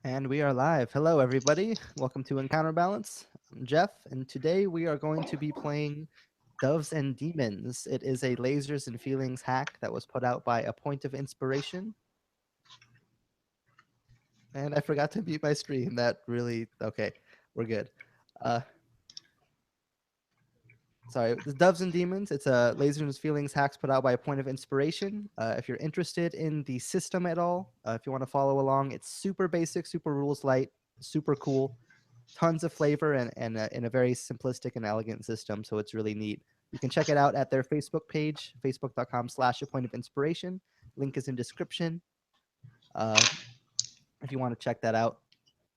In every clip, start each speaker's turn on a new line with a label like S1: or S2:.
S1: And we are live. Hello, everybody. Welcome to Encounter Balance. I'm Jeff, and today we are going to be playing Doves and Demons. It is a lasers and feelings hack that was put out by A Point of Inspiration. And I forgot to mute my stream. That really, okay, we're good. Sorry, the Doves and Demons. It's a lasers and feelings hacks put out by A Point of Inspiration. If you're interested in the system at all, if you want to follow along, it's super basic, super rules light, super cool. Tons of flavor and in a very simplistic and elegant system. So it's really neat. You can check it out at their Facebook page, facebook.com/a point of inspiration. Link is in description if you want to check that out.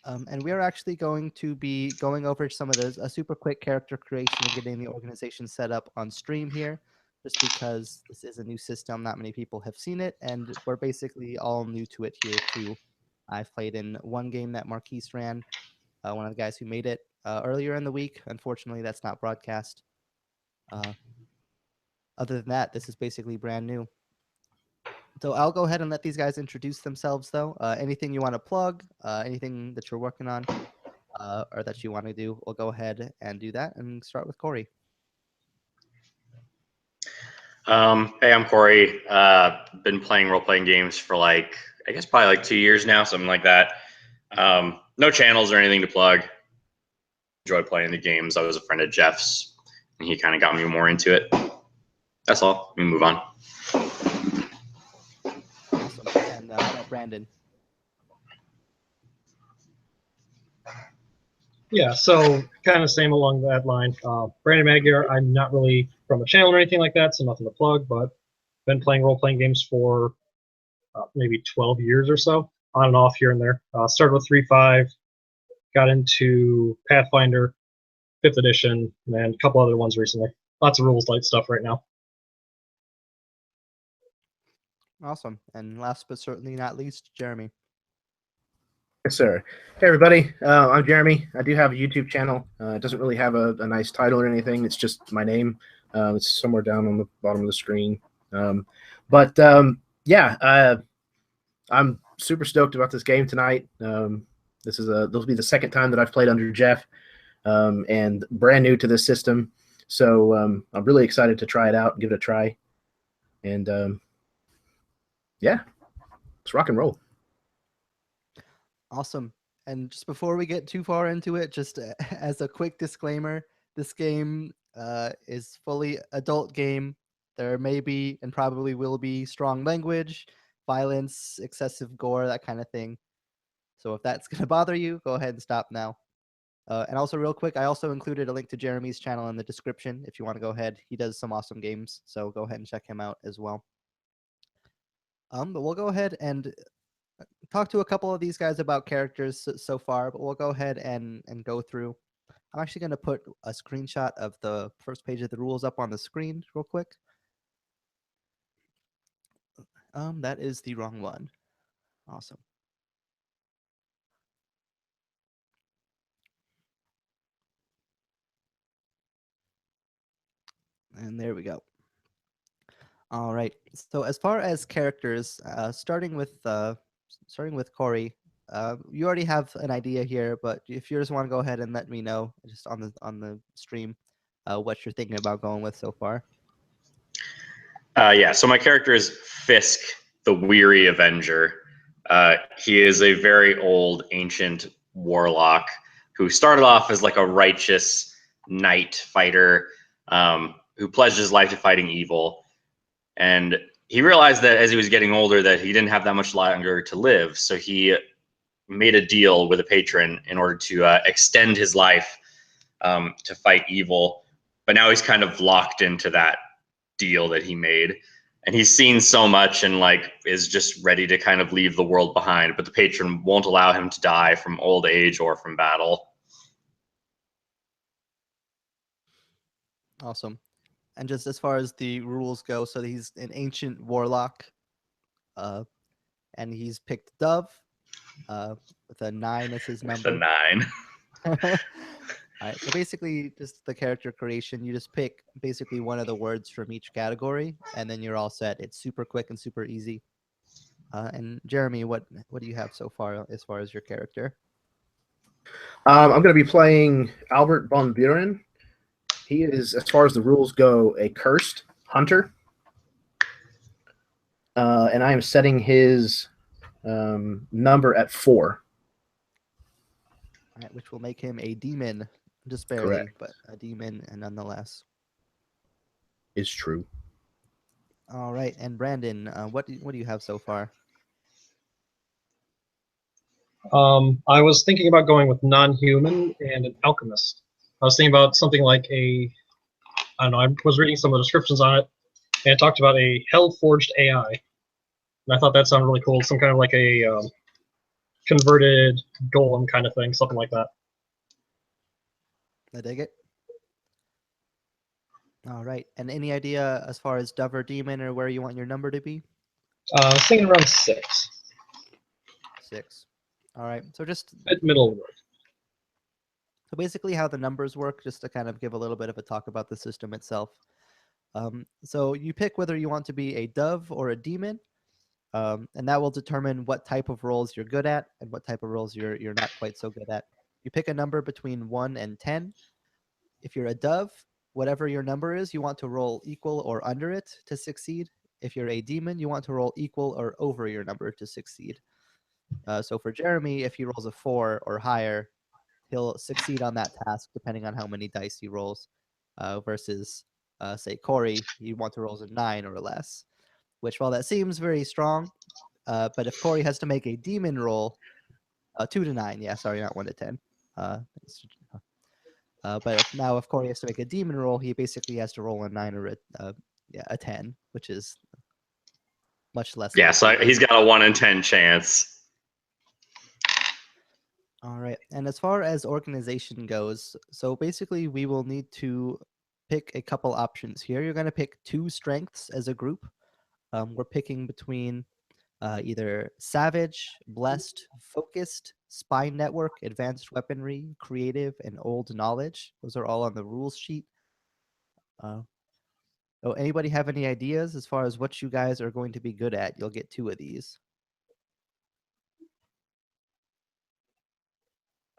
S1: And we are actually going to be going over some of those, a super quick character creation and getting the organization set up on stream here, just because this is a new system. Not many people have seen it, and we're basically all new to it here too. I've played in one game that Marquise ran, one of the guys who made it earlier in the week. Unfortunately, that's not broadcast. Other than that, this is basically brand new. So I'll go ahead and let these guys introduce themselves, though. Anything you want to plug, anything that you're working on, or that you want to do, we'll go ahead and do that and start with Corey.
S2: Hey, I'm Corey. Been playing role-playing games for I guess probably 2 years now, something like that. No channels or anything to plug. Enjoy playing the games. I was a friend of Jeff's, and he kind of got me more into it. That's all. We move on.
S1: Awesome. And how about Brandon?
S3: Yeah, so kind of same along that line. Brandon Magyar, I'm not really from a channel or anything like that, so nothing to plug, but been playing role-playing games for maybe 12 years or so, on and off here and there. Started with 3.5, got into Pathfinder, 5th edition, and a couple other ones recently. Lots of rules light stuff right now.
S1: Awesome. And last but certainly not least, Jeremy.
S4: Yes, sir. Hey, everybody. I'm Jeremy. I do have a YouTube channel. It doesn't really have a nice title or anything. It's just my name. It's somewhere down on the bottom of the screen. Yeah, I'm super stoked about this game tonight. This will be the second time that I've played under Jeff, and brand new to this system. So I'm really excited to try it out and give it a try. And yeah, let's rock and roll.
S1: Awesome. And just before we get too far into it, just as a quick disclaimer, this game is fully adult game. There may be and probably will be strong language, violence, excessive gore, that kind of thing. So if that's going to bother you, go ahead and stop now. And also real quick, I also included a link to Jeremy's channel in the description if you want to go ahead. He does some awesome games, so go ahead and check him out as well. But we'll go ahead and talk to a couple of these guys about characters so far, but we'll go ahead and go through. I'm actually going to put a screenshot of the first page of the rules up on the screen real quick. That is the wrong one. Awesome. And there we go. All right. So as far as characters, starting with Corey, you already have an idea here, but if you just want to go ahead and let me know just on the stream what you're thinking about going with so far.
S2: Yeah, so my character is Fisk, the Weary Avenger. He is a very old, ancient warlock who started off as a righteous knight fighter who pledged his life to fighting evil. And he realized that as he was getting older that he didn't have that much longer to live. So he made a deal with a patron in order to extend his life to fight evil. But now he's kind of locked into that deal that he made. And he's seen so much and is just ready to kind of leave the world behind. But the patron won't allow him to die from old age or from battle.
S1: Awesome. And just as far as the rules go, so he's an ancient warlock, and he's picked Dove, with a 9 as his number.
S2: The 9.
S1: All right. So basically, just the character creation, you just pick basically one of the words from each category, and then you're all set. It's super quick and super easy. And Jeremy, what do you have so far as your character?
S4: I'm going to be playing Albert von Buren. He is, as far as the rules go, a cursed hunter. And I am setting his number at 4.
S1: All right, which will make him a demon, just barely,
S4: Correct.
S1: but a demon and nonetheless.
S4: Is true.
S1: All right, and Brandon, what do you have so far?
S3: I was thinking about going with non-human and an alchemist. I was thinking about something like I don't know, I was reading some of the descriptions on it, and it talked about a hell-forged AI. And I thought that sounded really cool, some kind of like a converted golem kind of thing, something like that.
S1: I dig it. All right, and any idea as far as dove or demon or where you want your number to be?
S3: I was thinking around 6.
S1: 6. All right, so just
S3: Middle of the road.
S1: so basically how the numbers work, just to kind of give a little bit of a talk about the system itself. So you pick whether you want to be a dove or a demon, and that will determine what type of roles you're good at and what type of roles you're not quite so good at. You pick a number between 1 and 10. If you're a dove, whatever your number is, you want to roll equal or under it to succeed. If you're a demon, you want to roll equal or over your number to succeed. So for Jeremy, if he rolls a 4 or higher, he'll succeed on that task depending on how many dice he rolls. Versus, say, Corey, you want to roll a 9 or less. Which, while that seems very strong, but if Corey has to make a demon roll, 2 to 9, yeah, sorry, not 1 to 10. But if Corey has to make a demon roll, he basically has to roll a 9 or a 10, which is much less.
S2: Yeah, so he's got a 1 in 10 chance.
S1: All right, and as far as organization goes, so basically we will need to pick a couple options here. You're going to pick 2 strengths as a group. We're picking between either Savage, Blessed, Focused, Spy Network, Advanced Weaponry, Creative, and Old Knowledge. Those are all on the rules sheet. Anybody have any ideas as far as what you guys are going to be good at? You'll get 2 of these.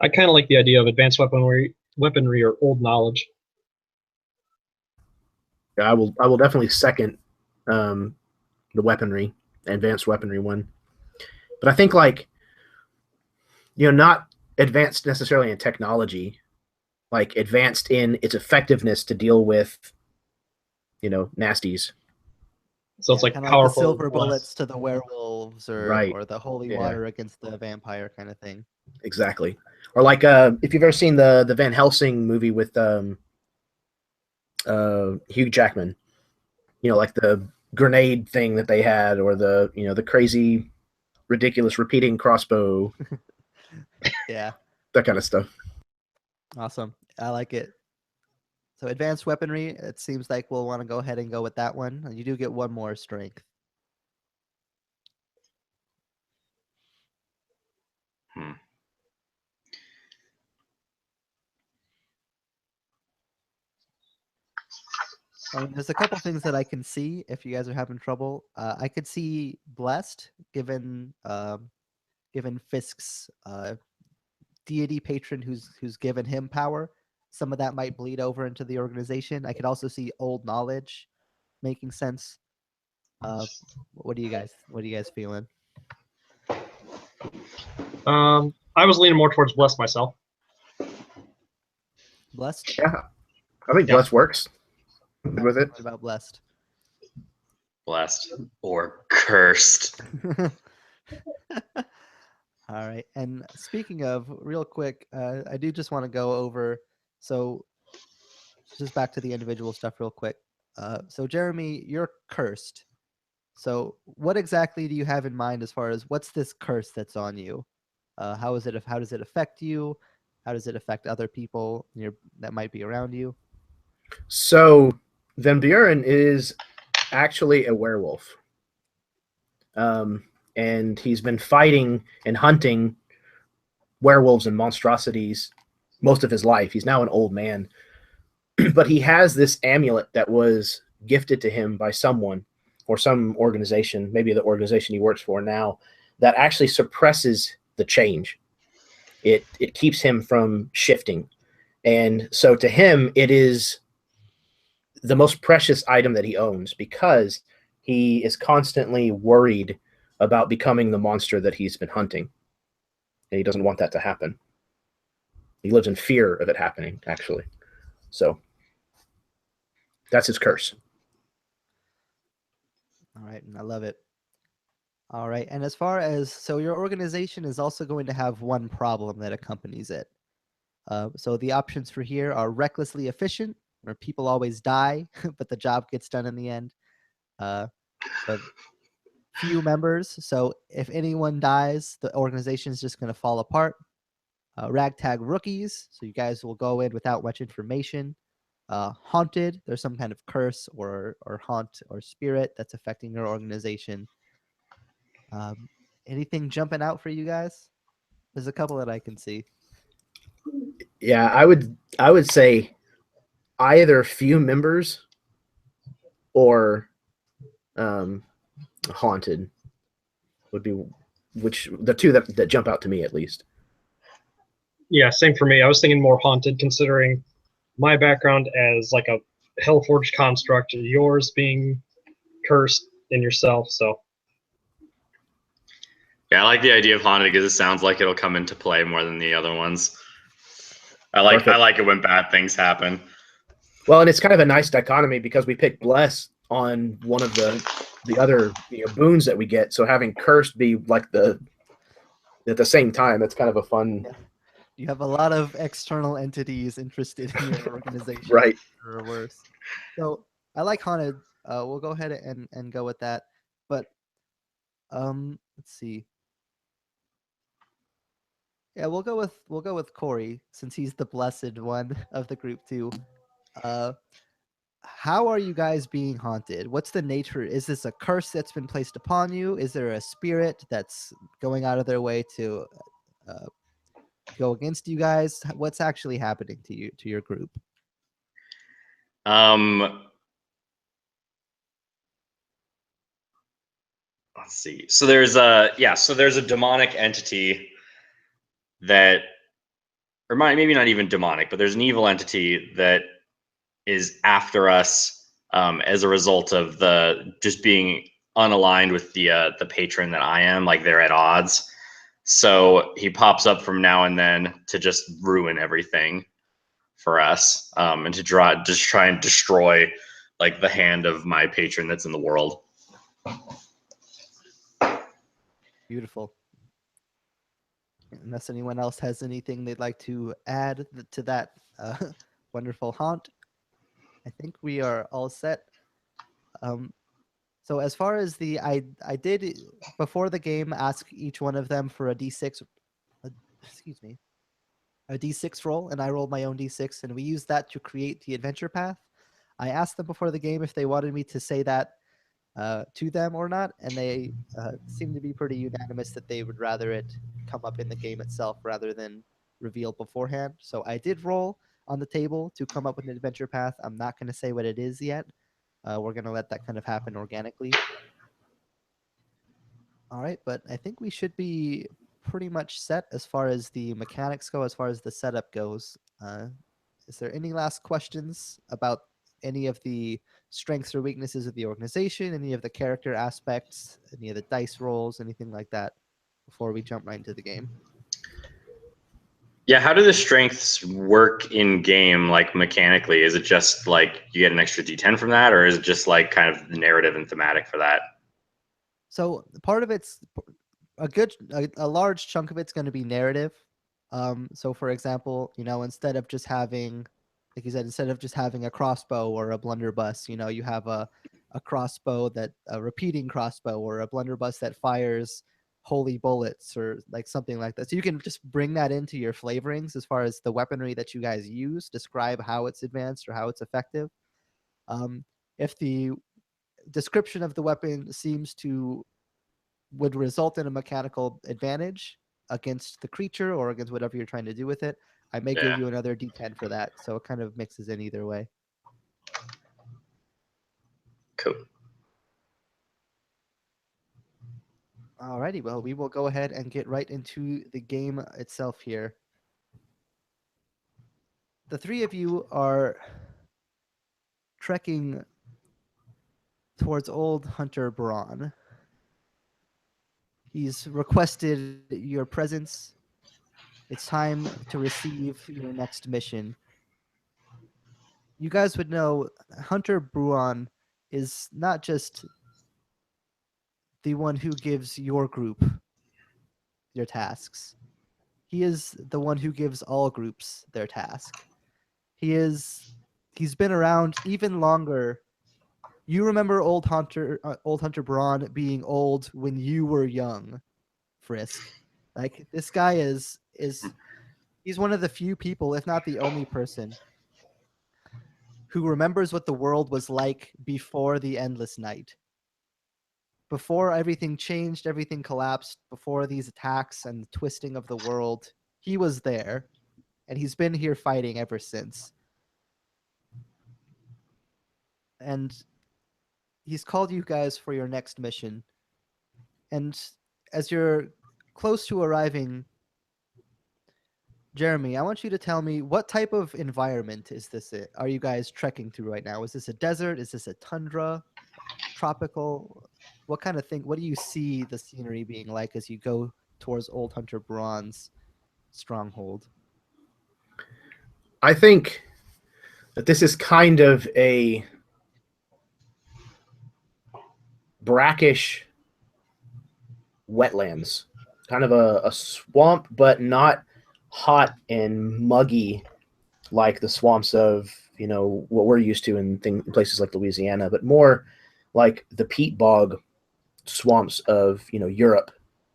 S3: I kind of like the idea of advanced weaponry or old knowledge.
S4: Yeah, I will definitely second the weaponry, advanced weaponry one. But I think, like, not advanced necessarily in technology, like advanced in its effectiveness to deal with, nasties.
S3: So it's like
S1: kind of
S3: powerful.
S1: Like the silver bullets to the werewolves, or the holy water against the vampire kind of thing.
S4: Exactly. Or like if you've ever seen the Van Helsing movie with Hugh Jackman, like the grenade thing that they had, or the crazy, ridiculous repeating crossbow.
S1: Yeah.
S4: That kind of stuff.
S1: Awesome. I like it. So advanced weaponry, it seems like we'll want to go ahead and go with that one. And you do get 1 more strength. There's a couple things that I can see if you guys are having trouble. I could see Blessed, given Fisk's deity patron who's given him power. Some of that might bleed over into the organization. I could also see Old Knowledge making sense. What do you guys feeling?
S3: I was leaning more towards Blessed myself.
S1: Blessed?
S4: Yeah, I think Blessed works. Good with it.
S1: What about Blessed?
S2: Blessed or cursed.
S1: All right. And speaking of, real quick, I do just want to go over, so just back to the individual stuff real quick. So Jeremy, you're cursed. So what exactly do you have in mind as far as what's this curse that's on you? How does it affect you? How does it affect other people that might be around you?
S4: So Van Buren is actually a werewolf. And he's been fighting and hunting werewolves and monstrosities most of his life. He's now an old man. But he has this amulet that was gifted to him by someone, or some organization, maybe the organization he works for now, that actually suppresses the change. It keeps him from shifting. And so to him, it is the most precious item that he owns, because he is constantly worried about becoming the monster that he's been hunting. And he doesn't want that to happen. He lives in fear of it happening, actually. So that's his curse.
S1: All right, I love it. All right, and as far as, so your organization is also going to have one problem that accompanies it. So the options for here are recklessly efficient, where people always die, but the job gets done in the end. So few members, so if anyone dies, the organization is just going to fall apart. Ragtag rookies, so you guys will go in without much information. Haunted, there's some kind of curse or haunt or spirit that's affecting your organization. Anything jumping out for you guys? There's a couple that I can see.
S4: Yeah, I would say either few members or haunted would be which the two that jump out to me at least.
S3: Yeah, same for me. I was thinking more haunted, considering my background as like a Hellforged construct, yours being cursed in yourself. So
S2: Yeah, I like the idea of haunted because it sounds like it'll come into play more than the other ones. I like it when bad things happen.
S4: Well, and it's kind of a nice dichotomy because we picked bless on one of the other boons that we get. So having cursed be like at the same time, it's kind of a fun.
S1: Yeah. You have a lot of external entities interested in your organization,
S4: right?
S1: Or worse. So I like haunted. We'll go ahead and go with that. But let's see. Yeah, we'll go with Corey, since he's the blessed one of the group too. How are you guys being haunted? What's the nature? Is this a curse that's been placed upon you? Is there a spirit that's going out of their way to go against you guys? What's actually happening to you, to your group?
S2: Let's see. So there's a demonic entity that, or maybe not even demonic, but there's an evil entity that is after us as a result of the just being unaligned with the patron that I am. Like, they're at odds. So he pops up from now and then to just ruin everything for us, and to just try and destroy like the hand of my patron that's in the world.
S1: Beautiful. Unless anyone else has anything they'd like to add to that wonderful haunt, I think we are all set. So as far as I did before the game ask each one of them for a d6, excuse me, a d6 roll, and I rolled my own d6, and we used that to create the adventure path. I asked them before the game if they wanted me to say that to them or not, and they seem to be pretty unanimous that they would rather it come up in the game itself rather than revealed beforehand. So I did roll on the table to come up with an adventure path. I'm not going to say what it is yet. We're going to let that kind of happen organically. All right, but I think we should be pretty much set as far as the mechanics go, as far as the setup goes. Is there any last questions about any of the strengths or weaknesses of the organization, any of the character aspects, any of the dice rolls, anything like that, before we jump right into the game?
S2: Yeah, how do the strengths work in game, like mechanically? Is it just like you get an extra d10 from that, or is it just like kind of narrative and thematic for that?
S1: So part of it's a large chunk of it's going to be narrative. So for example, instead of just having, like you said, instead of just having a crossbow or a blunderbuss, you have a crossbow a repeating crossbow, or a blunderbuss that fires holy bullets, or like something like that. So you can just bring that into your flavorings as far as the weaponry that you guys use, describe how it's advanced or how it's effective. If the description of the weapon would result in a mechanical advantage against the creature or against whatever you're trying to do with it, I may give you another d10 for that. So it kind of mixes in either way.
S2: Cool.
S1: Alrighty, well, we will go ahead and get right into the game itself here. The three of you are trekking towards old Hunter Braun. He's requested your presence. It's time to receive your next mission. You guys would know Hunter Bruon is not just the one who gives your group your tasks. He is the one who gives all groups their task. He's been around even longer. You remember old Hunter Braun being old when you were young, Frisk. Like this guy is he's one of the few people, if not the only person, who remembers what the world was like before the endless night. Before everything changed, everything collapsed, before these attacks and twisting of the world, he was there, and he's been here fighting ever since. And he's called you guys for your next mission. And as you're close to arriving, Jeremy, I want you to tell me, what type of environment is this? Are you guys trekking through right now? Is this a desert? Is this a tundra? Tropical? What kind of thing? What do you see the scenery being like as you go towards Old Hunter Braun's stronghold?
S4: I think that this is kind of a brackish wetlands, kind of a swamp, but not hot and muggy like the swamps of what we're used to in places like Louisiana, but more like the peat bog swamps of Europe,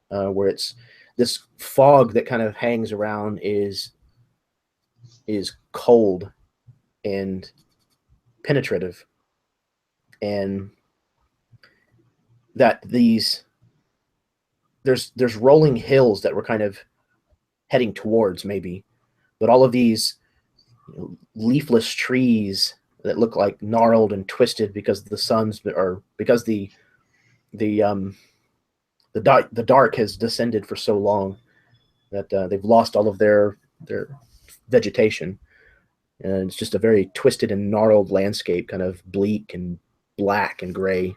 S4: where it's this fog that kind of hangs around is cold and penetrative, and that there's rolling hills that we're kind of heading towards maybe, but all of these leafless trees that look like gnarled and twisted because the suns are because the dark has descended for so long that they've lost all of their vegetation, and it's just a very twisted and gnarled landscape, kind of bleak and black and gray.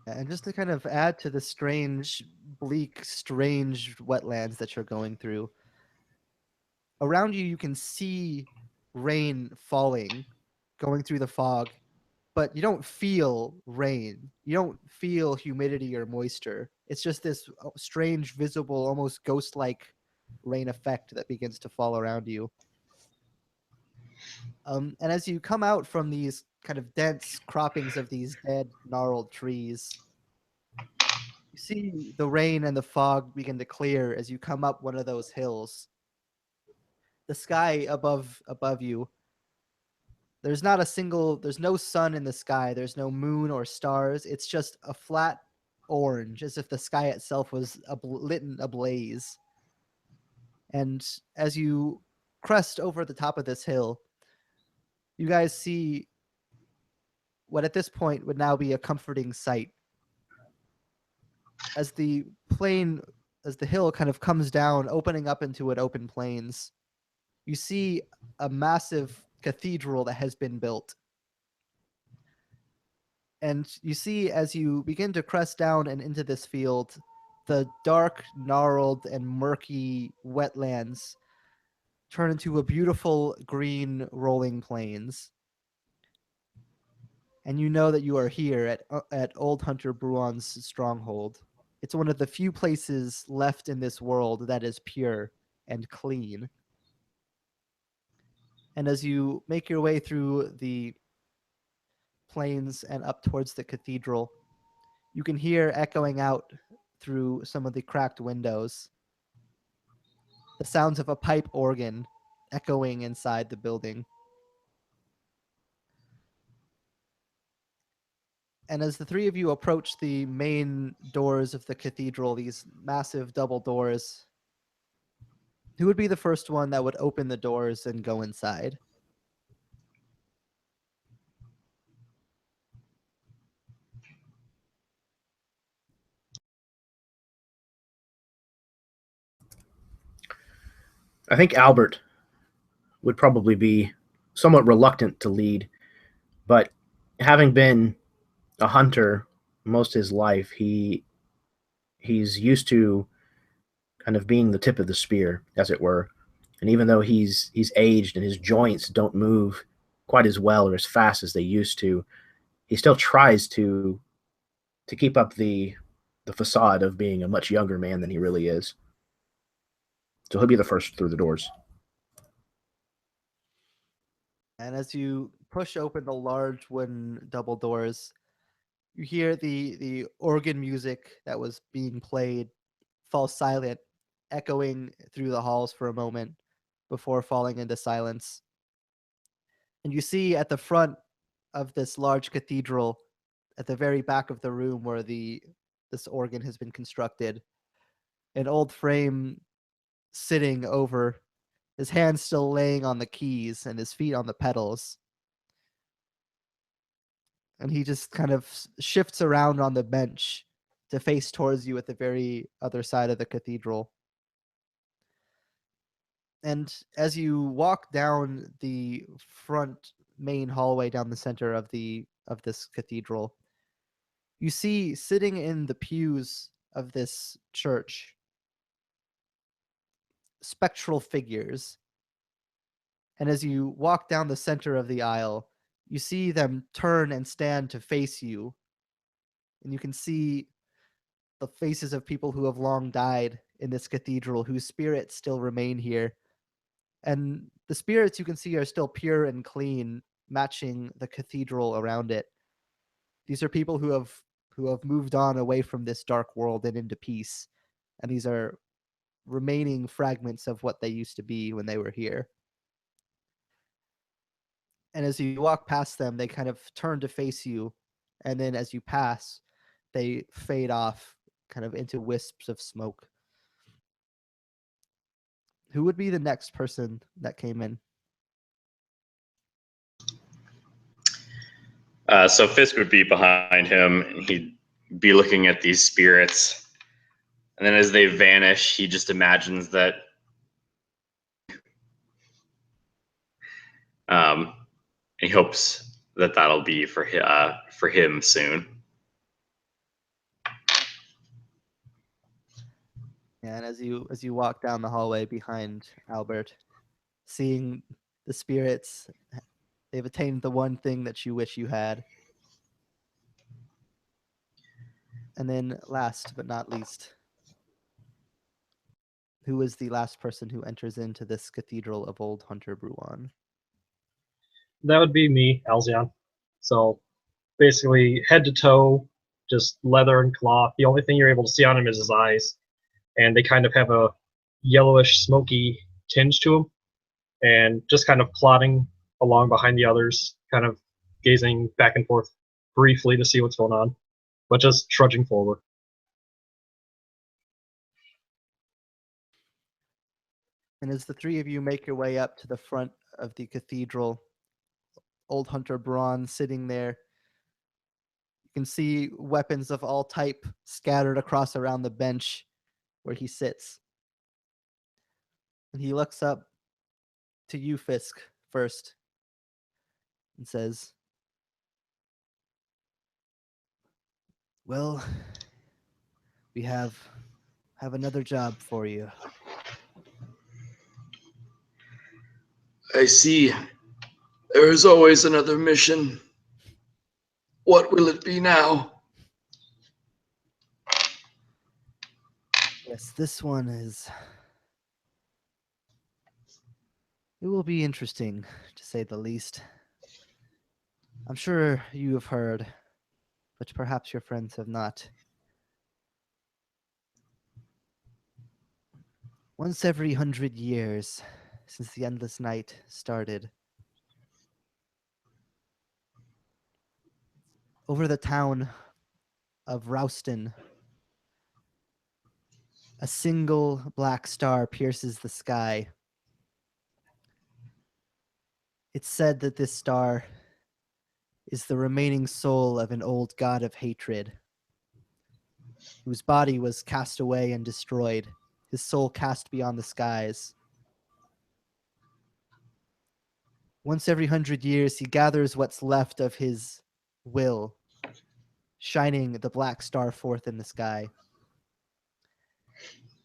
S1: And just to kind of add to the strange, bleak, strange wetlands that you're going through, around you, you can see rain falling, going through the fog, but you don't feel rain. You don't feel humidity or moisture. It's just this strange, visible, almost ghost-like rain effect that begins to fall around you. And as you come out from these kind of dense croppings of these dead, gnarled trees, you see the rain and the fog begin to clear as you come up one of those hills. The sky above you, there's no sun in the sky, there's no moon or stars. It's just a flat orange, as if the sky itself was lit ablaze. And as you crest over the top of this hill, you guys see what at this point would now be a comforting sight. As the hill kind of comes down, opening up into an open plains, you see a massive cathedral that has been built. And you see, as you begin to crest down and into this field, the dark, gnarled, and murky wetlands turn into a beautiful green rolling plains. And you know that you are here at Old Hunter Bruon's stronghold. It's one of the few places left in this world that is pure and clean. And as you make your way through the plains and up towards the cathedral, you can hear echoing out through some of the cracked windows the sounds of a pipe organ echoing inside the building. And as the three of you approach the main doors of the cathedral, these massive double doors, who would be the first one that would open the doors and go inside?
S4: I think Albert would probably be somewhat reluctant to lead, but having been a hunter most of his life, he's used to kind of being the tip of the spear, as it were. And even though he's aged and his joints don't move quite as well or as fast as they used to, he still tries to keep up the facade of being a much younger man than he really is. So he'll be the first through the doors.
S1: And as you push open the large wooden double doors, you hear the organ music that was being played fall silent, echoing through the halls for a moment before falling into silence. And you see at the front of this large cathedral, at the very back of the room where this organ has been constructed, an old frame sitting over, his hands still laying on the keys and his feet on the pedals. And he just kind of shifts around on the bench to face towards you at the very other side of the cathedral. And as you walk down the front main hallway down the center of this cathedral, you see sitting in the pews of this church spectral figures. And as you walk down the center of the aisle, you see them turn and stand to face you. And you can see the faces of people who have long died in this cathedral, whose spirits still remain here. And the spirits you can see are still pure and clean, matching the cathedral around it. These are people who have moved on away from this dark world and into peace. And these are remaining fragments of what they used to be when they were here. And as you walk past them, they kind of turn to face you. And then as you pass, they fade off kind of into wisps of smoke. Who would be the next person that came in?
S2: So Fisk would be behind him, and he'd be looking at these spirits. And then as they vanish, he just imagines that and he hopes that that'll be for him soon.
S1: And as you walk down the hallway behind Albert, seeing the spirits, they've attained the one thing that you wish you had. And then last but not least, who is the last person who enters into this cathedral of Old Hunter Bruon?
S3: That would be me, Alzion. So basically, head to toe, just leather and cloth. The only thing you're able to see on him is his eyes, and they kind of have a yellowish, smoky tinge to them, and just kind of plodding along behind the others, kind of gazing back and forth briefly to see what's going on, but just trudging forward.
S1: And as the three of you make your way up to the front of the cathedral, Old Hunter Braun sitting there, you can see weapons of all type scattered across around the bench where he sits. And he looks up to you, Fisk, first, and says, "Well, we have another job for you."
S2: I see. There is always another mission. What will it be now?
S1: Yes, this one it will be interesting, to say the least. I'm sure you have heard, but perhaps your friends have not. Once every 100 years, since the Endless Night started, over the town of Rouston, a single black star pierces the sky. It's said that this star is the remaining soul of an old god of hatred, whose body was cast away and destroyed, his soul cast beyond the skies. Once every 100 years, he gathers what's left of his will, shining the black star forth in the sky.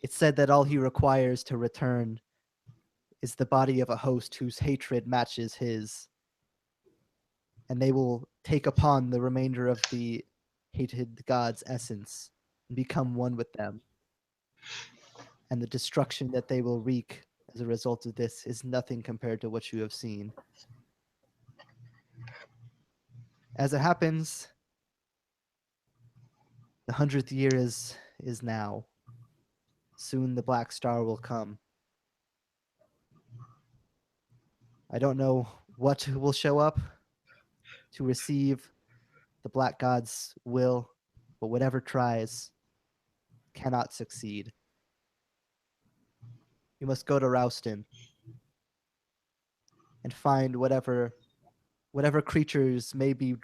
S1: It's said that all he requires to return is the body of a host whose hatred matches his, and they will take upon the remainder of the hated god's essence and become one with them. And the destruction that they will wreak as a result of this is nothing compared to what you have seen. As it happens, the 100th year is now. Soon the black star will come. I don't know what will show up to receive the black god's will, but whatever tries cannot succeed. You must go to Rouston and find whatever creatures may be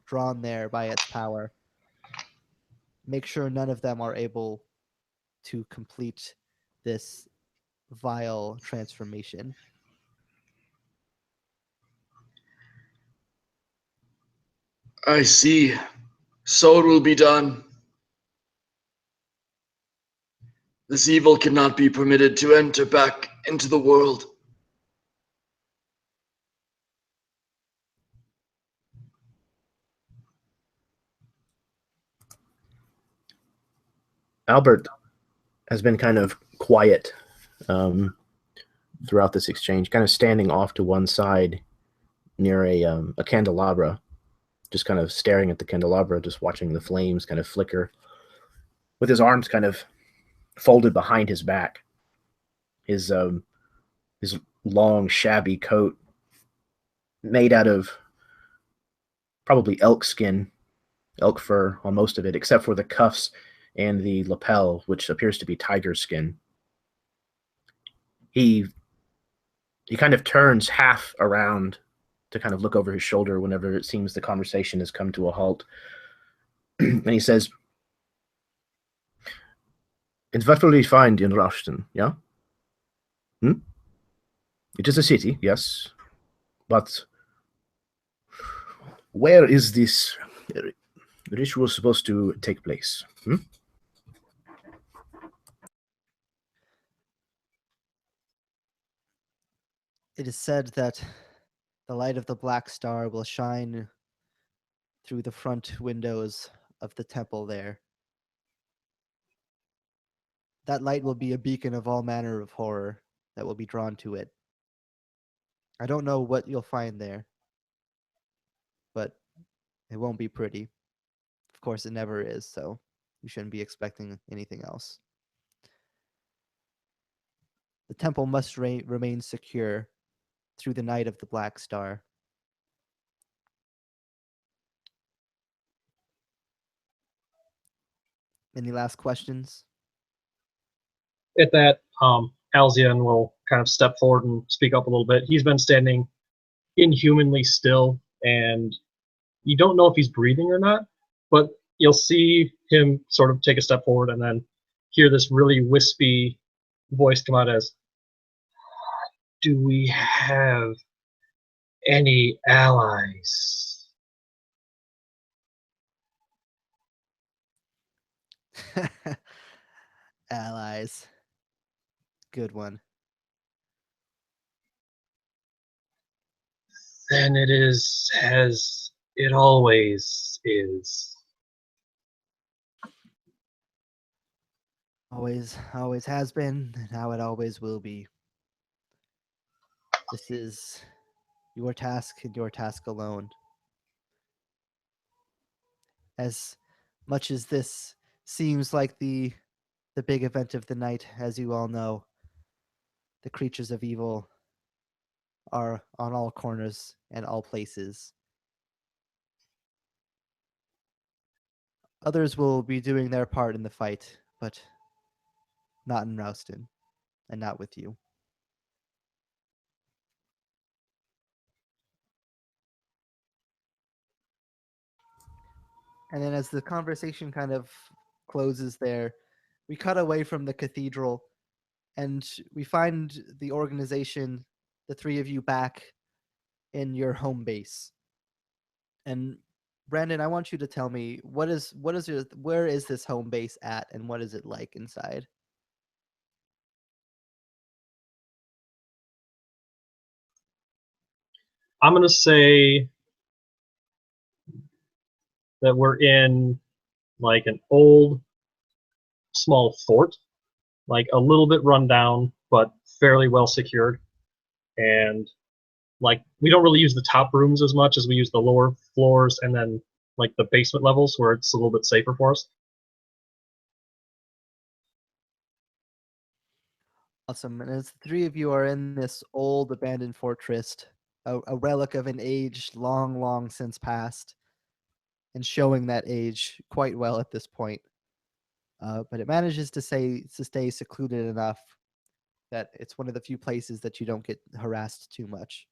S1: drawn there by its power. Make sure none of them are able to complete this vile transformation.
S2: I see. So it will be done. This evil cannot be permitted to enter back into the world.
S4: Albert has been kind of quiet throughout this exchange, kind of standing off to one side near a candelabra, just kind of staring at the candelabra, just watching the flames kind of flicker, with his arms kind of folded behind his back. His long, shabby coat, made out of probably elk skin, elk fur on most of it, except for the cuffs and the lapel, which appears to be tiger skin. He kind of turns half around to kind of look over his shoulder whenever it seems the conversation has come to a halt. And he says, "And what will we find in Rushton, yeah? It is a city, yes. But where is this ritual supposed to take place?
S1: It is said that the light of the black star will shine through the front windows of the temple there. That light will be a beacon of all manner of horror that will be drawn to it. I don't know what you'll find there, but it won't be pretty. Of course, it never is, so you shouldn't be expecting anything else. The temple must remain secure through the night of the Black Star. Any last questions?
S3: At that, Alzian will kind of step forward and speak up a little bit. He's been standing inhumanly still, and you don't know if he's breathing or not, but you'll see him sort of take a step forward and then hear this really wispy voice come out as, "Do we have any allies?"
S1: Allies. Good one.
S3: Then it is as it always is.
S1: Always has been, and how it always will be. This is your task and your task alone. As much as this seems like the big event of the night, as you all know, the creatures of evil are on all corners and all places. Others will be doing their part in the fight, but not in Rouston, and not with you. And then as the conversation kind of closes there, we cut away from the cathedral and we find the organization, the three of you back in your home base. And Brandon, I want you to tell me where is this home base at and what is it like inside?
S3: I'm gonna say that we're in like an old small fort, like a little bit run down, but fairly well secured. And like we don't really use the top rooms as much as we use the lower floors and then like the basement levels where it's a little bit safer for us.
S1: Awesome. And as the three of you are in this old abandoned fortress, a relic of an age long, long since past, and showing that age quite well at this point. But it manages to stay secluded enough that it's one of the few places that you don't get harassed too much,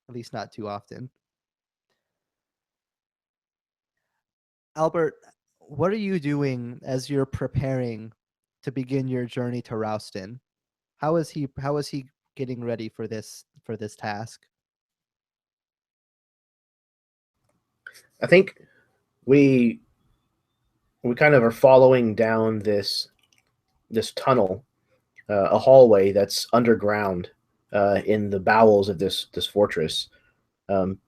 S1: at least not too often. Albert, what are you doing as you're preparing to begin your journey to Rouston? How is he getting ready for this task?
S4: I think we we kind of are following down this tunnel, a hallway that's underground in the bowels of this fortress. Um,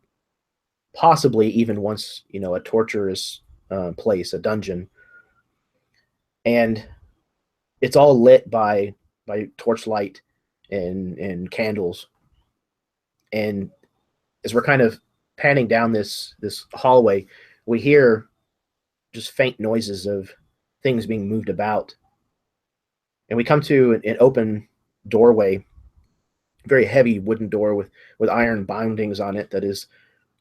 S4: Possibly even once a torturous place, a dungeon, and it's all lit by torchlight and candles. And as we're kind of panning down this hallway, we hear just faint noises of things being moved about, and we come to an open doorway, very heavy wooden door with iron bindings on it that is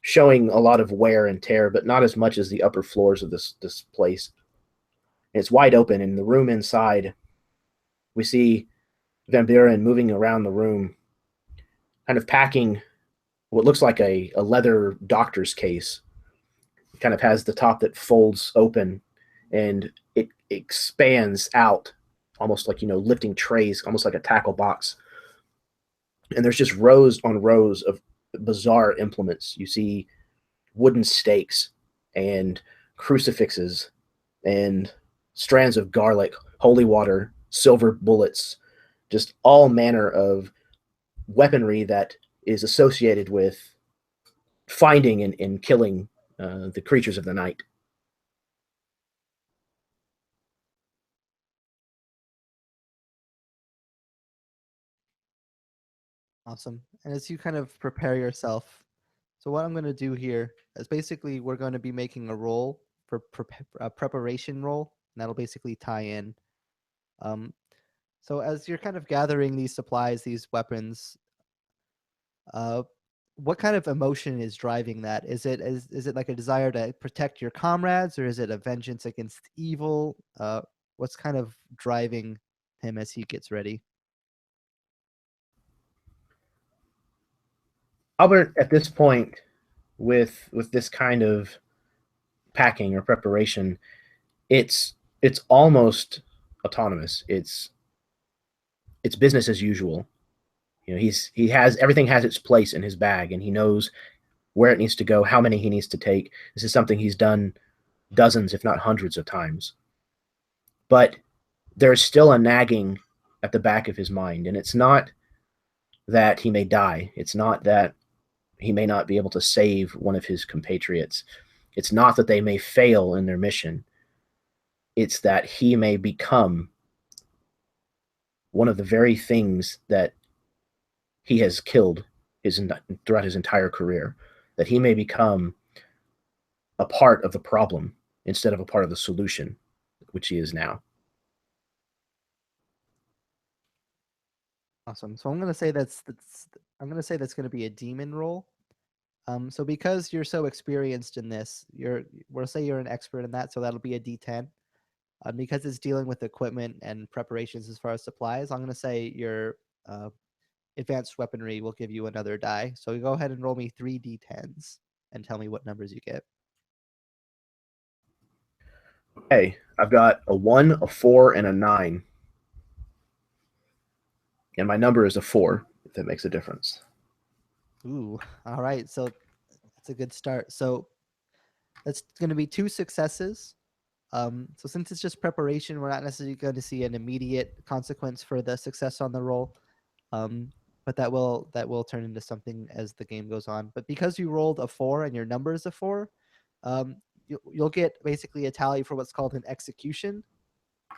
S4: showing a lot of wear and tear, but not as much as the upper floors of this place. And it's wide open. In the room inside, we see Van Buren moving around the room, kind of packing what looks like a leather doctor's case. It kind of has the top that folds open, and it expands out, almost like lifting trays, almost like a tackle box. And there's just rows on rows of bizarre implements. You see wooden stakes and crucifixes and strands of garlic, holy water, silver bullets, just all manner of weaponry that is associated with finding and killing the creatures of the night.
S1: Awesome. And as you kind of prepare yourself, so what I'm going to do here is basically we're going to be making a roll for a preparation roll, and that'll basically tie in. Um, so as you're kind of gathering these supplies, these weapons, uh, what kind of emotion is driving that? Is it like a desire to protect your comrades, or is it a vengeance against evil? What's kind of driving him as he gets ready?
S4: Albert, at this point, with this kind of packing or preparation, it's almost autonomous. It's business as usual. He has everything has its place in his bag, and he knows where it needs to go, how many he needs to take. This is something he's done dozens, if not hundreds of times. But there's still a nagging at the back of his mind, and it's not that he may die. It's not that he may not be able to save one of his compatriots. It's not that they may fail in their mission. It's that he may become one of the very things that he has killed throughout his entire career, that he may become a part of the problem instead of a part of the solution, which he is now.
S1: Awesome. So I'm gonna say that's gonna be a demon roll. So because you're so experienced in this, we'll say you're an expert in that, so that'll be a D10. Because it's dealing with equipment and preparations as far as supplies, I'm gonna say your uh, advanced weaponry will give you another die. So you go ahead and roll me 3 D10s and tell me what numbers you get.
S4: Okay, I've got a 1, a 4, and a 9. And my number is a 4, if that makes a difference.
S1: Ooh, all right. So that's a good start. So that's going to be 2 successes. So since it's just preparation, we're not necessarily going to see an immediate consequence for the success on the roll. Um, but that will turn into something as the game goes on. But because you rolled a 4 and your number is a 4, um, you'll get basically a tally for what's called an execution.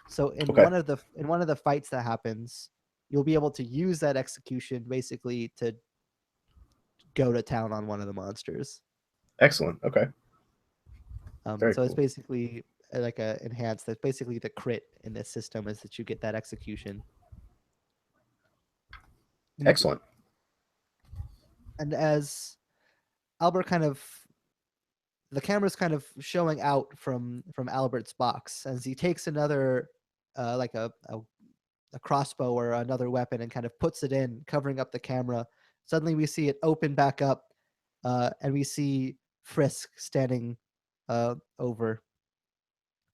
S1: So
S4: Okay.
S1: in one of the fights that happens, you'll be able to use that execution basically to go to town on one of the monsters.
S4: Excellent. Okay. Very
S1: So it's
S4: cool.
S1: basically like a enhanced. That's basically the crit in this system is that you get that execution. And,
S4: Excellent.
S1: and as Albert kind of the camera's kind of showing out from Albert's box as he takes another like a crossbow or another weapon and kind of puts it in, covering up the camera. Suddenly we see it open back up, and we see Frisk standing over.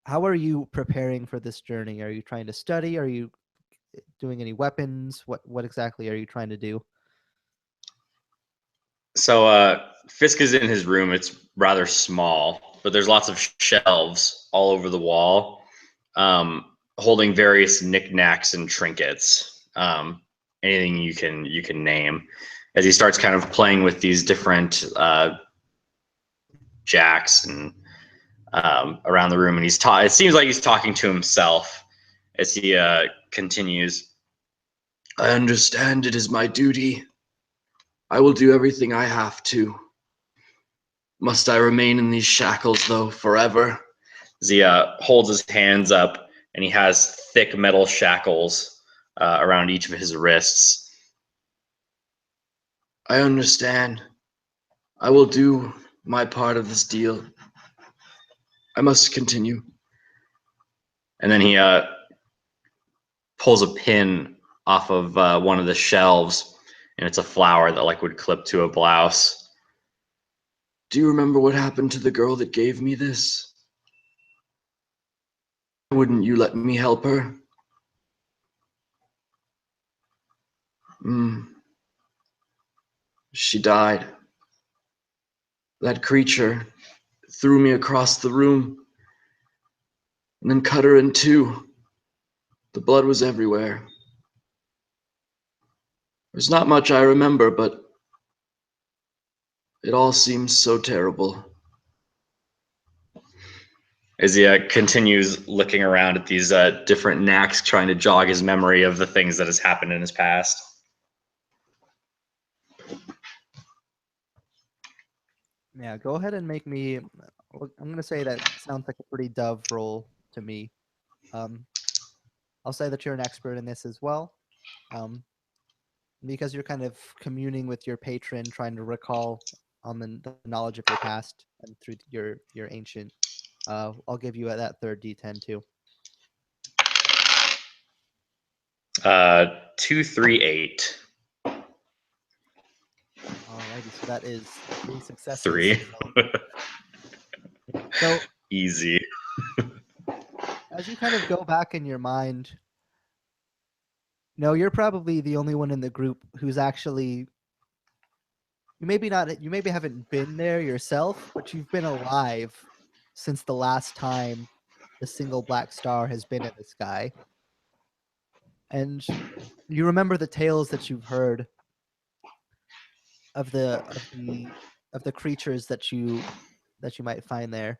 S1: How are you preparing for this journey? Are you trying to study? Are you doing any weapons? What exactly are you trying to do?
S2: So Fisk is in his room. It's rather small, but there's lots of shelves all over the wall, holding various knickknacks and trinkets. Anything you can name. As he starts kind of playing with these different jacks and around the room, and it seems like he's talking to himself as he continues. I understand it is my duty. I will do everything I have to. Must I remain in these shackles, though, forever? As he holds his hands up, and he has thick metal shackles around each of his wrists. I understand. I will do my part of this deal. I must continue. And then he pulls a pin off of one of the shelves, and it's a flower that like would clip to a blouse. Do you remember what happened to the girl that gave me this? Wouldn't you let me help her? She died. That creature threw me across the room and then cut her in two. The blood was everywhere. There's not much I remember, but it all seems so terrible. As he continues looking around at these different knacks, trying to jog his memory of the things that has happened in his past.
S1: Yeah, go ahead and make me. I'm going to say that sounds like a pretty dove roll to me. Um, I'll say that you're an expert in this as well, because you're kind of communing with your patron, trying to recall on the knowledge of your past and through your ancient. I'll give you that third D10 too.
S2: 238.
S1: Alrighty, so that is 3 successes.
S2: 3.
S1: So
S2: Easy.
S1: as you kind of go back in your mind, no, you're probably the only one in the group who's actually you maybe haven't been there yourself, but you've been alive since the last time the single black star has been in the sky. And you remember the tales that you've heard of the creatures that you might find there.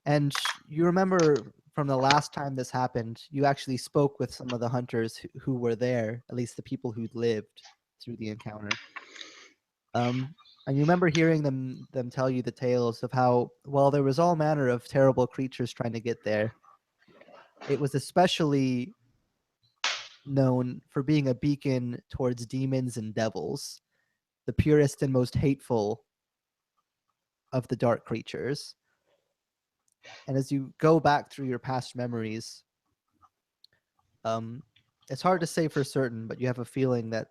S1: And you remember from the last time this happened, you actually spoke with some of the hunters who were there, at least the people who lived through the encounter. And you remember hearing them tell you the tales of how, well, there was all manner of terrible creatures trying to get there. It was especially known for being a beacon towards demons and devils, the purest and most hateful of the dark creatures. And as you go back through your past memories, it's hard to say for certain, but you have a feeling that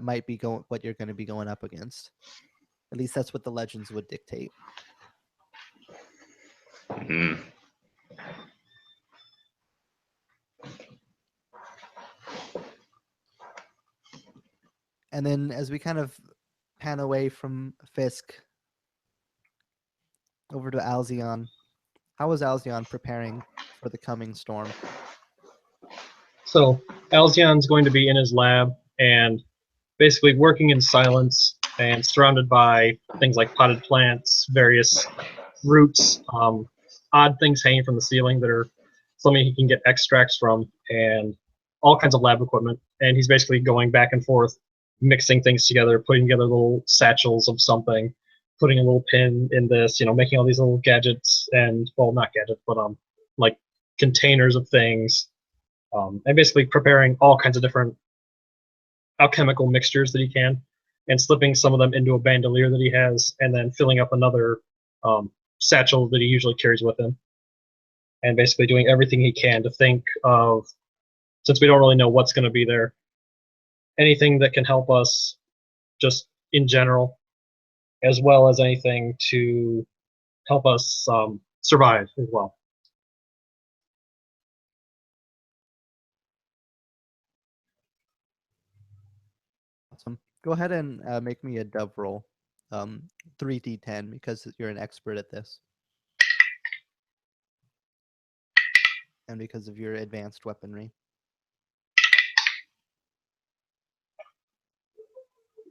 S1: might be what you're going to be going up against. At least that's what the legends would dictate.
S2: Mm.
S1: And then as we kind of pan away from Fisk over to Alzion. How is Alzion preparing for the coming storm?
S3: So Alzion's going to be in his lab and basically working in silence and surrounded by things like potted plants, various roots, odd things hanging from the ceiling that are something he can get extracts from, and all kinds of lab equipment. And he's basically going back and forth, mixing things together, putting together little satchels of something, putting a little pin in this, making all these little gadgets and, well, not gadgets, but like containers of things, and basically preparing all kinds of different alchemical mixtures that he can, and slipping some of them into a bandolier that he has, and then filling up another satchel that he usually carries with him, and basically doing everything he can to think of, since we don't really know what's going to be there, anything that can help us just in general, as well as anything to help us survive as well.
S1: Awesome. Go ahead and make me a dove roll. 3d10 because you're an expert at this. And because of your advanced weaponry.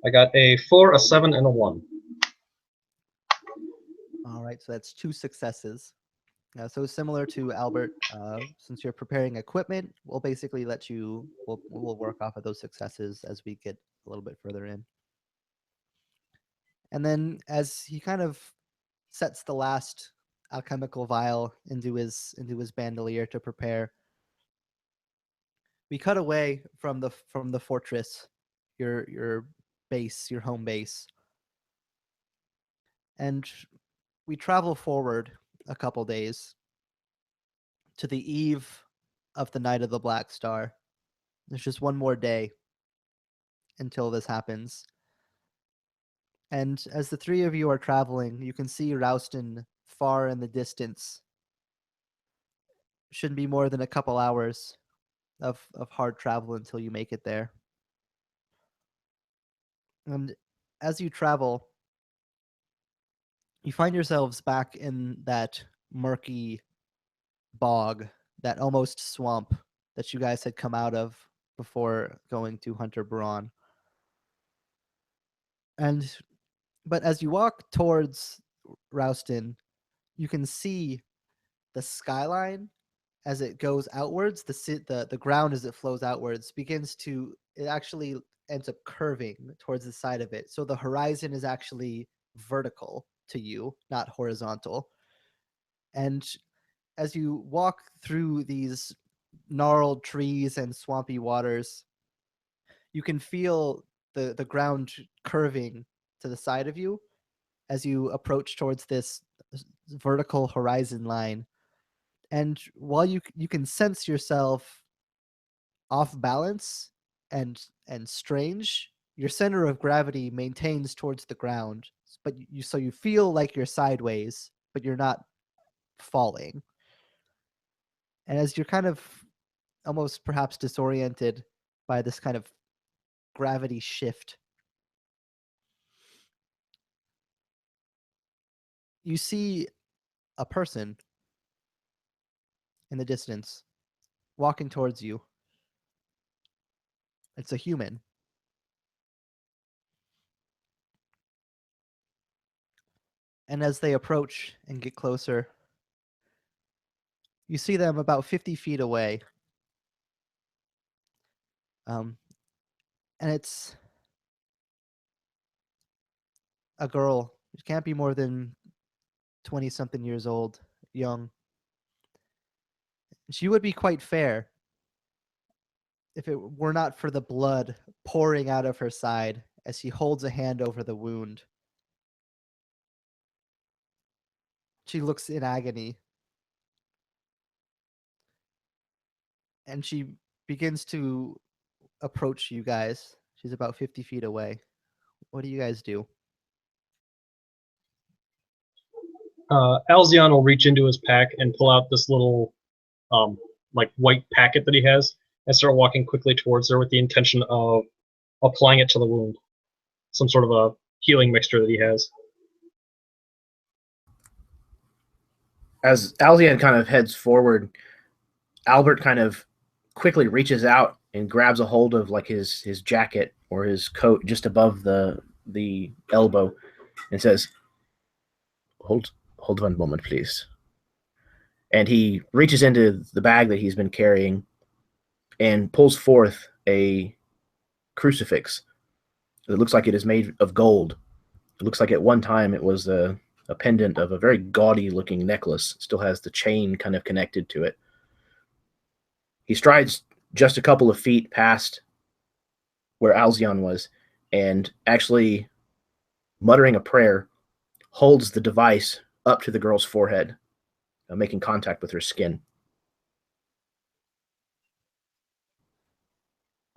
S3: I got a 4, a 7, and a 1.
S1: All right, so that's 2 successes. So similar to Albert, since you're preparing equipment, we'll basically let you, we'll work off of those successes as we get a little bit further in. And then as he kind of sets the last alchemical vial into his bandolier to prepare, we cut away from the fortress, your base, your home base, and we travel forward a couple days to the eve of the night of the Black Star. There's just one more day until this happens. And as the three of you are traveling, you can see Rouston far in the distance. Shouldn't be more than a couple hours of hard travel until you make it there. And as you travel, you find yourselves back in that murky bog, that almost swamp that you guys had come out of before going to Hunter Braun. But as you walk towards Rouston, you can see the skyline as it goes outwards. The ground as it flows outwards it actually ends up curving towards the side of it. So the horizon is actually vertical to you, not horizontal. And as you walk through these gnarled trees and swampy waters, you can feel the ground curving to the side of you as you approach towards this vertical horizon line. And while you can sense yourself off balance and strange, your center of gravity maintains towards the ground, but you feel like you're sideways, but you're not falling. And as you're kind of almost perhaps disoriented by this kind of gravity shift, you see a person in the distance walking towards you. It's a human. And as they approach and get closer, you see them about 50 feet away. And it's a girl. It can't be more than 20-something years old, young. She would be quite fair if it were not for the blood pouring out of her side as she holds a hand over the wound. She looks in agony. And she begins to approach you guys. She's about 50 feet away. What do you guys do?
S3: Alzion will reach into his pack and pull out this little like white packet that he has and start walking quickly towards her with the intention of applying it to the wound. Some sort of a healing mixture that he has.
S4: As Alzian kind of heads forward, Albert kind of quickly reaches out and grabs a hold of like his jacket or his coat just above the elbow and says, hold one moment, please. And he reaches into the bag that he's been carrying and pulls forth a crucifix that looks like it is made of gold. It looks like at one time it was a pendant of a very gaudy looking necklace. It still has the chain kind of connected to it. He strides just a couple of feet past where Alzion was, and actually muttering a prayer, holds the device up to the girl's forehead, making contact with her skin.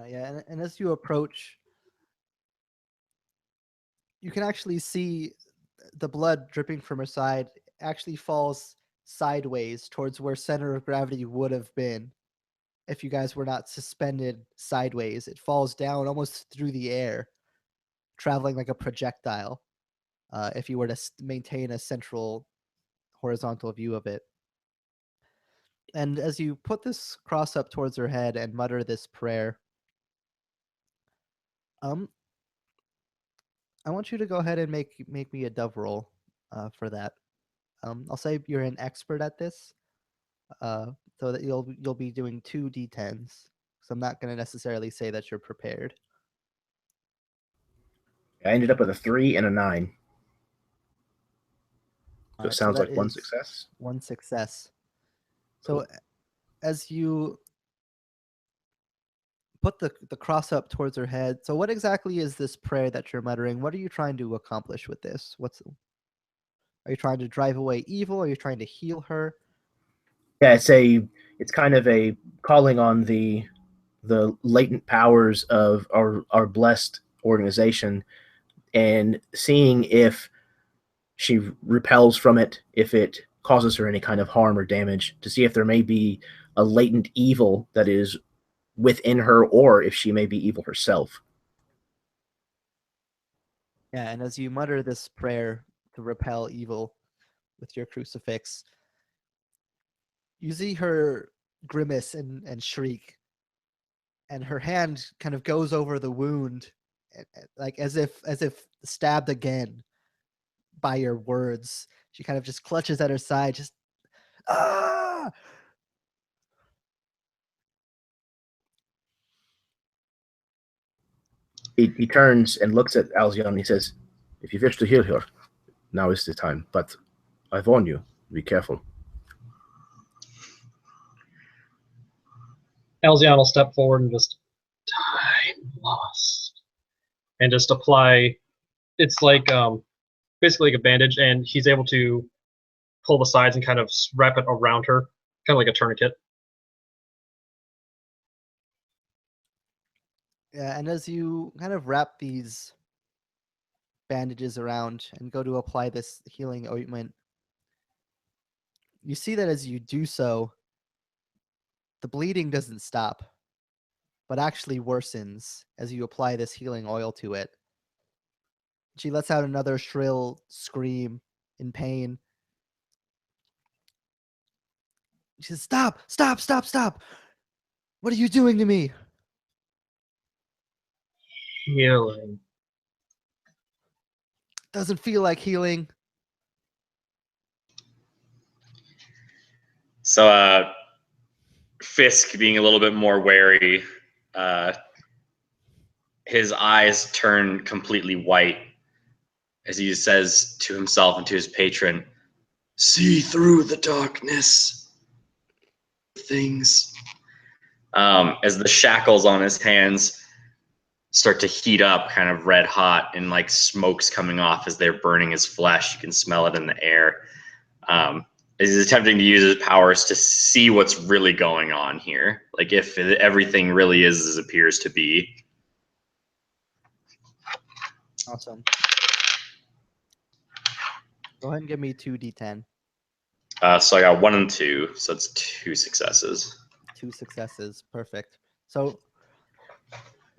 S1: Yeah, and as you approach, you can actually see the blood dripping from her side actually falls sideways towards where center of gravity would have been if you guys were not suspended sideways. It falls down almost through the air, traveling like a projectile, if you were to maintain a central horizontal view of it. And as you put this cross up towards her head and mutter this prayer, I want you to go ahead and make me a dove roll for that. I'll say you're an expert at this, so that you'll be doing 2d10s. So I'm not going to necessarily say that you're prepared.
S4: I ended up with a 3 and a 9. So it sounds
S1: so
S4: like one success.
S1: One success. So as you put the cross up towards her head, so what exactly is this prayer that you're muttering? What are you trying to accomplish with this? Are you trying to drive away evil? Are you trying to heal her?
S4: Yeah, it's kind of a calling on the latent powers of our blessed organization and seeing if she repels from it, if it causes her any kind of harm or damage, to see if there may be a latent evil that is within her or if she may be evil herself.
S1: Yeah, and as you mutter this prayer to repel evil with your crucifix, you see her grimace and shriek, and her hand kind of goes over the wound, like as if stabbed again by your words. She kind of just clutches at her side, just ah.
S4: He turns and looks at Alzion and he says, if you wish to heal her, now is the time. But I warn you, be careful.
S3: Alzion will step forward and just, time lost. And just apply, it's like basically like a bandage, and he's able to pull the sides and kind of wrap it around her, kind of like a tourniquet.
S1: Yeah, and as you kind of wrap these bandages around and go to apply this healing ointment, you see that as you do so, the bleeding doesn't stop, but actually worsens as you apply this healing oil to it. She lets out another shrill scream in pain. She says, stop, stop, stop, stop. What are you doing to me?
S3: Healing.
S1: Doesn't feel like healing.
S2: So Fisk, being a little bit more wary, his eyes turn completely white as he says to himself and to his patron, see through the darkness things. As the shackles on his hands start to heat up kind of red hot, and like smoke's coming off as they're burning his flesh. You can smell it in the air. He's attempting to use his powers to see what's really going on here. Like if everything really is as it appears to be.
S1: Awesome. Go ahead and give me 2d10.
S2: So I got 1 and 2, so it's 2 successes.
S1: 2 successes. Perfect. So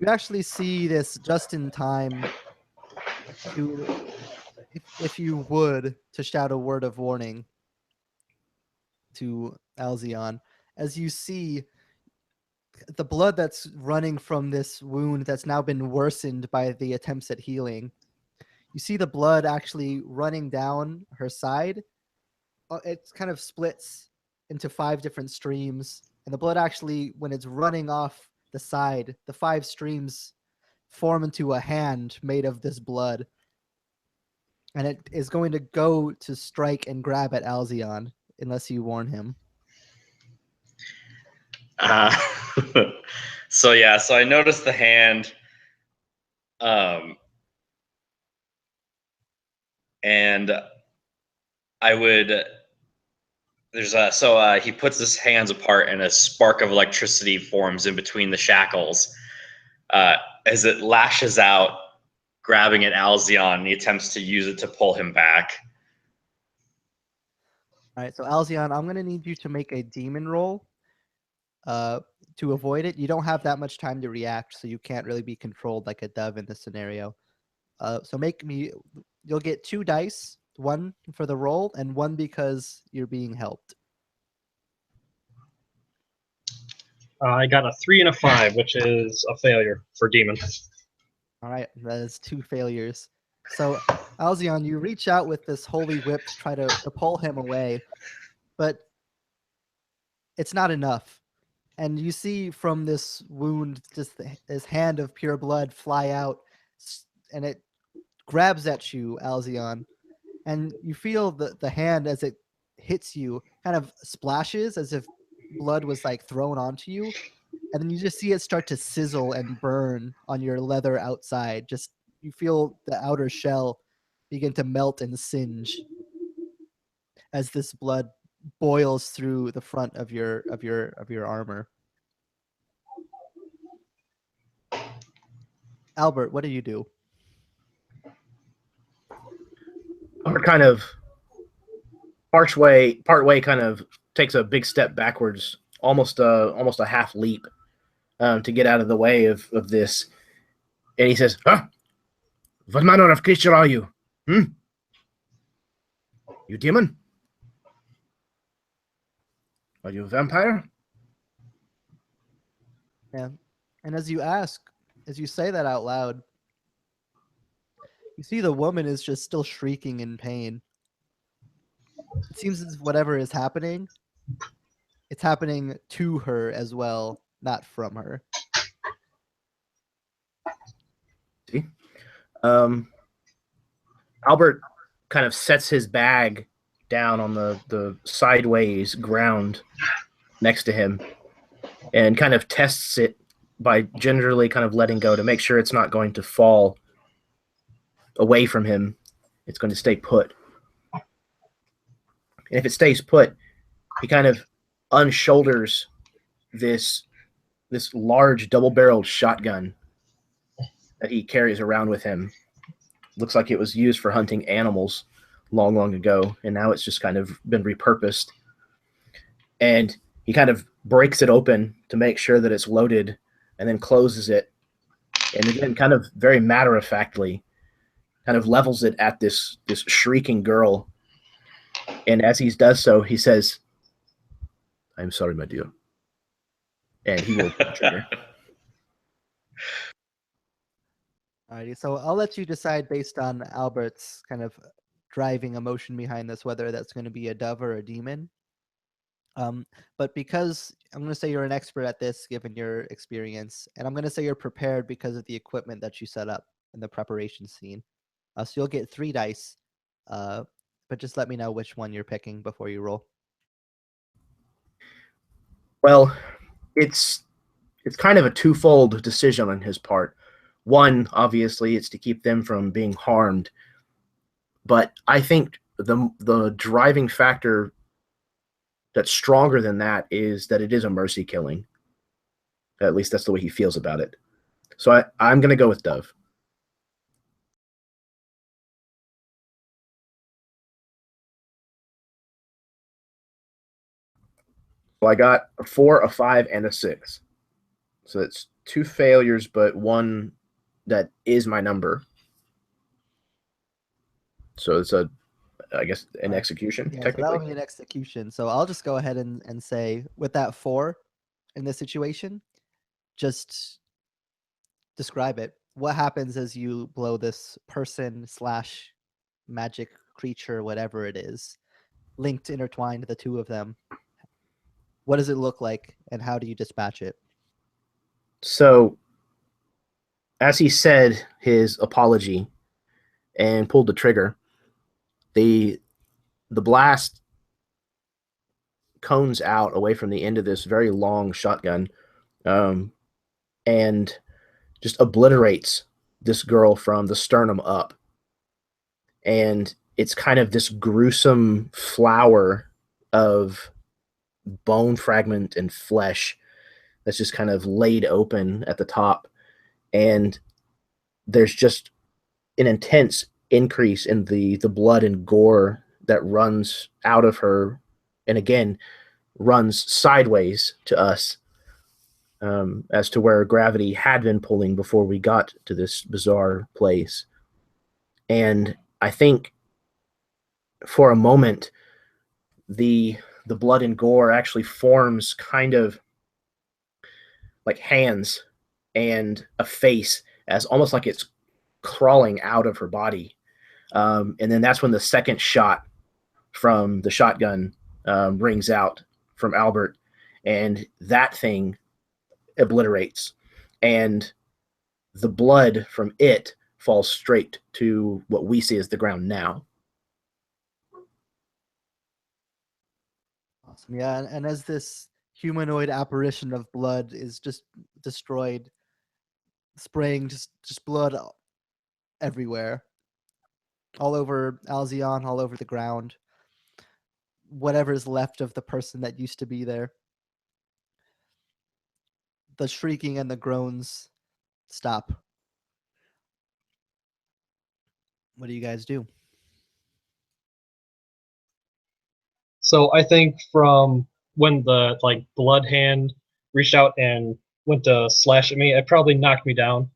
S1: you actually see this just in time to, if you would, to shout a word of warning to Alzion, as you see the blood that's running from this wound that's now been worsened by the attempts at healing. You see the blood actually running down her side. It kind of splits into 5 different streams, and the blood actually, when it's running off the side, the 5 streams form into a hand made of this blood, and it is going to go to strike and grab at Alzion unless you warn him.
S2: So I noticed the hand, and I would. He puts his hands apart, and a spark of electricity forms in between the shackles as it lashes out, grabbing at Alzion, and he attempts to use it to pull him back.
S1: All right, so Alzion, I'm going to need you to make a demon roll to avoid it. You don't have that much time to react, so you can't really be controlled like a dove in this scenario. So you'll get 2 dice, 1 for the roll and 1 because you're being helped.
S3: I got a 3 and a 5, which is a failure for demon.
S1: All right, that is 2 failures. So Alzion, you reach out with this holy whip to try to pull him away, but it's not enough. And you see from this wound just this hand of pure blood fly out, and it grabs at you, Alzion. And you feel the hand as it hits you kind of splashes as if blood was like thrown onto you. And then you just see it start to sizzle and burn on your leather outside. Just you feel the outer shell begin to melt and singe as this blood boils through the front of your armor. Albert, what do you do?
S4: Or kind of partway kind of takes a big step backwards, almost a half leap, to get out of the way of this. And he says, what manner of creature are you? You demon? Are you a vampire?
S1: Yeah. And as you say that out loud, you see the woman is just still shrieking in pain. It seems as if whatever is happening, it's happening to her as well, not from her.
S4: See? Albert kind of sets his bag down on the sideways ground next to him and kind of tests it by gingerly kind of letting go to make sure it's not going to fall away from him. It's going to stay put. And if it stays put, he kind of unshoulders this large double-barreled shotgun that he carries around with him. Looks like it was used for hunting animals long ago, and now it's just kind of been repurposed. And he kind of breaks it open to make sure that it's loaded, and then closes it. And again, kind of very matter-of-factly, kind of levels it at this shrieking girl. And as he does so, he says, "I'm sorry, my dear." And he will trigger.
S1: Alrighty, so I'll let you decide based on Albert's kind of driving emotion behind this, whether that's going to be a dove or a demon. But because I'm going to say you're an expert at this, given your experience, and I'm going to say you're prepared because of the equipment that you set up in the preparation scene. So you'll get 3 dice, but just let me know which one you're picking before you roll.
S4: Well, it's kind of a twofold decision on his part. One, obviously, it's to keep them from being harmed. But I think the driving factor that's stronger than that is that it is a mercy killing. At least that's the way he feels about it. So I'm going to go with Dove. So I got a 4, a 5, and a 6. So it's 2 failures, but 1 that is my number. So it's a, I guess, an
S1: Alright.
S4: execution
S1: Yeah, so that would
S4: technically.
S1: be an execution. So I'll just go ahead and say with that 4 in this situation, just describe it. What happens as you blow this person slash magic creature, whatever it is, linked, intertwined, the two of them? What does it look like, and how do you dispatch it?
S4: So as he said his apology and pulled the trigger, the blast cones out away from the end of this very long shotgun, um, and just obliterates this girl from the sternum up. And it's kind of this gruesome flower of bone fragment and flesh that's just kind of laid open at the top. And there's just an intense increase in the blood and gore that runs out of her, and again runs sideways to us, as to where gravity had been pulling before we got to this bizarre place. And I think for a moment the blood and gore actually forms kind of like hands and a face, as almost like it's crawling out of her body. And then that's when the second shot from the shotgun rings out from Albert, and that thing obliterates, and the blood from it falls straight to what we see as the ground now.
S1: Awesome. Yeah, and as this humanoid apparition of blood is just destroyed, spraying just blood everywhere, all over Alzion, all over the ground, whatever's left of the person that used to be there. The shrieking and the groans stop. What do you guys do?
S3: So I think from when the blood hand reached out and went to slash at me, it probably knocked me down,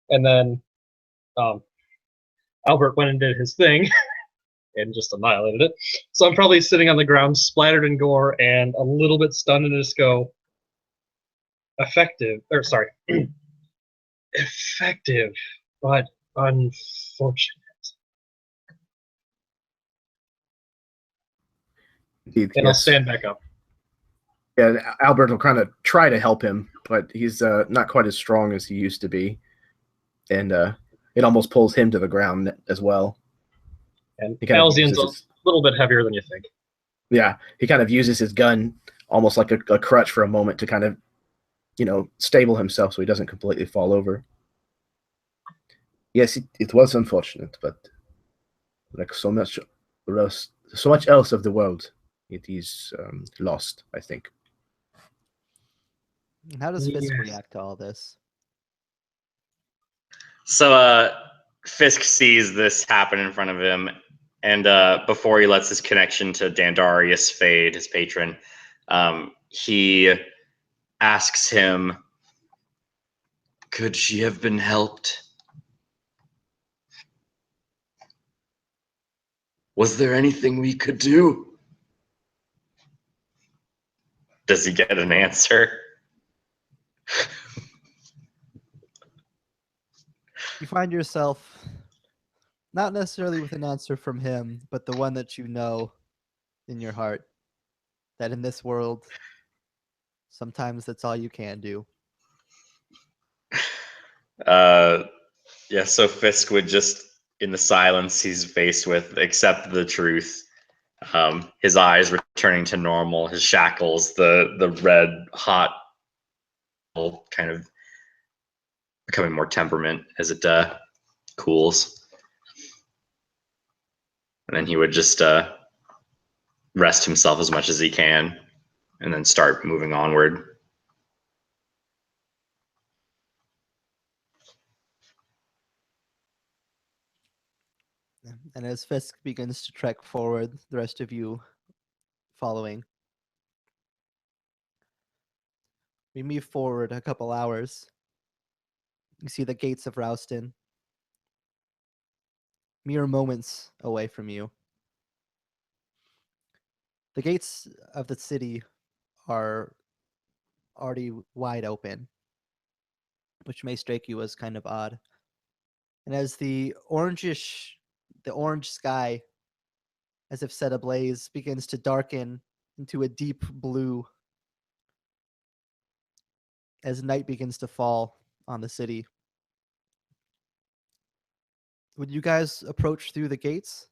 S3: and then um, Albert went and did his thing and just annihilated it. So I'm probably sitting on the ground, splattered in gore and a little bit stunned, and just go, effective, or sorry, effective, but unfortunate. And I'll
S4: Yes.
S3: stand back up.
S4: Yeah, Albert will kind of try to help him, but he's not quite as strong as he used to be, and it almost pulls him to the ground as well.
S3: And
S4: He kind of
S3: Alzion's
S4: uses
S3: a
S4: his,
S3: little bit heavier than you think.
S4: yeah, he kind of uses his gun almost like a crutch for a moment to kind of, stable himself so he doesn't completely fall over. Yes, it was unfortunate, but like so much else of the world, it is lost, I think.
S1: And how does Fisk
S3: Yeah.
S1: react to all this?
S2: So Fisk sees this happen in front of him, and before he lets his connection to Dandarius fade, his patron, he asks him, "Could she have been helped? Was there anything we could do?" Does he get an answer?
S1: You find yourself not necessarily with an answer from him, but the one that you know in your heart, that in this world, sometimes that's all you can do.
S2: Yeah, so Fisk would just, in the silence he's faced with, accept the truth. His eyes returning to normal, his shackles, the red hot, kind of becoming more temperament as it cools, and then he would just rest himself as much as he can, and then start moving onward.
S1: And as Fisk begins to trek forward, the rest of you following, we move forward a couple hours. You see the gates of Rouston. mere moments away from you. The gates of the city are already wide open, which may strike you as kind of odd. And as the orange sky, as if set ablaze, begins to darken into a deep blue as night begins to fall on the city. Would you guys approach through the gates?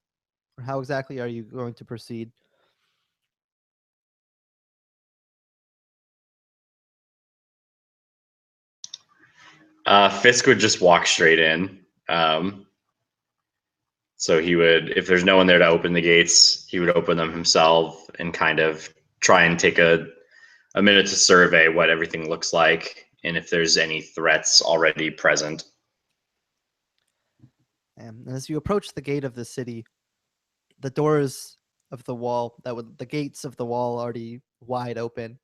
S1: Or how exactly are you going to proceed?
S2: Fisk would just walk straight in. So he would, if there's no one there to open the gates, he would open them himself and kind of try and take a minute to survey what everything looks like and if there's any threats already present.
S1: And as you approach the gate of the city, the doors of the wall, the gates of the wall already wide open.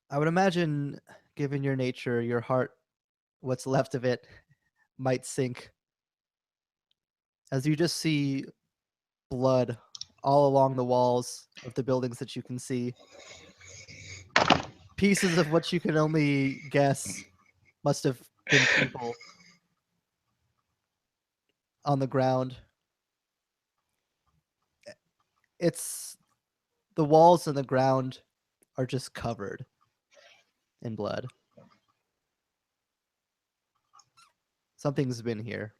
S1: I would imagine, given your nature, your heart, what's left of it, might sink as you just see blood all along the walls of the buildings that you can see. Pieces of what you can only guess must have been people on the ground. It's the walls and the ground are just covered in blood. Something's been here,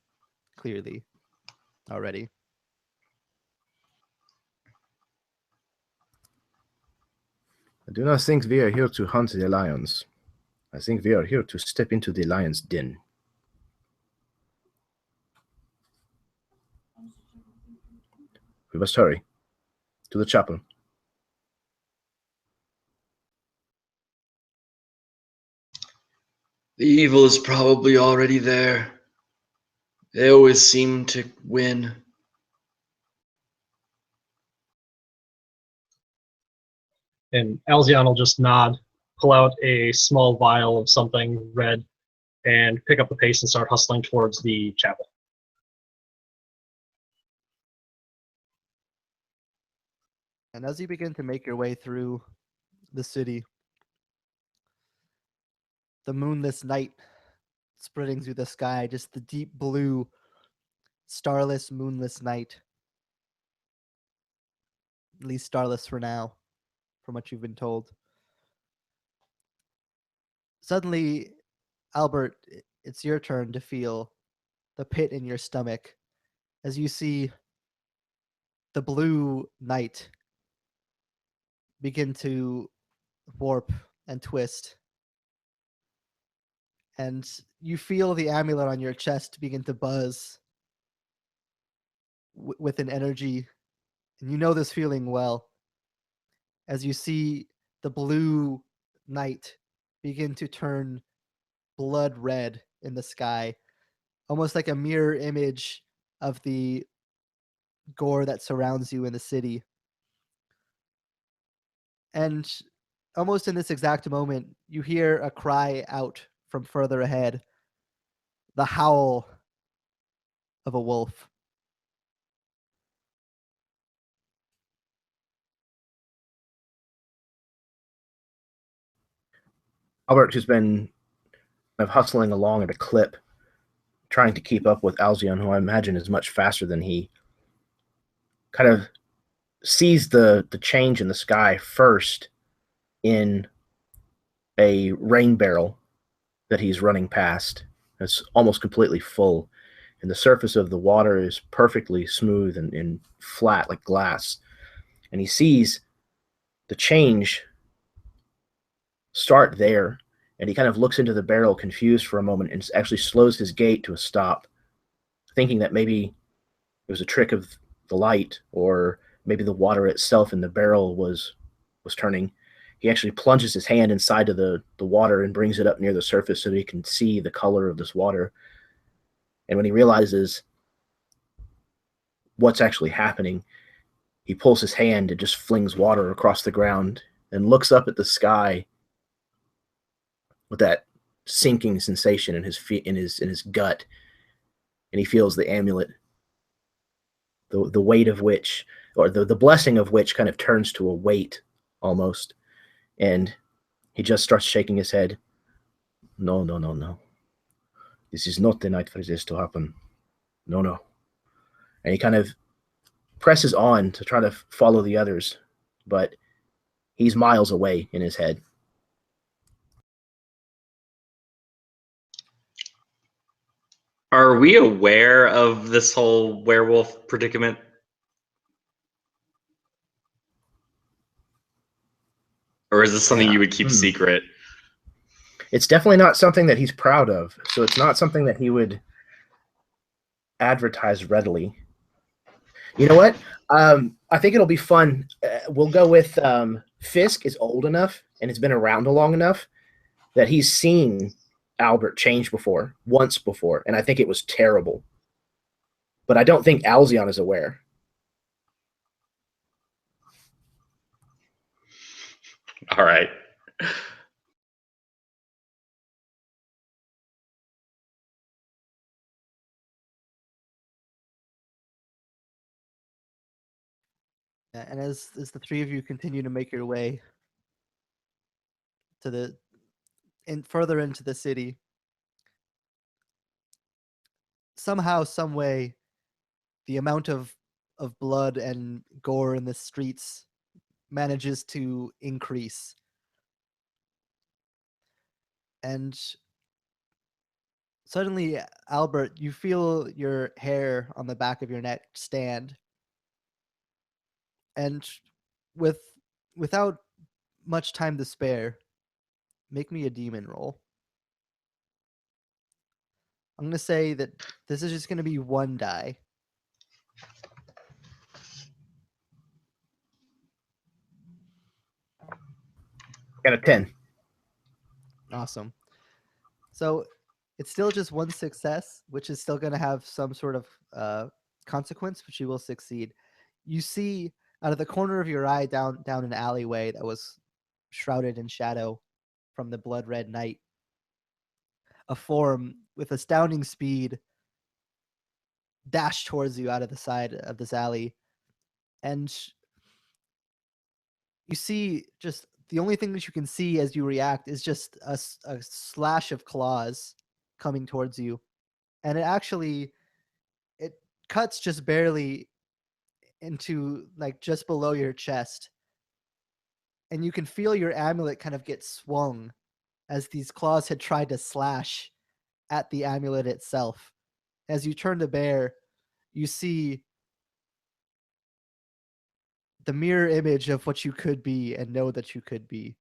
S1: clearly, already.
S4: I do not think we are here to hunt the lions. I think we are here to step into the lion's den. We must hurry. To the chapel.
S2: The evil is probably already there. They always seem to win.
S3: And Alzion will just nod, pull out a small vial of something red, and pick up the pace and start hustling towards the chapel.
S1: And as you begin to make your way through the city, the moonless night spreading through the sky, just the deep blue, starless, moonless night. At least starless for now, from what you've been told. Suddenly, Albert, it's your turn to feel the pit in your stomach as you see the blue night begin to warp and twist. And you feel the amulet on your chest begin to buzz with an energy. And you know this feeling well as you see the blue night begin to turn blood red in the sky, almost like a mirror image of the gore that surrounds you in the city. And almost in this exact moment, you hear a cry out from further ahead, the howl of a wolf.
S4: Albert has been kind of hustling along at a clip, trying to keep up with Alzion, who I imagine is much faster than he. Kind of sees the change in the sky first in a rain barrel that he's running past. It's almost completely full, and the surface of the water is perfectly smooth and flat like glass. And he sees the change start there, and he kind of looks into the barrel confused for a moment and actually slows his gait to a stop, thinking that maybe it was a trick of the light, or maybe the water itself in the barrel was turning. He actually plunges his hand inside of the water and brings it up near the surface so he can see the color of this water. And when he realizes what's actually happening, he pulls his hand and just flings water across the ground and looks up at the sky with that sinking sensation in his feet, in his gut, and he feels the amulet, the weight of which, or the blessing of which, kind of turns to a weight almost, and he just starts shaking his head. No, no, no, no. This is not the night for this to happen. No, no. And he kind of presses on to try to follow the others, but he's miles away in his head.
S2: Are we aware of this whole werewolf predicament? Or is this something you would keep secret?
S4: It's definitely not something that he's proud of, so it's not something that he would advertise readily. You know what? I think it'll be fun. We'll go with Fisk is old enough and has been around long enough that he's seen Albert change once before, and I think it was terrible. But I don't think Alzion is aware.
S2: All right.
S1: And as the three of you continue to make your way to further into the city, somehow, some way, the amount of blood and gore in the streets manages to increase. And suddenly, Albert, you feel your hair on the back of your neck stand. And without much time to spare, make me a demon roll. I'm going to say that this is just going to be one die.
S4: Got a 10.
S1: Awesome. So it's still just one success, which is still going to have some sort of consequence, but you will succeed. You see out of the corner of your eye down an alleyway that was shrouded in shadow from the blood red night, a form with astounding speed dash towards you out of the side of this alley, and you see just the only thing that you can see as you react is just a slash of claws coming towards you, and it cuts just barely into like just below your chest, and you can feel your amulet kind of get swung as these claws had tried to slash at the amulet itself. As you turn to bear, you see the mirror image of what you could be and know that you could be.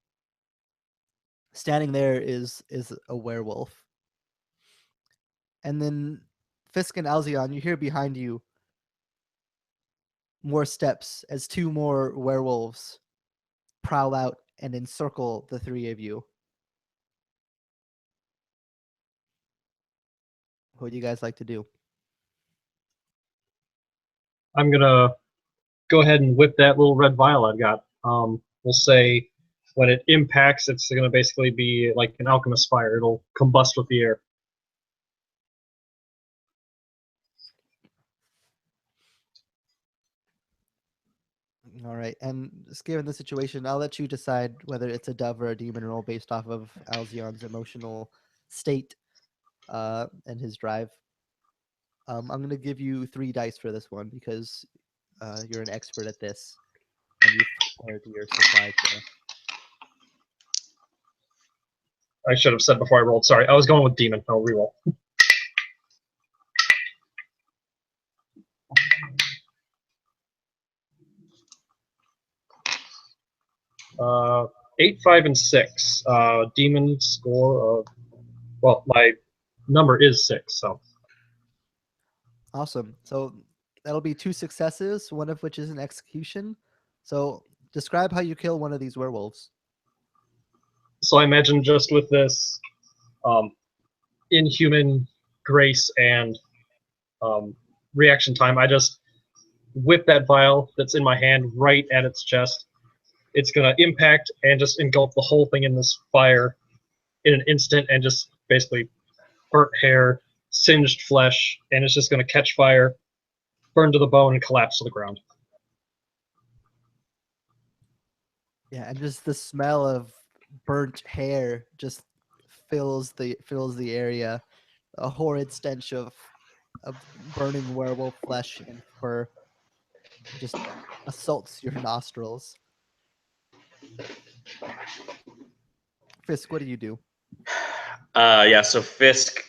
S1: Standing there is a werewolf. And then Fisk and Alzion, you hear behind you more steps as two more werewolves prowl out and encircle the three of you. What do you guys like to do?
S3: I'm gonna go ahead and whip that little red vial I've got. We'll say when it impacts, it's gonna basically be like an alchemist fire. It'll combust with the air.
S1: All right, and just given the situation, I'll let you decide whether it's a dove or a demon roll based off of Alzion's emotional state and his drive. I'm going to give you 3 dice for this one because you're an expert at this, and you've prepared your supplies there.
S3: I should have said before I rolled. Sorry, I was going with demon. I'll reroll. 8, 5, and 6. Demon score of, well, my number is 6. So
S1: Awesome. So that'll be 2 successes, one of which is an execution. So describe how you kill one of these werewolves.
S3: I imagine just with this inhuman grace and reaction time, I just whip that vial that's in my hand right at its chest. It's going to impact and just engulf the whole thing in this fire in an instant and just basically burnt hair, singed flesh, and it's just going to catch fire, burn to the bone, and collapse to the ground.
S1: Yeah, and just the smell of burnt hair just fills the area. A horrid stench of burning werewolf flesh and fur just assaults your nostrils. Fisk, what do you do?
S2: Yeah, so Fisk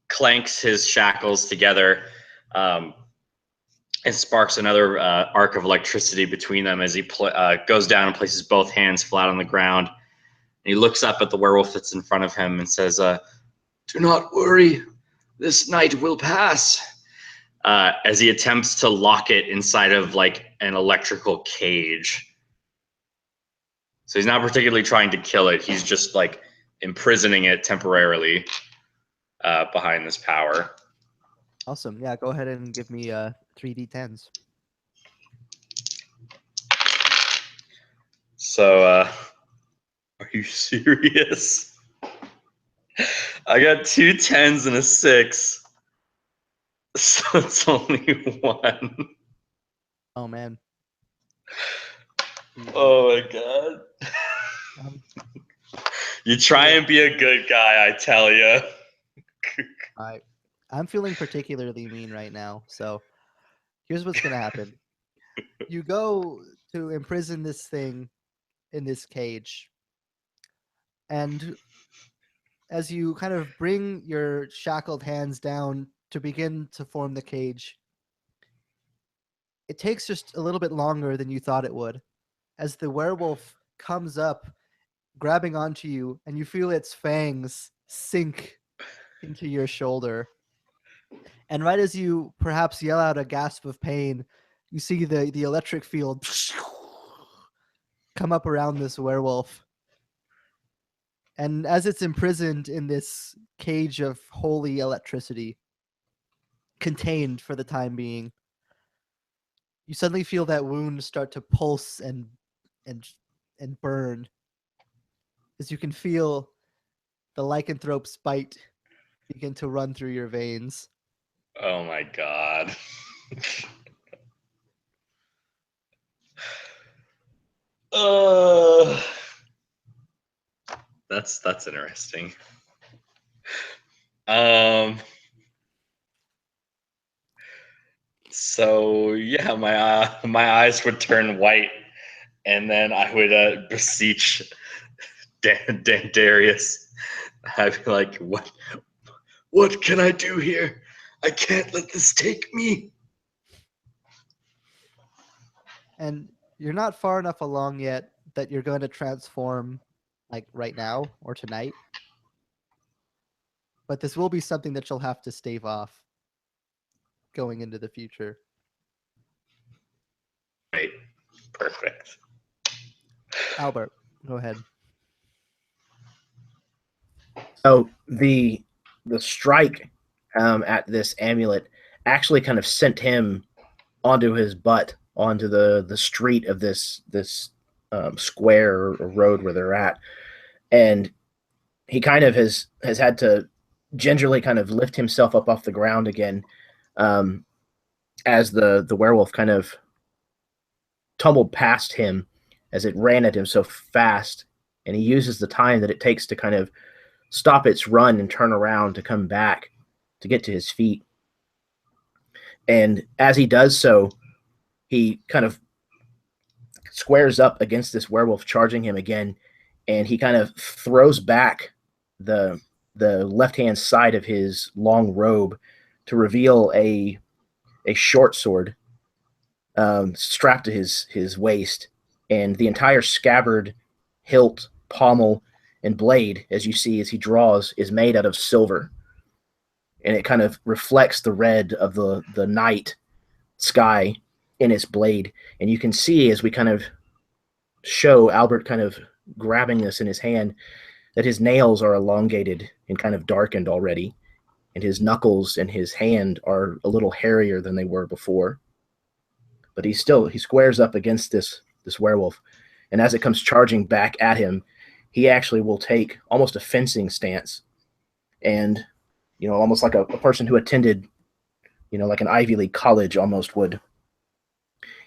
S2: clanks his shackles together and sparks another arc of electricity between them as he goes down and places both hands flat on the ground. And he looks up at the werewolf that's in front of him and says, "Do not worry, this night will pass." As he attempts to lock it inside of like an electrical cage. So he's not particularly trying to kill it. He's just like imprisoning it temporarily behind this power.
S1: Awesome. Yeah, go ahead and give me 3d10s.
S2: So, are you serious? I got 2 10s and a 6. So it's only 1.
S1: Oh man.
S2: Oh my god.
S1: Um,
S2: You try and be a good guy, I tell you.
S1: I'm feeling particularly mean right now. So here's what's gonna happen. You go to imprison this thing in this cage, and as you kind of bring your shackled hands down to begin to form the cage, it takes just a little bit longer than you thought it would. As the werewolf comes up, grabbing onto you, and you feel its fangs sink into your shoulder. And right as you perhaps yell out a gasp of pain, you see the electric field come up around this werewolf. And as it's imprisoned in this cage of holy electricity, contained for the time being, you suddenly feel that wound start to pulse and burn, as you can feel the lycanthrope's bite begin to run through your veins.
S2: Oh my god. That's interesting. So yeah, my eyes would turn white, and then I would beseech Darius. I'd be like, what can I do here? I can't let this take me.
S1: And you're not far enough along yet that you're going to transform like right now or tonight. But this will be something that you'll have to stave off going into the future.
S2: Right. Perfect.
S1: Albert, go ahead.
S4: So the strike at this amulet actually kind of sent him onto his butt, onto the street of this square or road where they're at, and he kind of has had to gingerly kind of lift himself up off the ground again, as the werewolf kind of tumbled past him as it ran at him so fast, and he uses the time that it takes to kind of stop its run and turn around to come back to get to his feet. And as he does so, he kind of squares up against this werewolf charging him again, and he kind of throws back the left-hand side of his long robe to reveal a short sword strapped to his waist, and the entire scabbard, hilt, pommel, and blade, as you see as he draws, is made out of silver, and it kind of reflects the red of the night sky in its blade. And you can see as we kind of show Albert kind of grabbing this in his hand that his nails are elongated and kind of darkened already, and his knuckles and his hand are a little hairier than they were before. But he squares up against this werewolf, and as it comes charging back at him, he actually will take almost a fencing stance and almost like a person who attended like an Ivy League college almost would.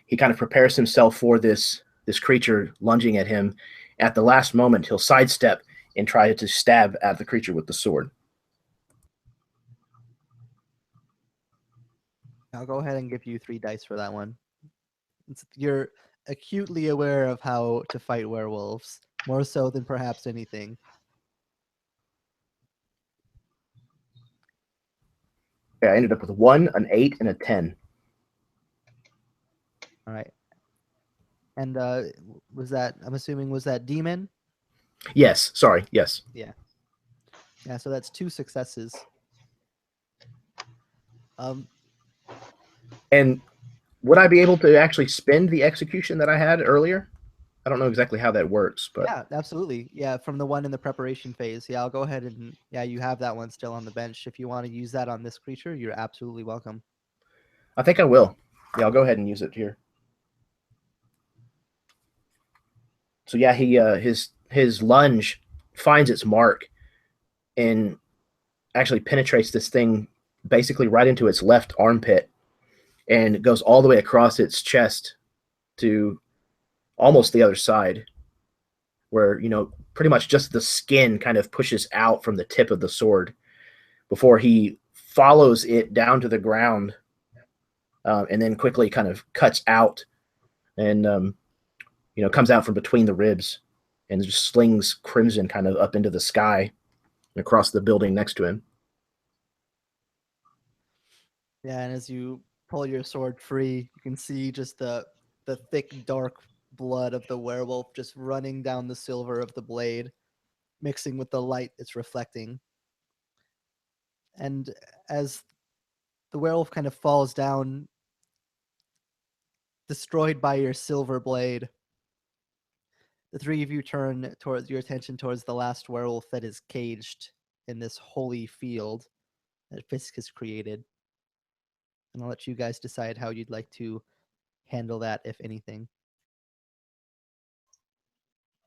S4: He kind of prepares himself for this creature lunging at him. At the last moment, he'll sidestep and try to stab at the creature with the sword.
S1: I'll go ahead and give you 3 dice for that one. You're acutely aware of how to fight werewolves, more so than perhaps anything.
S4: Yeah, I ended up with 1, an 8, and a 10.
S1: All right. And was that, I'm assuming, was that demon?
S4: Yes, sorry, yes.
S1: Yeah. Yeah, so that's 2 successes.
S4: And would I be able to actually spend the execution that I had earlier? I don't know exactly how that works, but
S1: yeah, absolutely. Yeah, from the one in the preparation phase. Yeah, I'll go ahead and you have that one still on the bench. If you want to use that on this creature, you're absolutely welcome.
S4: I think I will. Yeah, I'll go ahead and use it here. So yeah, he his lunge finds its mark and actually penetrates this thing basically right into its left armpit and goes all the way across its chest to almost the other side, where pretty much just the skin kind of pushes out from the tip of the sword before he follows it down to the ground, and then quickly kind of cuts out and comes out from between the ribs and just slings crimson kind of up into the sky and across the building next to him.
S1: Yeah, and as you pull your sword free, you can see just the thick, dark blood of the werewolf just running down the silver of the blade, mixing with the light it's reflecting. And as the werewolf kind of falls down, destroyed by your silver blade, the 3 of you turn towards your attention towards the last werewolf that is caged in this holy field that Fisk has created. And I'll let you guys decide how you'd like to handle that, if anything.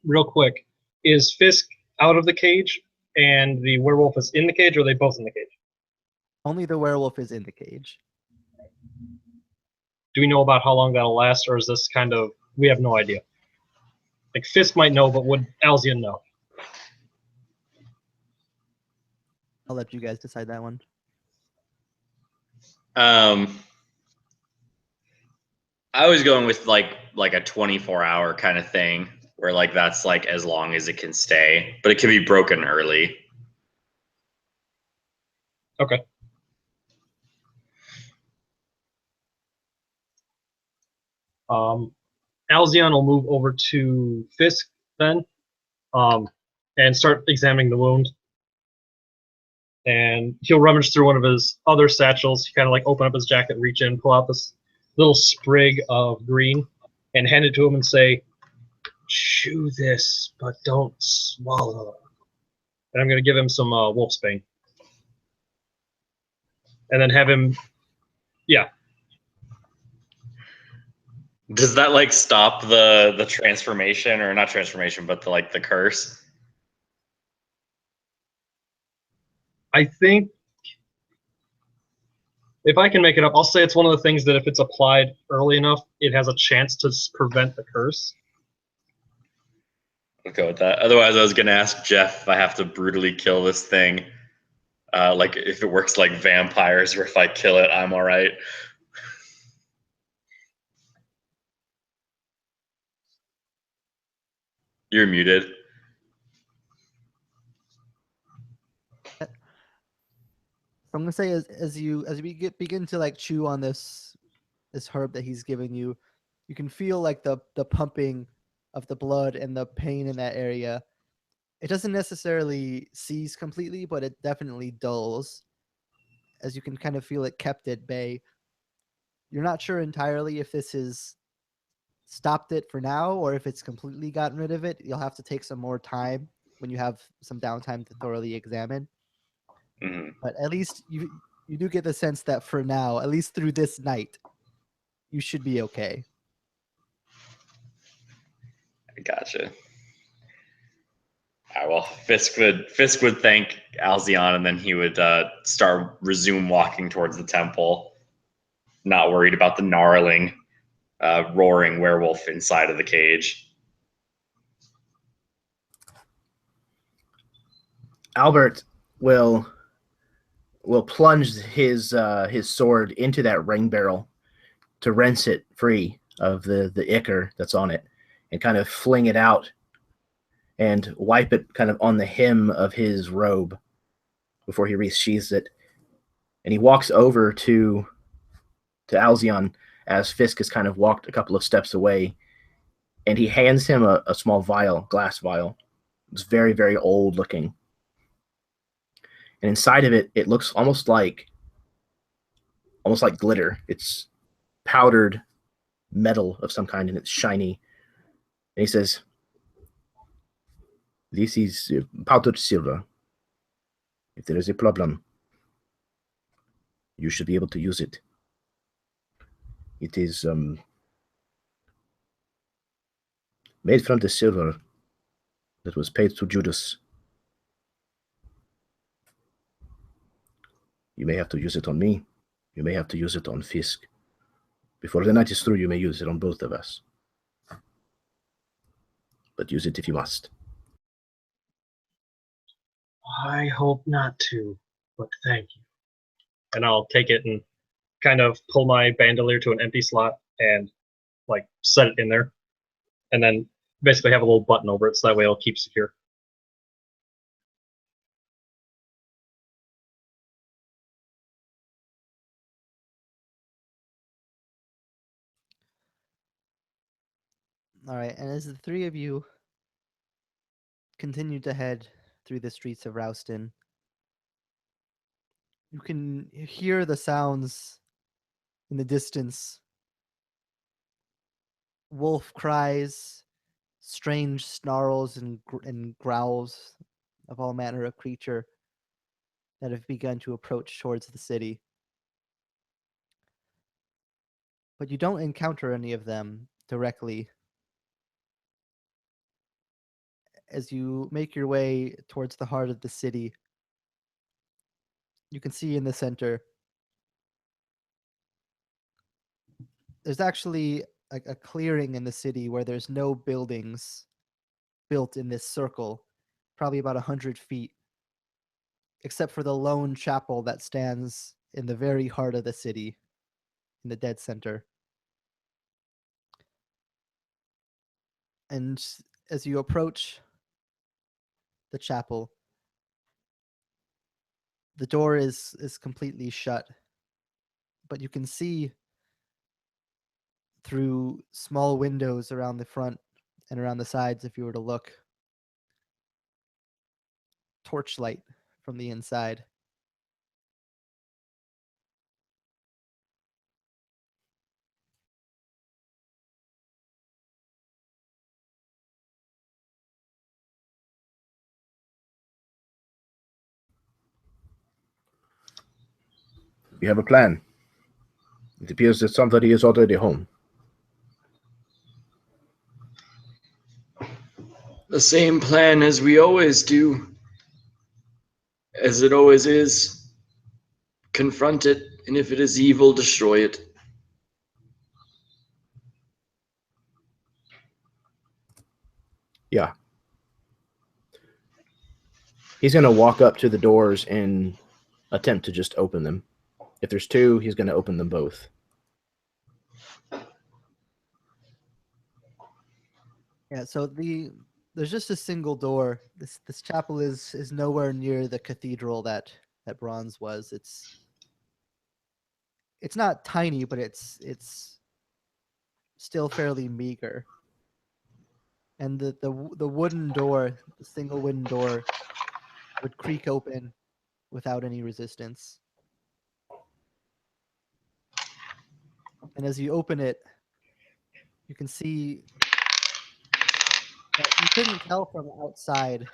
S3: Real quick, is Fisk out of the cage and the werewolf is in the cage, or are they both in the cage?
S1: Only the werewolf is in the cage.
S3: Do we know about how long that'll last, or is this kind of, we have no idea? Like, Fisk might know, but would Alzian know?
S1: I'll let you guys decide that one.
S2: I was going with like a 24-hour kind of thing, where like that's like as long as it can stay, but it can be broken early.
S3: Okay. Alzion will move over to Fisk then, and start examining the wound. And he'll rummage through one of his other satchels. He kind of like open up his jacket, reach in, pull out this little sprig of green, and hand it to him and say, "Chew this, but don't swallow." And I'm going to give him some wolfsbane, and then have him, yeah.
S2: Does that like stop the transformation, or not transformation, but the curse?
S3: I think if I can make it up, I'll say it's one of the things that if it's applied early enough, it has a chance to prevent the curse.
S2: I'll go with that. Otherwise, I was gonna ask Jeff if I have to brutally kill this thing, like if it works like vampires, or if I kill it, I'm all right. You're muted.
S1: So I'm gonna say as you begin to like chew on this herb that he's giving you, you can feel like the pumping of the blood and the pain in that area. It doesn't necessarily cease completely, but it definitely dulls, as you can kind of feel it kept at bay. You're not sure entirely if this has stopped it for now or if it's completely gotten rid of it. You'll have to take some more time when you have some downtime to thoroughly examine.
S2: Mm-hmm.
S1: But at least you do get the sense that for now, at least through this night, you should be okay.
S2: I gotcha. Well, Fisk would thank Alzion, and then he would resume walking towards the temple, not worried about the gnarling, roaring werewolf inside of the cage.
S4: Albert will plunge his sword into that ring barrel to rinse it free of the ichor that's on it, and kind of fling it out and wipe it kind of on the hem of his robe before he resheathes it. And he walks over to Alzion as Fisk has kind of walked a couple of steps away, and he hands him a small vial, glass vial. It's very, very old looking. And inside of it, it looks almost like glitter. It's powdered metal of some kind, and it's shiny. And he says, "This is powdered silver. If there is a problem, you should be able to use it. It is made from the silver that was paid to Judas. You may have to use it on me. You may have to use it on Fisk. Before the night is through, you may use it on both of us. But use it if you must."
S3: I hope not to, but thank you. And I'll take it and kind of pull my bandolier to an empty slot and like set it in there, and then basically have a little button over it so that way it'll keep secure.
S1: All right, and as the three of you continue to head through the streets of Rouston, you can hear the sounds in the distance. Wolf cries, strange snarls and growls of all manner of creature that have begun to approach towards the city. But you don't encounter any of them directly. As you make your way towards the heart of the city, you can see in the center there's actually a clearing in the city where there's no buildings built in this circle, probably about 100 feet, except for the lone chapel that stands in the very heart of the city, in the dead center. And as you approach the chapel, the door is completely shut, but you can see through small windows around the front and around the sides, if you were to look, torchlight from the inside.
S4: "We have a plan. It appears that somebody is already home."
S2: The same plan as we always do, as it always is. Confront it, and if it is evil, destroy it.
S4: Yeah. He's going to walk up to the doors and attempt to just open them. If there's two, he's going to open them both.
S1: Yeah, so there's just a single door. This chapel is nowhere near the cathedral that Bronze was. It's not tiny, but it's still fairly meager. And the wooden door, the single wooden door, would creak open without any resistance. And as you open it, you can see that you couldn't tell from outside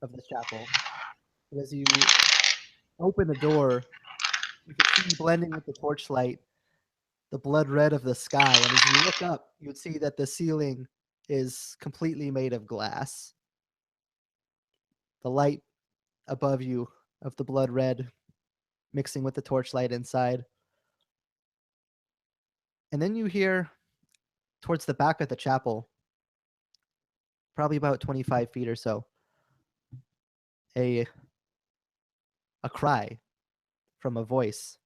S1: of the chapel. But as you open the door, you can see blending with the torchlight the blood red of the sky. And as you look up, you would see that the ceiling is completely made of glass. the light above you of the blood red mixing with the torchlight inside. And then you hear towards the back of the chapel, probably about 25 feet or so, a cry from a voice.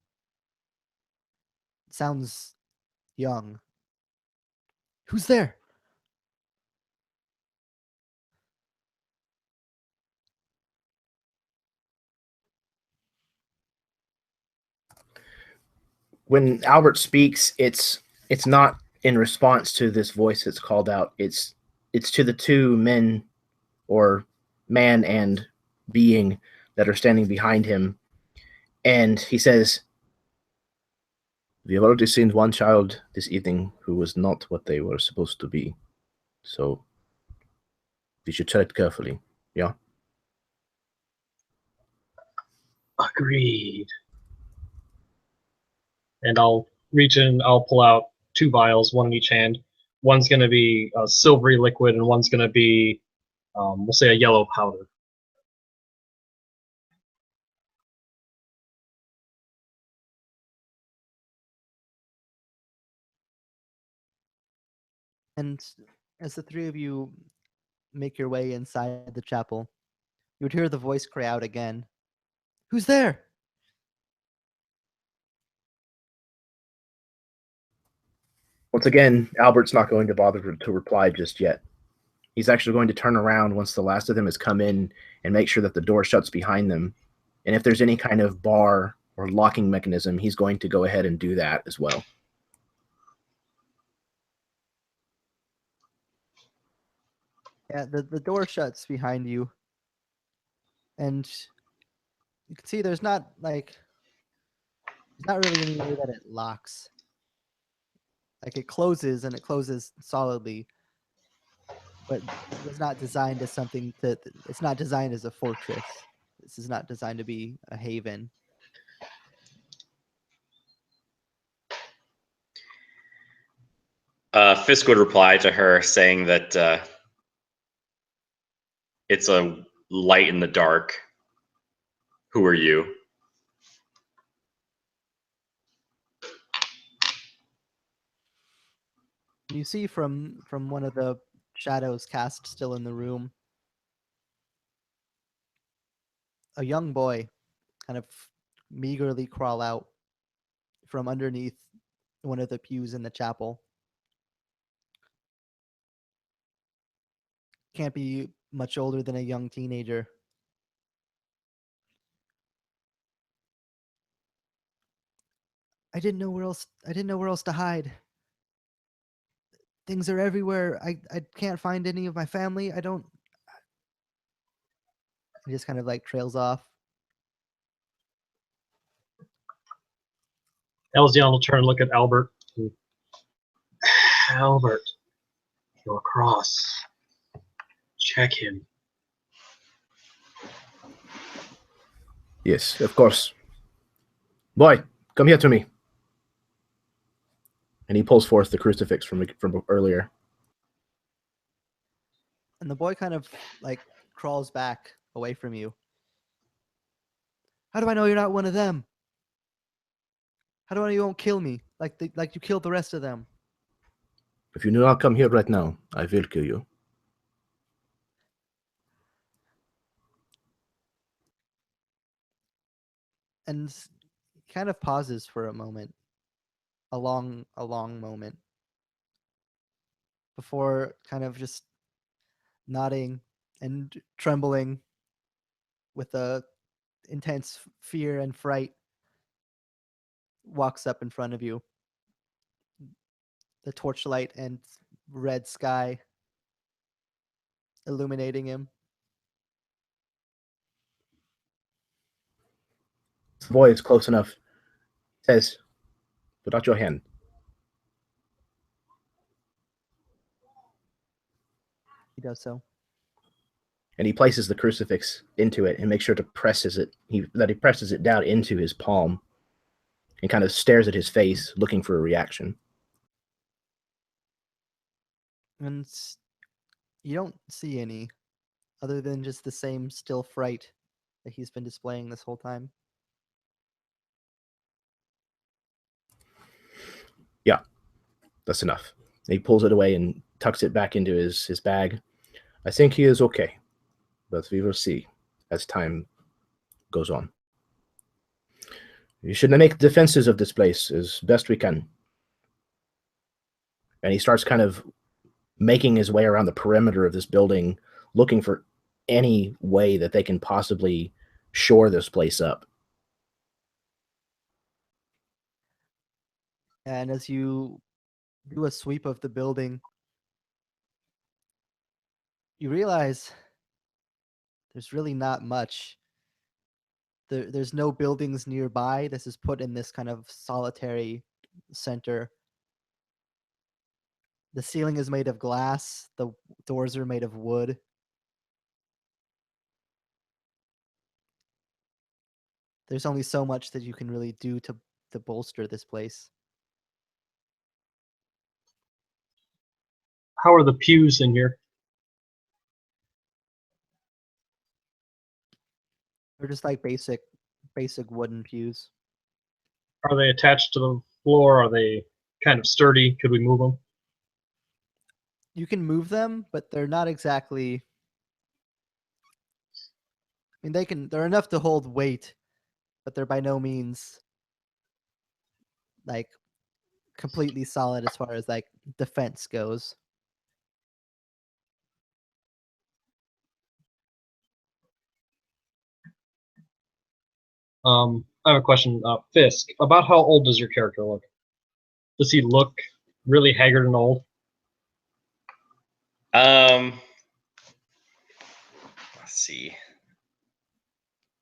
S1: It sounds young. Who's there?
S4: When Albert speaks, it's not in response to this voice that's called out. It's to the two men, or man and being, that are standing behind him, and he says, "We have already seen one child this evening who was not what they were supposed to be, so we should tread carefully." Yeah.
S3: Agreed. And I'll reach in, I'll pull out 2 vials, one in each hand. One's going to be a silvery liquid, and one's going to be, we'll say, a yellow powder.
S1: And as the three of you make your way inside the chapel, you would hear the voice cry out again. Who's there?
S4: Once again, Albert's not going to bother to reply just yet. He's actually going to turn around once the last of them has come in and make sure that the door shuts behind them. And if there's any kind of bar or locking mechanism, he's going to go ahead and do that as well.
S1: Yeah, the door shuts behind you. And you can see there's not really any way that it locks. Like it closes, and it closes solidly, but it was not designed as something that it's not designed as a fortress. This is not designed to be a haven.
S2: Fisk would reply to her saying that it's a light in the dark. Who are you?
S1: You see from one of the shadows cast still in the room, a young boy kind of meagerly crawl out from underneath one of the pews in the chapel. Can't be much older than a young teenager. I didn't know where else to hide. Things are everywhere. I can't find any of my family. I don't. He just kind of like trails off.
S3: Elzion will turn and look at Albert. Albert, your cross. Check him.
S4: Yes, of course. Boy, come here to me. And he pulls forth the crucifix from earlier.
S1: And the boy kind of like crawls back away from you. How do I know you're not one of them? How do I know you won't kill me like you killed the rest of them?
S4: If you do not come here right now, I will kill you.
S1: And he kind of pauses for a moment, a long moment, before kind of just nodding and trembling with a intense fear and fright, walks up in front of you. The torchlight and red sky illuminating him.
S4: The boy is close enough. He says, "Put out your hand."
S1: He does so.
S4: And he places the crucifix into it and makes sure to presses it. He presses it down into his palm and kind of stares at his face, looking for a reaction.
S1: And you don't see any. other than just the same still fright that he's been displaying this whole time?
S4: Yeah, that's enough. He pulls it away and tucks it back into his bag. I think he is okay, but we will see as time goes on. We should make defenses of this place as best we can. And he starts kind of making his way around the perimeter of this building, looking for any way that they can possibly shore this place up.
S1: And as you do a sweep of the building, you realize there's really not much. There's no buildings nearby. This is put in this kind of solitary center. The ceiling is made of glass. The doors are made of wood. There's only so much that you can really do to bolster this place.
S3: How are the pews in here?
S1: They're just like basic wooden pews.
S3: Are they attached to the floor? Are they kind of sturdy? Could we move them?
S1: You can move them, but they're not exactly. I mean, they're enough to hold weight, but they're by no means like completely solid as far as like defense goes.
S3: I have a question, Fisk. About how old does your character look? Does he look really haggard and old?
S2: Let's see.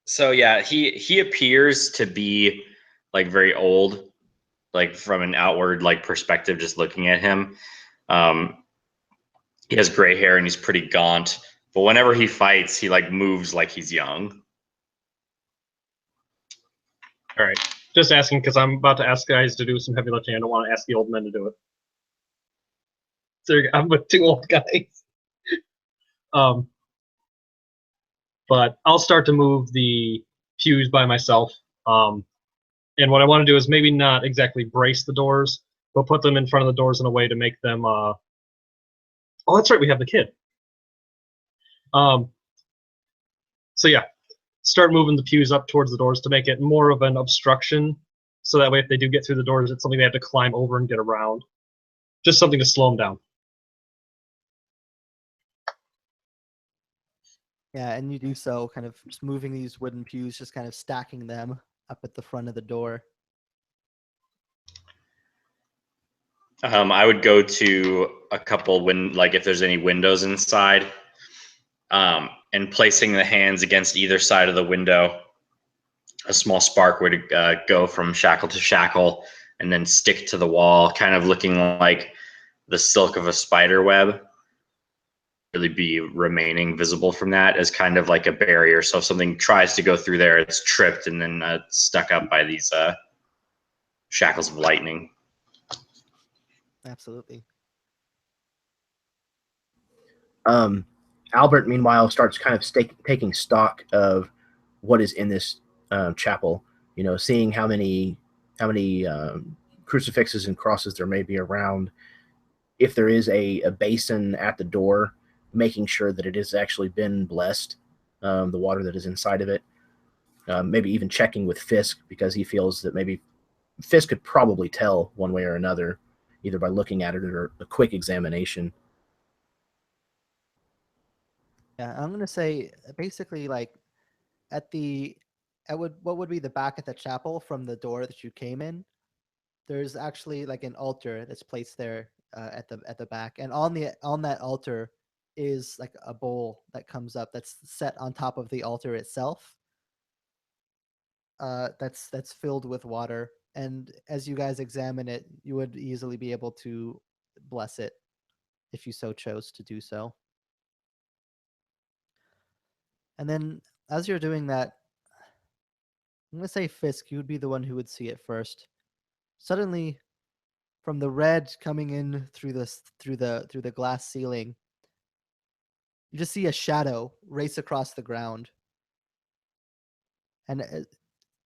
S2: So yeah, he appears to be like very old, like from an outward like perspective, just looking at him. Um, he has gray hair and he's pretty gaunt. But whenever he fights, he like moves like he's young.
S3: All right, just asking because I'm about to ask guys to do some heavy lifting. I don't want to ask the old men to do it. So I'm with two old guys. But I'll start to move the pews by myself. And what I want to do is maybe not exactly brace the doors, but put them in front of the doors in a way to make them. Oh, that's right, we have the kid. So yeah, start moving the pews up towards the doors to make it more of an obstruction. So that way, if they do get through the doors, it's something they have to climb over and get around. Just something to slow them down.
S1: Yeah, and you do so kind of just moving these wooden pews, just kind of stacking them up at the front of the door.
S2: I would go to a couple like if there's any windows inside, and placing the hands against either side of the window. A small spark would go from shackle to shackle and then stick to the wall, kind of looking like the silk of a spider web. Really be remaining visible from that as kind of like a barrier. So if something tries to go through there, it's tripped and then stuck up by these shackles of lightning.
S1: Absolutely.
S4: Albert, meanwhile, starts kind of taking stock of what is in this chapel. You know, seeing how many crucifixes and crosses there may be around. If there is a basin at the door, making sure that it has actually been blessed, the water that is inside of it. Maybe even checking with Fisk because he feels that maybe Fisk could probably tell one way or another, either by looking at it or a quick examination.
S1: Yeah, I'm gonna say basically like at what would be the back at the chapel from the door that you came in. There's actually like an altar that's placed there at the back, and on that altar is like a bowl that comes up that's set on top of the altar itself. That's filled with water, and as you guys examine it, you would easily be able to bless it if you so chose to do so. And then as you're doing that, I'm gonna say Fisk, you would be the one who would see it first. Suddenly, from the red coming in through the glass ceiling, you just see a shadow race across the ground. And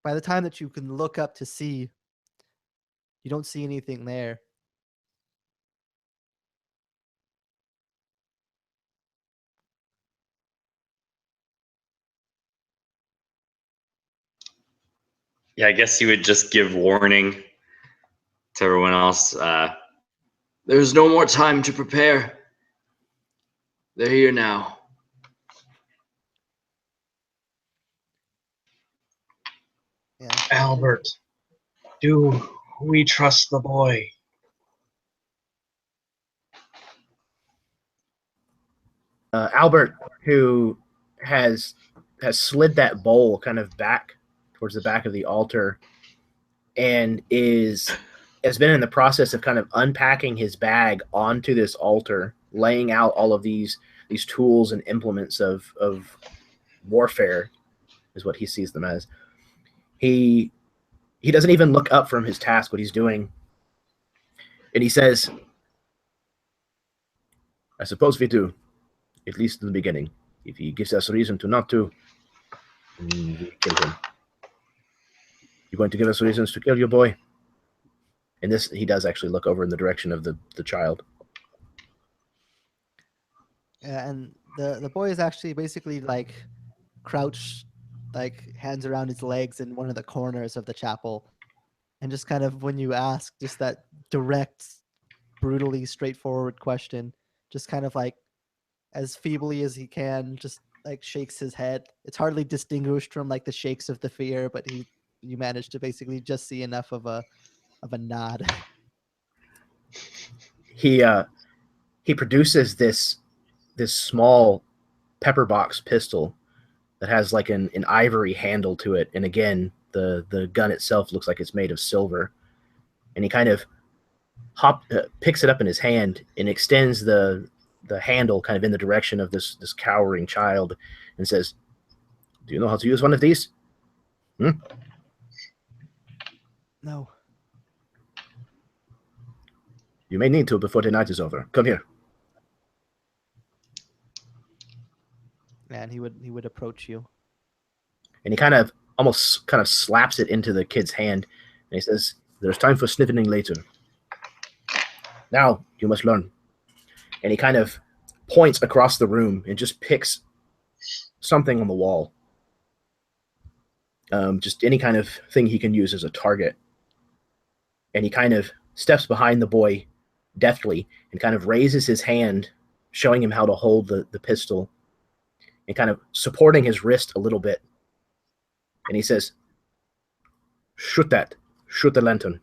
S1: by the time that you can look up to see, you don't see anything there.
S2: Yeah, I guess he would just give warning to everyone else. There's no more time to prepare. They're here now.
S1: Yeah.
S3: Albert, do we trust the boy?
S4: Albert, who has slid that bowl kind of back towards the back of the altar, and has been in the process of kind of unpacking his bag onto this altar, laying out all of these tools and implements of warfare, is what he sees them as. He doesn't even look up from his task, what he's doing, and he says, "I suppose we do, at least in the beginning. If he gives us a reason to not to, we kill him. You going to give us reasons to kill your boy?" And this, he does actually look over in the direction of the child.
S1: And the boy is actually basically like crouched, like hands around his legs in one of the corners of the chapel. And just kind of, when you ask just that direct, brutally straightforward question, just kind of like as feebly as he can, just like shakes his head. It's hardly distinguished from like the shakes of the fear, but you manage to basically just see enough of a nod.
S4: He produces this small pepper box pistol that has like an ivory handle to it, and again the gun itself looks like it's made of silver. And he kind of picks it up in his hand and extends the handle kind of in the direction of this cowering child, and says, "Do you know how to use one of these?"
S1: No.
S4: "You may need to before the night is over. Come here."
S1: And he would approach you.
S4: And he kind of almost kind of slaps it into the kid's hand, and he says, "There's time for sniveling later. Now you must learn." And he kind of points across the room and just picks something on the wall. Just any kind of thing he can use as a target. And he kind of steps behind the boy deftly and kind of raises his hand, showing him how to hold the pistol, and kind of supporting his wrist a little bit. And he says, "Shoot that. Shoot the lantern."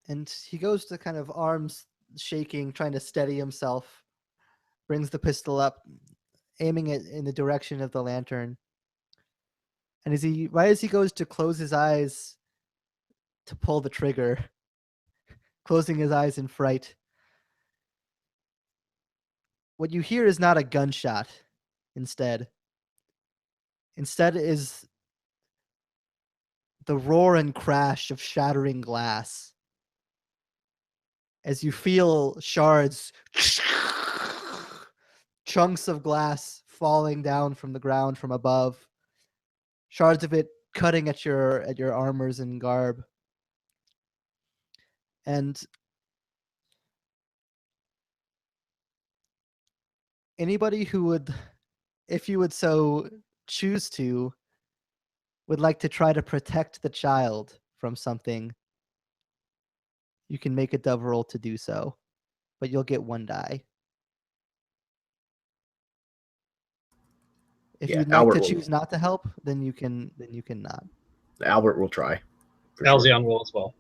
S1: And he goes to kind of arms shaking, trying to steady himself, brings the pistol up, aiming it in the direction of the lantern. And right as he goes to close his eyes to pull the trigger, closing his eyes in fright, what you hear is not a gunshot. Instead is the roar and crash of shattering glass as you feel shards, chunks of glass falling down from the ground from above, shards of it cutting at your armors and garb. And anybody who would, if you would so choose to, would like to try to protect the child from something, you can make a dove roll to do so, but you'll get 1 die. If
S4: Yeah,
S1: you'd like
S4: Albert
S1: to
S4: will.
S1: choose not to help, then you can not.
S4: Albert will try. for sure.
S3: Alzion will as well.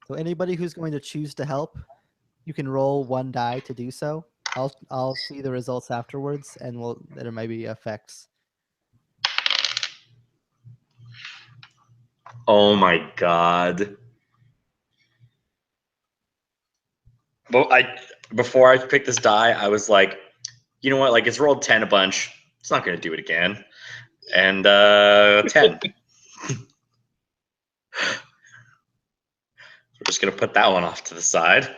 S1: So anybody who's going to choose to help, you can roll 1 die to do so. I'll see the results afterwards, and there might be effects.
S2: Oh my god. Well, before I picked this die, I was like, you know what? Like, it's rolled 10 a bunch. It's not going to do it again. And 10. We're just gonna put that one off to the side.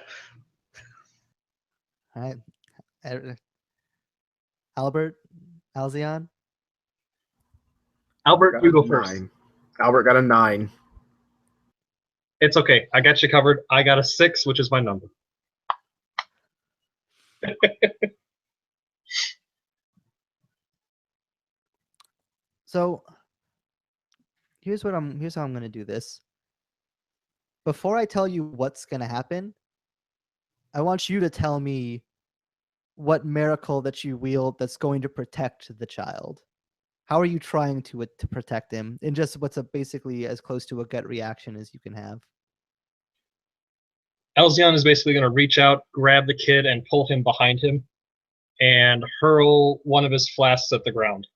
S1: All right. Albert, Alzion.
S3: Albert,
S4: Got
S3: you
S4: a
S3: go first.
S4: 9. Albert got a 9.
S3: It's okay. I got you covered. I got a 6, which is my number.
S1: So here's how I'm gonna do this. Before I tell you what's gonna happen, I want you to tell me what miracle that you wield that's going to protect the child. How are you trying to protect him in just what's basically as close to a gut reaction as you can have?
S3: Alzion is basically going to reach out, grab the kid, and pull him behind him, and hurl one of his flasks at the ground,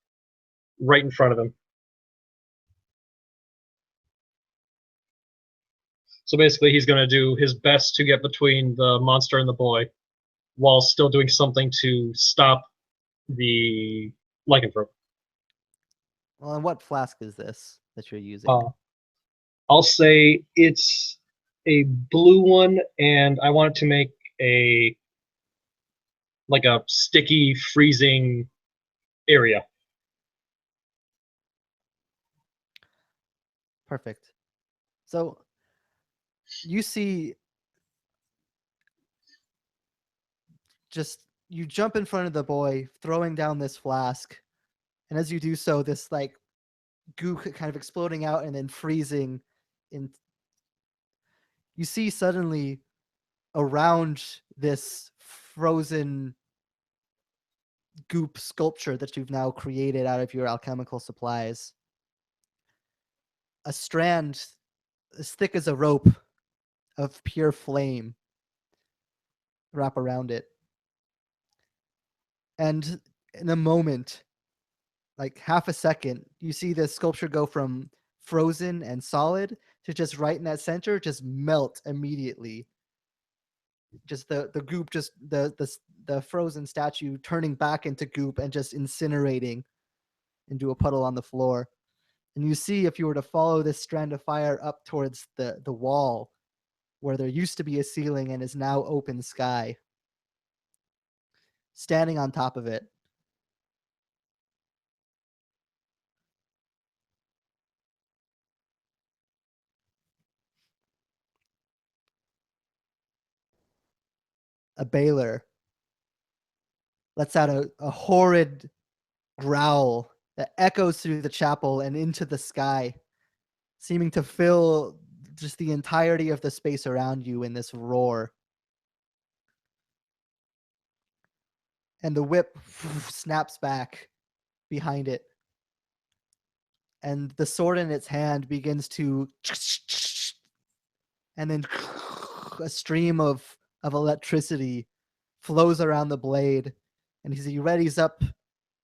S3: right in front of him. So basically, he's going to do his best to get between the monster and the boy, while still doing something to stop the lycanthrope.
S1: Well, and what flask is this that you're using?
S3: I'll say it's a blue one, and I want it to make a sticky, freezing area.
S1: Perfect. So you see, you jump in front of the boy, throwing down this flask, and as you do so, this like goo kind of exploding out and then freezing. You see suddenly around this frozen goop sculpture that you've now created out of your alchemical supplies, a strand as thick as a rope of pure flame wrap around it. And in a moment, like half a second, you see this sculpture go from frozen and solid to just right in that center, just melt immediately. Just the goop, just the frozen statue turning back into goop and just incinerating into a puddle on the floor. And you see, if you were to follow this strand of fire up towards the wall where there used to be a ceiling and is now open sky, standing on top of it, a Baylor lets out a horrid growl that echoes through the chapel and into the sky, seeming to fill just the entirety of the space around you in this roar. And the whip snaps back behind it. And the sword in its hand begins to, and then a stream of electricity flows around the blade. And as he readies up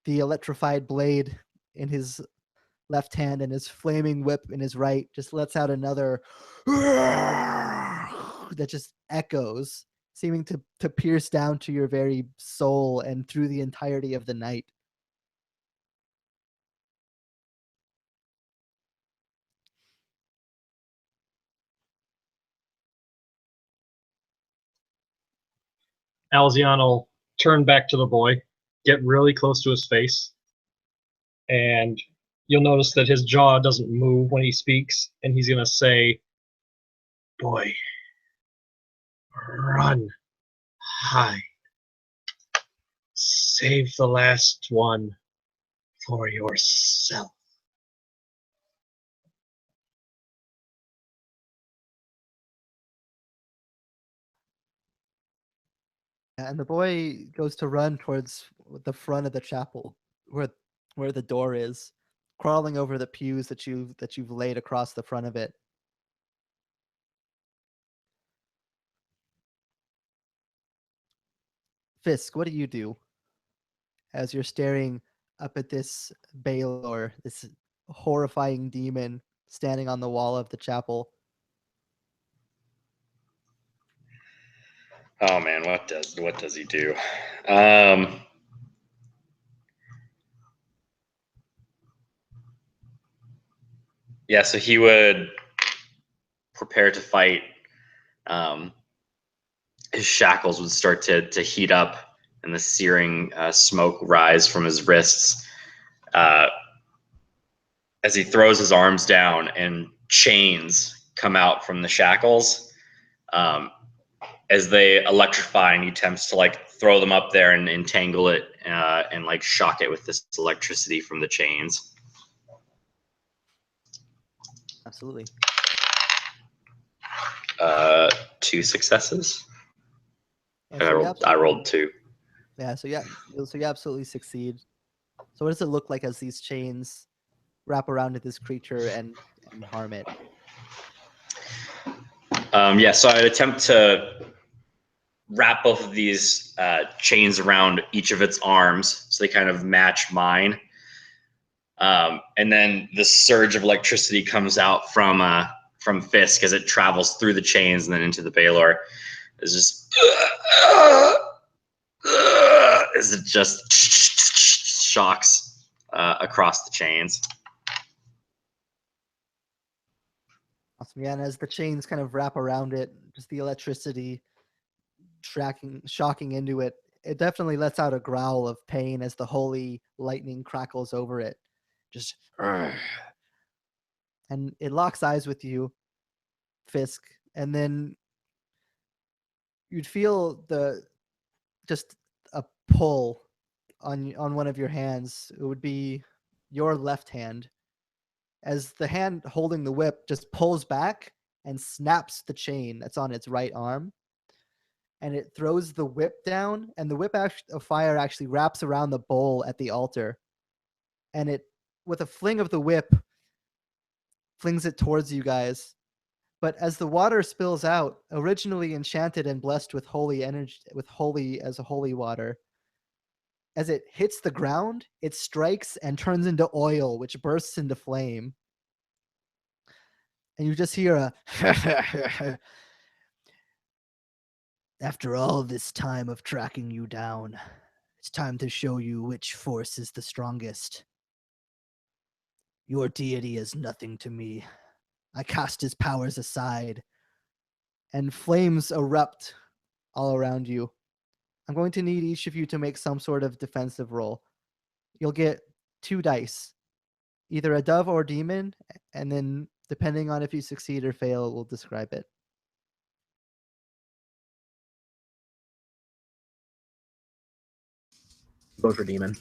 S1: the electrified blade in his left hand and his flaming whip in his right, just lets out another that just echoes, seeming to pierce down to your very soul and through the entirety of the night.
S3: Alzion will turn back to the boy, get really close to his face, and you'll notice that his jaw doesn't move when he speaks, and he's going to say, "Boy, run, hide, save the last one for yourself."
S1: And the boy goes to run towards the front of the chapel where the door is, crawling over the pews that you've laid across the front of it. Fisk, what do you do as you're staring up at this Baylor, this horrifying demon standing on the wall of the chapel?
S2: Oh man, what does he do? Yeah, so he would prepare to fight, his shackles would start to heat up and the searing smoke rise from his wrists as he throws his arms down and chains come out from the shackles. As they electrify, and he attempts to like throw them up there and entangle it and like shock it with this electricity from the chains.
S1: Absolutely.
S2: 2 successes.
S1: And so
S2: I rolled 2.
S1: Yeah, so you absolutely succeed. So what does it look like as these chains wrap around this creature and harm it?
S2: So I'd attempt to wrap both of these chains around each of its arms so they kind of match mine. And then the surge of electricity comes out from Fisk as it travels through the chains and then into the Baylor. It's just as it just shocks across the chains.
S1: Awesome. Yeah, and as the chains kind of wrap around it, just the electricity shocking into it, it definitely lets out a growl of pain as the holy lightning crackles over it. Just and it locks eyes with you, Fisk, and then you'd feel just a pull on one of your hands. It would be your left hand, as the hand holding the whip just pulls back and snaps the chain that's on its right arm, and it throws the whip down, and the whip of fire actually wraps around the bowl at the altar, and it, with a fling of the whip, flings it towards you guys. But as the water spills out, originally enchanted and blessed with holy energy, with holy as a holy water, as it hits the ground, it strikes and turns into oil, which bursts into flame. And you just hear a after all this time of tracking you down, it's time to show you which force is the strongest. Your deity is nothing to me. I cast his powers aside, and flames erupt all around you. I'm going to need each of you to make some sort of defensive roll. You'll get 2 dice, either a dove or demon, and then depending on if you succeed or fail, we'll describe it.
S4: Vote for demon.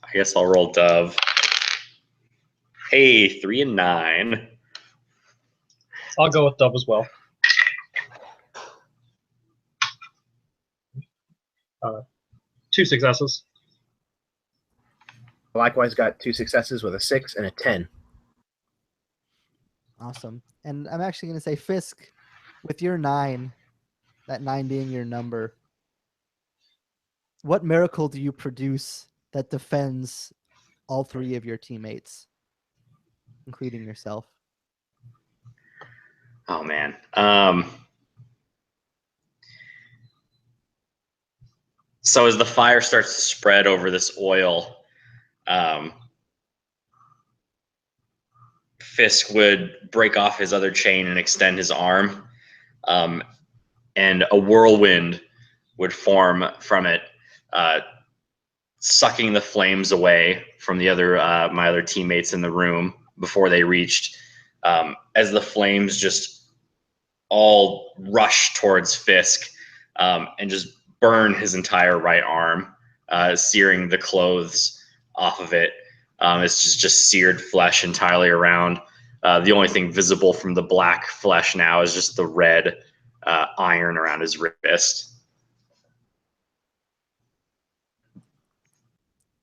S2: I guess I'll roll dove. Hey, 3 and 9.
S3: I'll go with dove as well. 2 successes.
S4: Likewise, got 2 successes with a 6 and a 10.
S1: Awesome. And I'm actually going to say, Fisk, with your 9, that 9 being your number, what miracle do you produce that defends all 3 of your teammates, including yourself?
S2: Oh man. So as the fire starts to spread over this oil, Fisk would break off his other chain and extend his arm, and a whirlwind would form from it, sucking the flames away from the other my other teammates in the room before they reached. As the flames just all rush towards Fisk and just burn his entire right arm, searing the clothes off of it. It's just seared flesh entirely around. The only thing visible from the black flesh now is just the red iron around his wrist.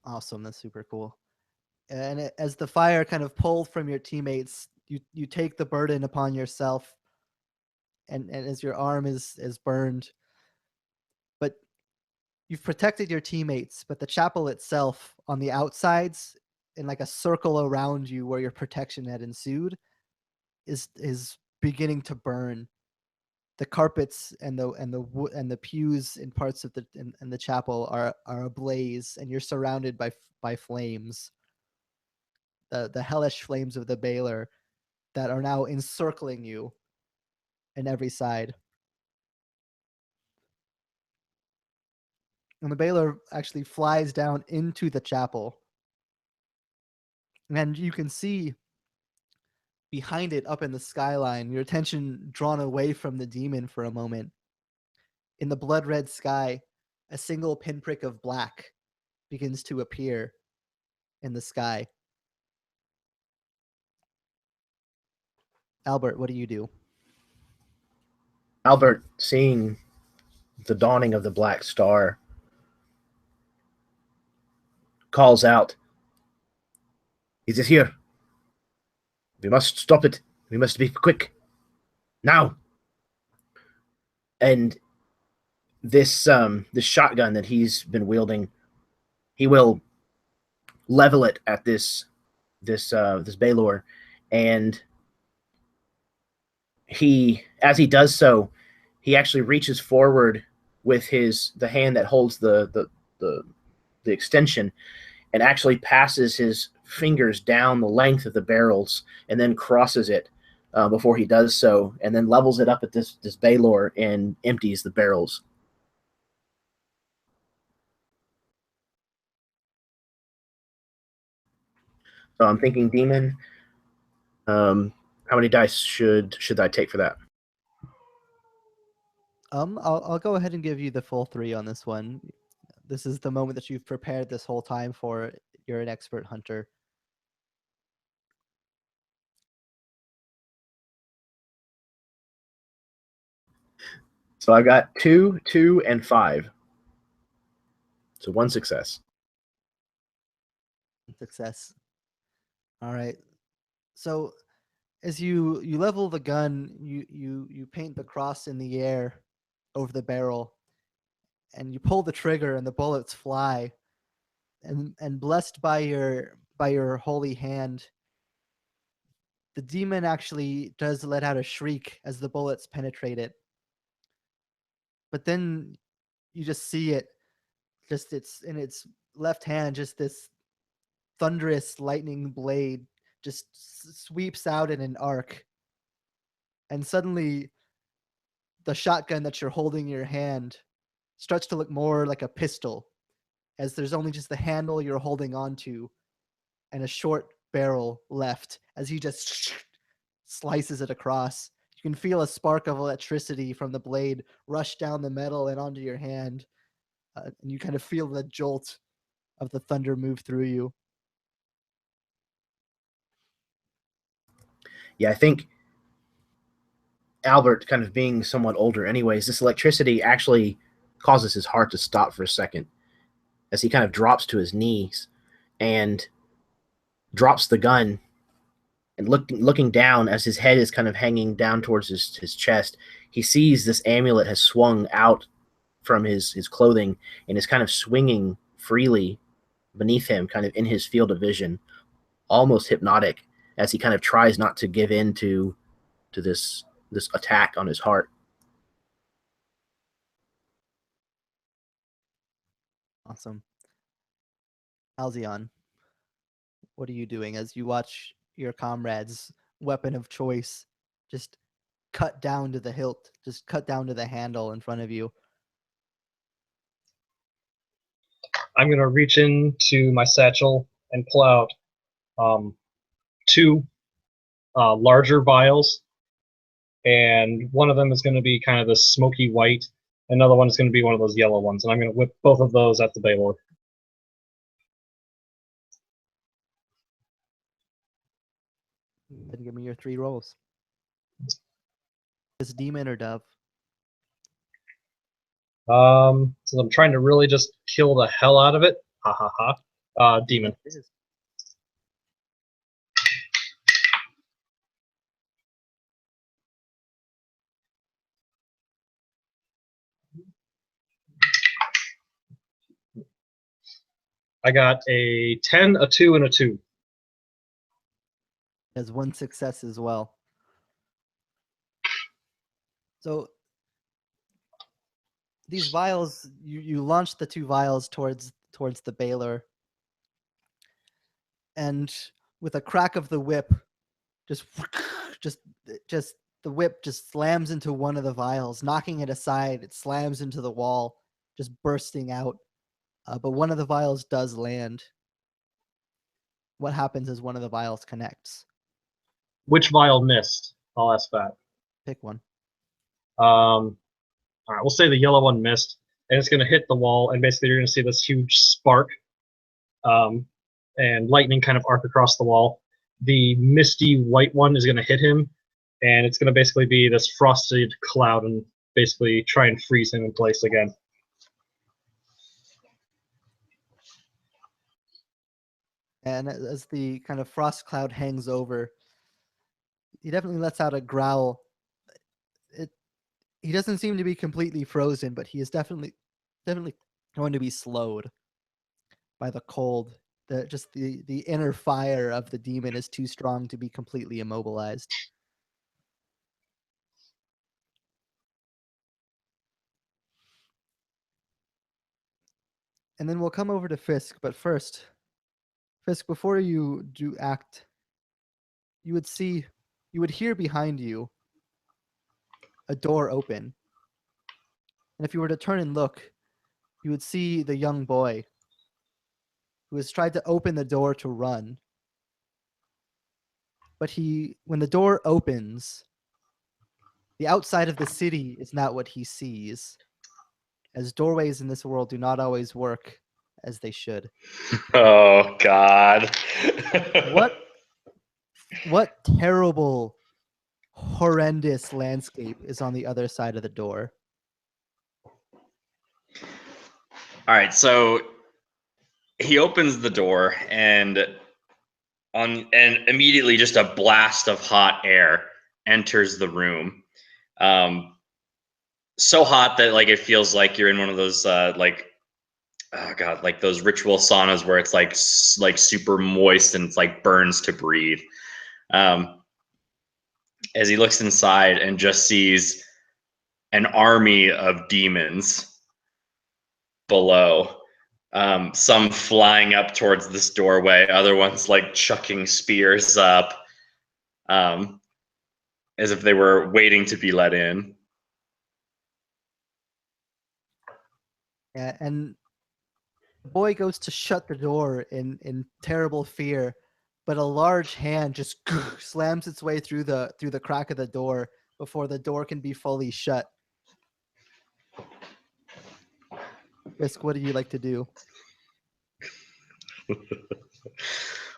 S1: Awesome. That's super cool. And as the fire kind of pulled from your teammates, you take the burden upon yourself, and as your arm is burned, but you've protected your teammates, but the chapel itself on the outsides, in like a circle around you where your protection had ensued, is beginning to burn. The carpets and the pews in parts of the chapel are ablaze, and you're surrounded by flames. the hellish flames of the Baylor that are now encircling you in every side. And the Baylor actually flies down into the chapel. And you can see behind it up in the skyline, your attention drawn away from the demon for a moment. In the blood red sky, a single pinprick of black begins to appear in the sky. Albert, what do you do?
S4: Albert, seeing the dawning of the black star, calls out, "It is here. We must stop it. We must be quick. Now!" And this shotgun that he's been wielding, he will level it at this Baylor, and as he does so, he actually reaches forward with the hand that holds the extension, and actually passes his fingers down the length of the barrels, and then crosses it before he does so, and then levels it up at this Baylor and empties the barrels. So I'm thinking demon. How many dice should I take for that?
S1: I'll go ahead and give you the full 3 on this one. This is the moment that you've prepared this whole time for. You're an expert hunter.
S4: So I got 2, 2, and 5. So 1 success.
S1: Success. All right. So as you level the gun, you paint the cross in the air over the barrel, and you pull the trigger, and the bullets fly. And blessed by your holy hand, the demon actually does let out a shriek as the bullets penetrate it. But then you just see it, just it's in its left hand, just this thunderous lightning blade just sweeps out in an arc. And suddenly the shotgun that you're holding in your hand starts to look more like a pistol, as there's only just the handle you're holding onto and a short barrel left as he just slices it across. You can feel a spark of electricity from the blade rush down the metal and onto your hand, and you kind of feel the jolt of the thunder move through you.
S4: Yeah, I think Albert, kind of being somewhat older anyways, this electricity actually causes his heart to stop for a second as he kind of drops to his knees and drops the gun, and looking down as his head is kind of hanging down towards his chest. He sees this amulet has swung out from his clothing and is kind of swinging freely beneath him, kind of in his field of vision, almost hypnotic, as he kind of tries not to give in to this attack on his heart.
S1: Awesome. Alzion, what are you doing as you watch your comrade's weapon of choice just cut down to the hilt, just cut down to the handle in front of you?
S3: I'm going to reach into my satchel and pull out 2 larger vials, and one of them is going to be kind of the smoky white. Another one is going to be one of those yellow ones, and I'm going to whip both of those at the Baylor.
S1: Then give me your 3 rolls. Is demon or dove?
S3: So I'm trying to really just kill the hell out of it. Ha ha ha. Demon. I got a 10, a 2, and a 2.
S1: Has 1 success as well. So these vials, you launch the 2 vials towards the Baylor, and with a crack of the whip, just just the whip just slams into one of the vials, knocking it aside. It slams into the wall, just bursting out. But one of the vials does land. What happens is one of the vials connects.
S3: Which vial missed? I'll ask that.
S1: Pick one.
S3: All right, we'll say the yellow one missed, and it's going to hit the wall, and basically you're going to see this huge spark and lightning kind of arc across the wall. The misty white one is going to hit him, and it's going to basically be this frosted cloud and basically try and freeze him in place again.
S1: And as the kind of frost cloud hangs over, he definitely lets out a growl. He doesn't seem to be completely frozen, but he is definitely going to be slowed by the cold. The inner fire of the demon is too strong to be completely immobilized. And then we'll come over to Fisk, but first, Fisk, before you do act, you would hear behind you a door open. And if you were to turn and look, you would see the young boy who has tried to open the door to run. But when the door opens, the outside of the city is not what he sees, as doorways in this world do not always work as they should.
S2: Oh God.
S1: What terrible, horrendous landscape is on the other side of the door?
S2: All right, so he opens the door and immediately just a blast of hot air enters the room. So hot that like it feels like you're in one of those like, oh God, like those ritual saunas where it's like super moist and it's like burns to breathe. As he looks inside and just sees an army of demons below. Some flying up towards this doorway, other ones like chucking spears up, as if they were waiting to be let in.
S1: Yeah, and the boy goes to shut the door in terrible fear, but a large hand just slams its way through the crack of the door before the door can be fully shut. Fisk, what do you like to do?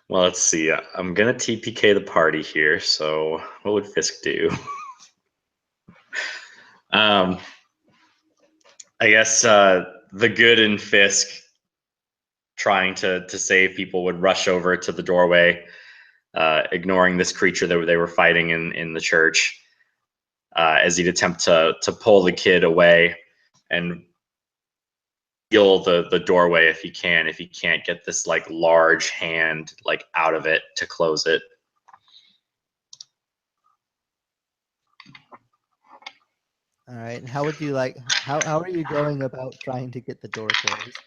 S2: Well, let's see. I'm gonna TPK the party here. So, what would Fisk do? I guess the good in Fisk, trying to save people, would rush over to the doorway, ignoring this creature that they were fighting in the church, as he'd attempt to pull the kid away and seal the doorway if he can't get this like large hand like out of it to close it.
S1: All right. And how would you like? How are you going about trying to get the door closed?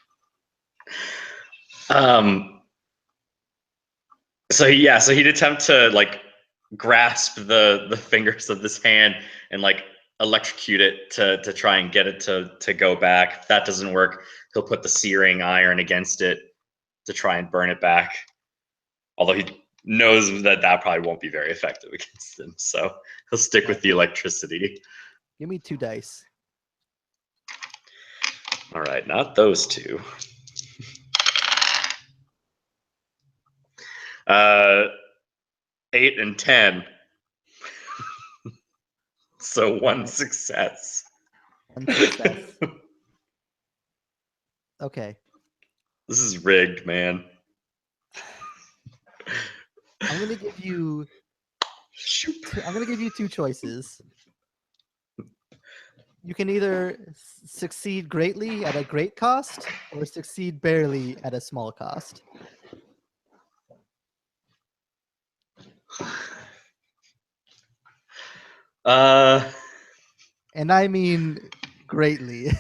S2: So he'd attempt to like grasp the fingers of this hand and like electrocute it to try and get it to go back. If that doesn't work, he'll put the searing iron against it to try and burn it back. Although he knows that probably won't be very effective against him, so he'll stick with the electricity.
S1: Give me 2 dice.
S2: All right, not those two. 8 and 10. So 1 success.
S1: 1 success. Okay.
S2: This is rigged, man.
S1: I'm gonna give you 2 choices. You can either succeed greatly at a great cost or succeed barely at a small cost. And I mean greatly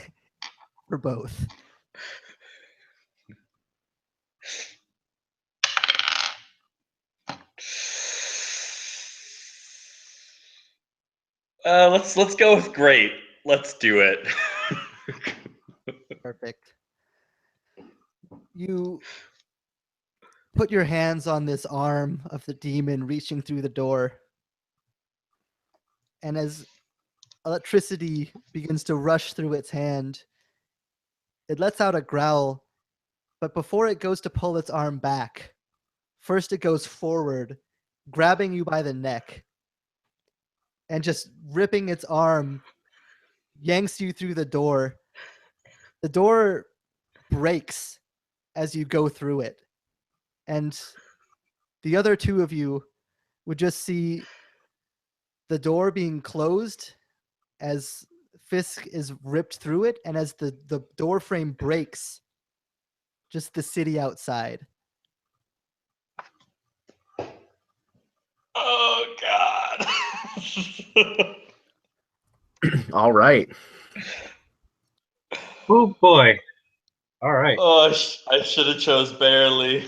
S1: for both.
S2: Let's go with great. Let's do it.
S1: Perfect. You put your hands on this arm of the demon reaching through the door. And as electricity begins to rush through its hand, it lets out a growl. But before it goes to pull its arm back, first it goes forward, grabbing you by the neck, and just ripping its arm, yanks you through the door. The door breaks as you go through it. And the other two of you would just see the door being closed as Fisk is ripped through it, and as the door frame breaks, just the city outside.
S2: Oh God.
S4: All right.
S3: Oh boy. All right.
S2: Oh, I should have chose barely.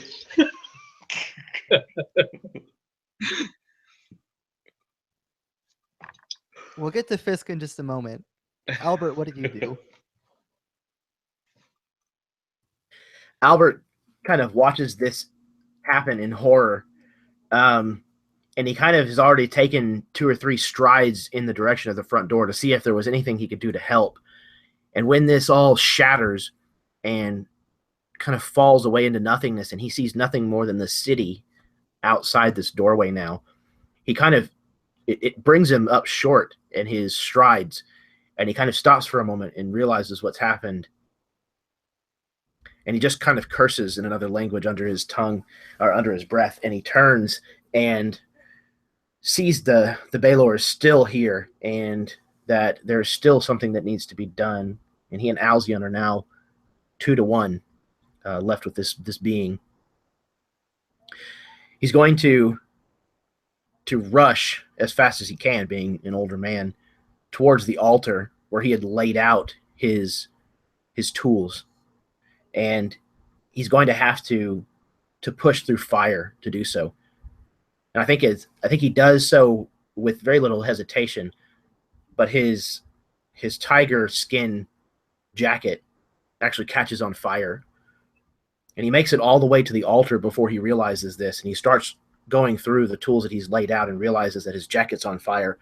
S1: We'll get to Fisk in just a moment. Albert, what did you do?
S4: Albert kind of watches this happen in horror. And he kind of has already taken 2 or 3 strides in the direction of the front door to see if there was anything he could do to help. And when this all shatters and kind of falls away into nothingness, and he sees nothing more than the city outside this doorway now, he kind of, it brings him up short in his strides, and he kind of stops for a moment and realizes what's happened. And he just kind of curses in another language under his tongue, or under his breath, and he turns and sees the Baylor is still here, and that there's still something that needs to be done. And he and Alzion are now 2-1 left with this being. He's going to rush as fast as he can, being an older man, towards the altar where he had laid out his tools, and he's going to have to push through fire to do so. And I think he does so with very little hesitation, but his tiger skin jacket actually catches on fire, and he makes it all the way to the altar before he realizes this, and he starts going through the tools that he's laid out and realizes that his jacket's on fire.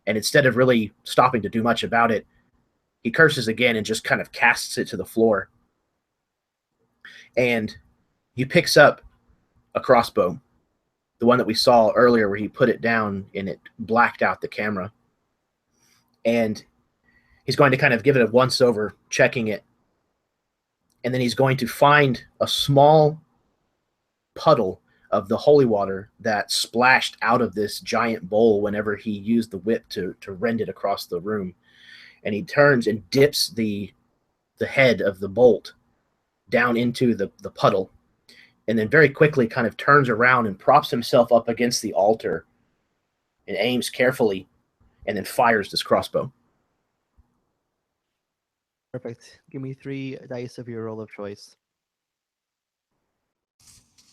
S4: And instead of really stopping to do much about it, he curses again and just kind of casts it to the floor. And he picks up a crossbow, the one that we saw earlier where he put it down and it blacked out the camera. And he's going to kind of give it a once over, checking it. And then he's going to find a small puddle of the holy water that splashed out of this giant bowl whenever he used the whip to rend it across the room. And he turns and dips the head of the bolt down into the puddle, and then very quickly kind of turns around and props himself up against the altar and aims carefully, and then fires this crossbow.
S1: Perfect. Give me 3 dice of your roll of choice.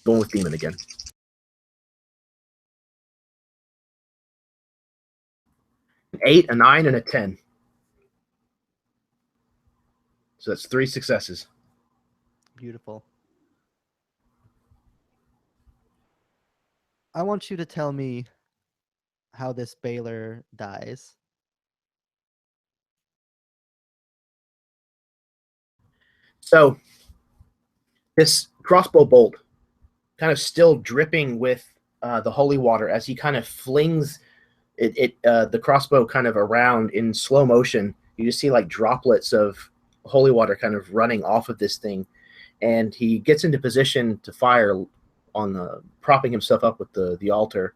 S4: Going with demon again. An 8, a 9, and a 10. So that's 3 successes.
S1: Beautiful. I want you to tell me how this Baylor dies.
S4: So this crossbow bolt kind of still dripping with the holy water as he kind of flings the crossbow kind of around in slow motion. You just see like droplets of holy water kind of running off of this thing, and he gets into position to fire on propping himself up with the altar,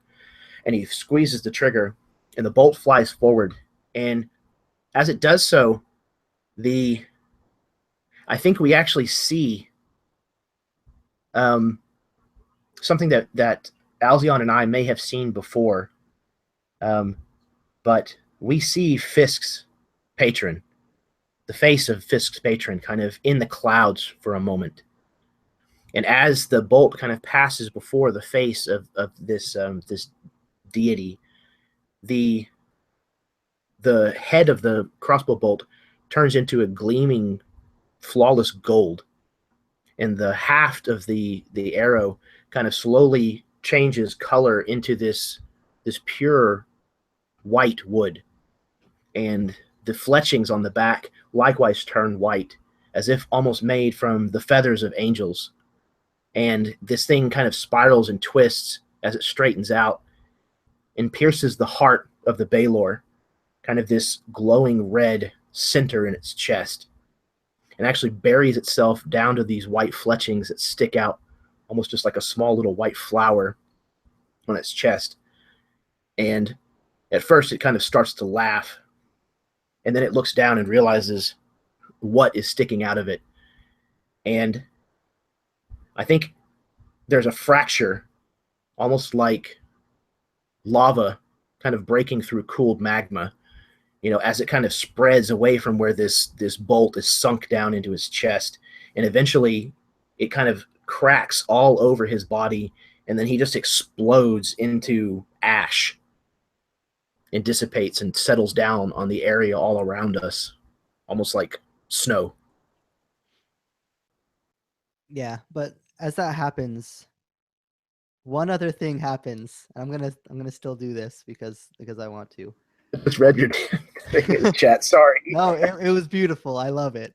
S4: and he squeezes the trigger, and the bolt flies forward. And as it does so, I think we actually see something that Alzion and I may have seen before, but we see Fisk's patron, the face of Fisk's patron, kind of in the clouds for a moment. And as the bolt kind of passes before the face of this deity, the the head of the crossbow bolt turns into a gleaming, flawless gold, and the haft of the arrow kind of slowly changes color into this pure white wood, and the fletchings on the back likewise turn white, as if almost made from the feathers of angels. And this thing kind of spirals and twists as it straightens out and pierces the heart of the Baylor, kind of this glowing red center in its chest, and actually buries itself down to these white fletchings that stick out almost just like a small little white flower on its chest. And at first it kind of starts to laugh, and then it looks down and realizes what is sticking out of it. And I think there's a fracture, almost like lava kind of breaking through cooled magma, as it kind of spreads away from where this bolt is sunk down into his chest. And eventually it kind of cracks all over his body, and then he just explodes into ash and dissipates and settles down on the area all around us, almost like snow.
S1: Yeah, but as that happens, one other thing happens. I'm gonna still do this because I want to.
S4: I just read your thing in the chat. Sorry.
S1: No, it was beautiful. I love it.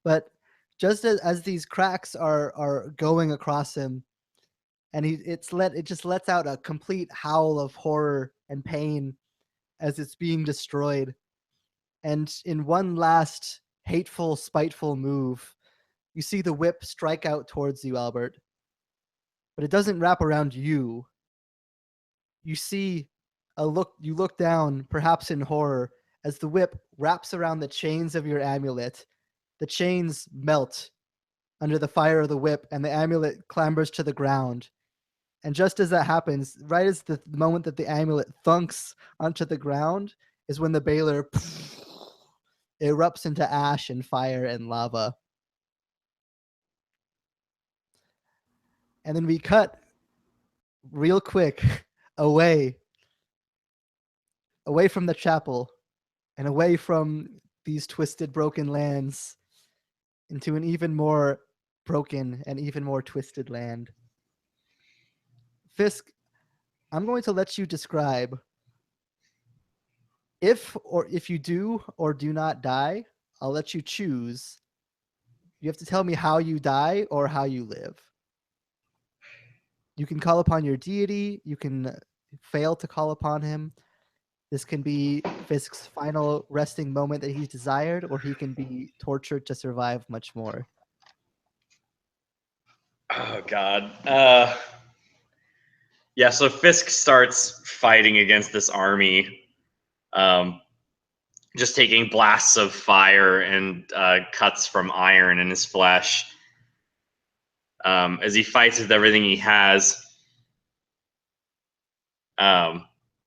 S1: But just as these cracks are going across him, and it just lets out a complete howl of horror and pain as it's being destroyed. And in one last hateful, spiteful move, you see the whip strike out towards you, Albert. But it doesn't wrap around you. You see you look down, perhaps in horror, as the whip wraps around the chains of your amulet. The chains melt under the fire of the whip, and the amulet clambers to the ground. And just as that happens, right as the moment that the amulet thunks onto the ground, is when the Baylor erupts into ash and fire and lava. And then we cut real quick away from the chapel and away from these twisted, broken lands into an even more broken and even more twisted land. Fisk, I'm going to let you describe if you do or do not die. I'll let you choose. You have to tell me how you die or how you live. You can call upon your deity. You can fail to call upon him. This can be Fisk's final resting moment that he's desired, or he can be tortured to survive much more.
S2: Oh, God. Yeah, so Fisk starts fighting against this army, just taking blasts of fire and cuts from iron in his flesh. As he fights with everything he has,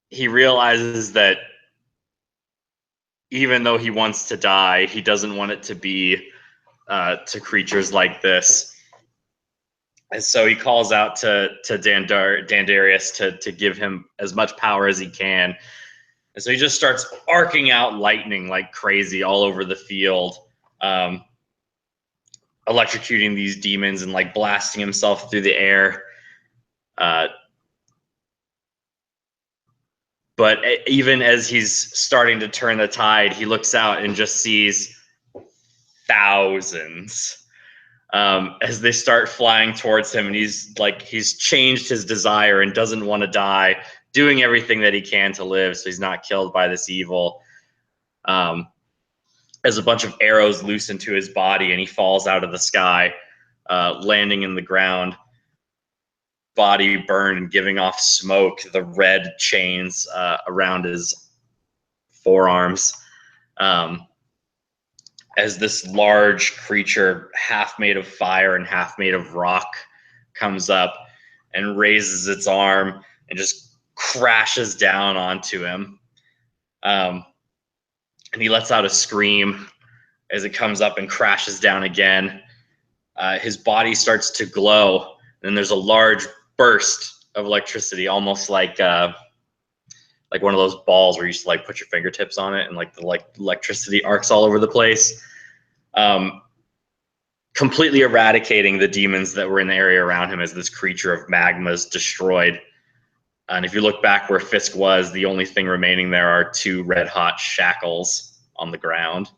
S2: he realizes that even though he wants to die, he doesn't want it to be to creatures like this. And so he calls out to Dandarius to give him as much power as he can. And so he just starts arcing out lightning like crazy all over the field, electrocuting these demons and like blasting himself through the air. But even as he's starting to turn the tide, he looks out and just sees thousands as they start flying towards him. And he's changed his desire and doesn't want to die, doing everything that he can to live so he's not killed by this evil. As a bunch of arrows loose into his body and he falls out of the sky, landing in the ground, body burned and giving off smoke, the red chains around his forearms. As this large creature, half made of fire and half made of rock, comes up and raises its arm and just crashes down onto him. And he lets out a scream as it comes up and crashes down again. His body starts to glow, and there's a large burst of electricity, almost like like one of those balls where you used to like put your fingertips on it and like the like electricity arcs all over the place. Completely eradicating the demons that were in the area around him as this creature of magma is destroyed. And if you look back where Fisk was, the only thing remaining there are 2 red hot shackles on the ground.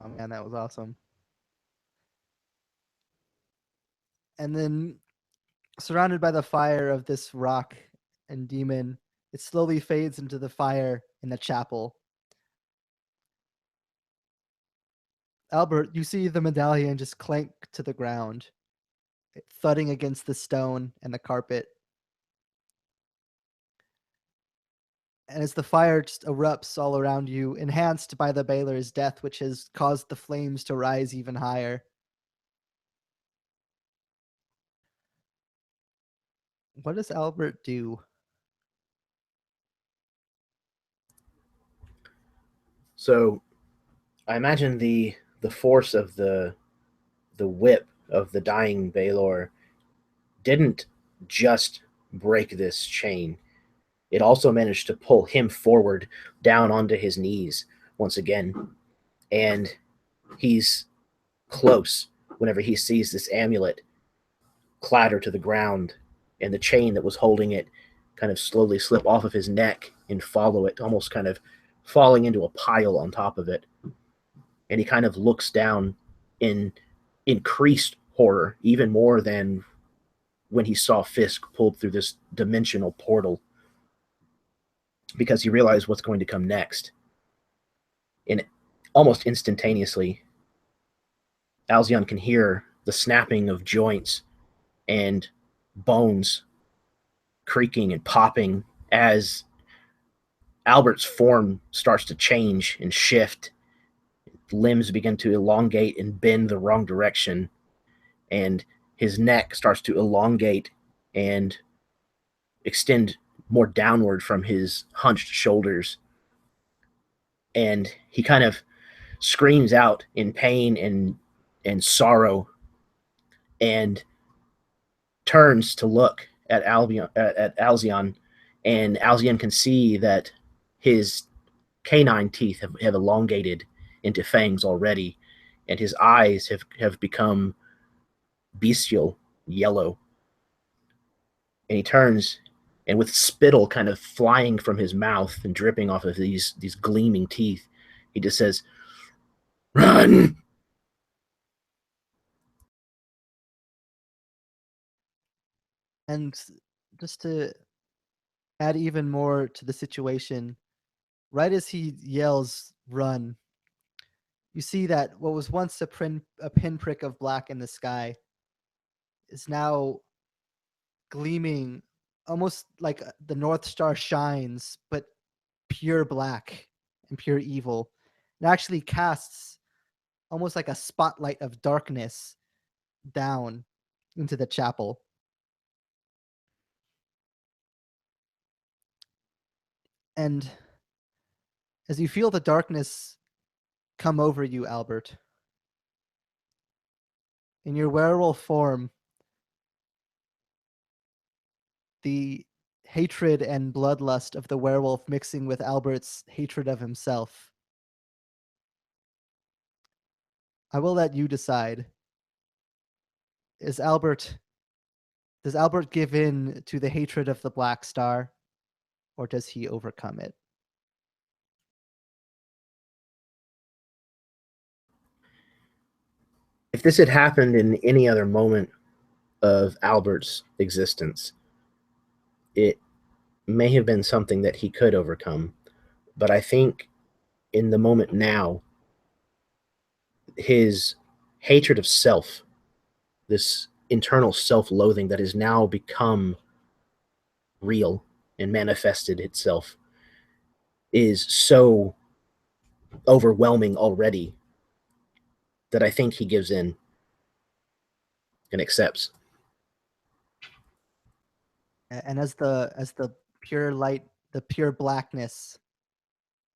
S1: Oh man, that was awesome. And then, surrounded by the fire of this rock and demon, it slowly fades into the fire in the chapel. Albert, you see the medallion just clank to the ground, thudding against the stone and the carpet. And as the fire just erupts all around you, enhanced by the Baylor's death, which has caused the flames to rise even higher. What does Albert do?
S4: So I imagine the force of the whip of the dying Baylor didn't just break this chain. It also managed to pull him forward down onto his knees once again. And he's close whenever he sees this amulet clatter to the ground and the chain that was holding it kind of slowly slip off of his neck and follow it, almost kind of falling into a pile on top of it. And he kind of looks down in increased horror, even more than when he saw Fisk pulled through this dimensional portal, because he realized what's going to come next. And almost instantaneously, Alcyon can hear the snapping of joints and bones creaking and popping as Albert's form starts to change and shift. Limbs begin to elongate and bend the wrong direction, and his neck starts to elongate and extend more downward from his hunched shoulders. And he kind of screams out in pain and sorrow and turns to look at Alcyon, and Alcyon can see that his canine teeth have elongated into fangs already, and his eyes have become bestial yellow. And he turns, and with spittle kind of flying from his mouth and dripping off of these gleaming teeth, he just says, "Run!"
S1: And just to add even more to the situation, right as he yells, "Run," you see that what was once a pinprick of black in the sky is now gleaming almost like the North Star shines, but pure black and pure evil. It actually casts almost like a spotlight of darkness down into the chapel. And as you feel the darkness come over you, Albert, in your werewolf form, the hatred and bloodlust of the werewolf mixing with Albert's hatred of himself. I will let you decide. Does Albert give in to the hatred of the Black Star, or does he overcome it?
S4: If this had happened in any other moment of Albert's existence, it may have been something that he could overcome. But I think in the moment now, his hatred of self, this internal self-loathing that has now become real and manifested itself, is so overwhelming already that I think he gives in and accepts.
S1: And as the pure light, the pure blackness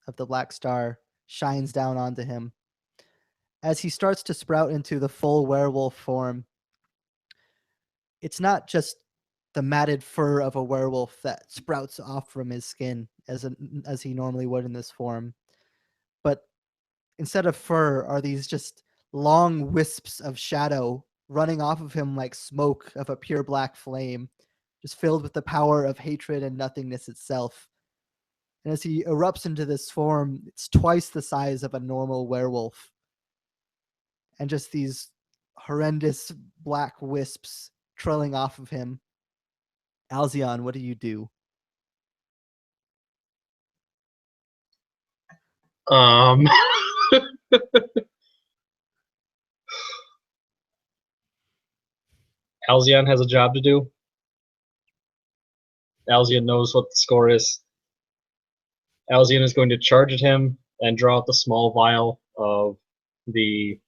S1: of the Black Star shines down onto him, as he starts to sprout into the full werewolf form, it's not just the matted fur of a werewolf that sprouts off from his skin as he normally would in this form, but instead of fur are these just long wisps of shadow running off of him like smoke of a pure black flame, just filled with the power of hatred and nothingness itself. And as he erupts into this form, it's twice the size of a normal werewolf. And just these horrendous black wisps trailing off of him. Alzion, what do you do?
S3: Alzion has a job to do. Alzion knows what the score is. Alzion is going to charge at him and draw out the small vial of the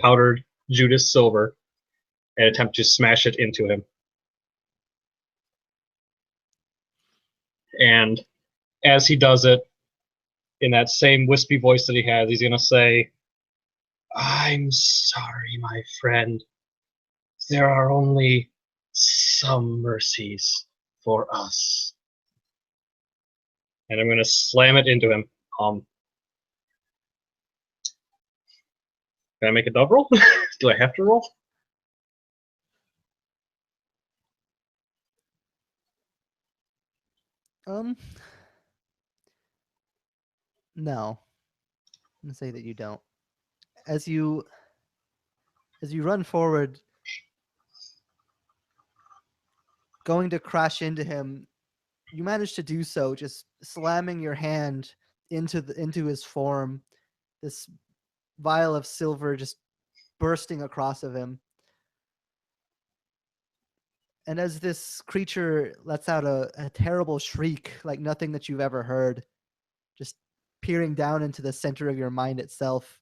S3: powdered Judas silver and attempt to smash it into him. And as he does it, in that same wispy voice that he has, he's going to say, "I'm sorry, my friend. There are only some mercies for us." And I'm going to slam it into him. Can I make a dub roll? Do I have to roll?
S1: No. I'm gonna say that you don't. As you run forward, going to crash into him, you manage to do so, just slamming your hand into his form. This vial of silver just bursting across of him. And as this creature lets out a terrible shriek like nothing that you've ever heard, just peering down into the center of your mind itself,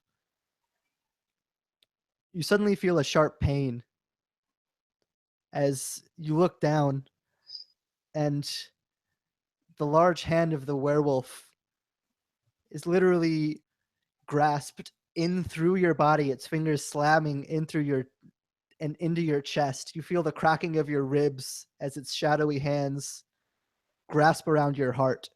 S1: you suddenly feel a sharp pain as you look down, and the large hand of the werewolf is literally grasped in through your body, its fingers slamming in through your and into your chest. You feel the cracking of your ribs as its shadowy hands grasp around your heart.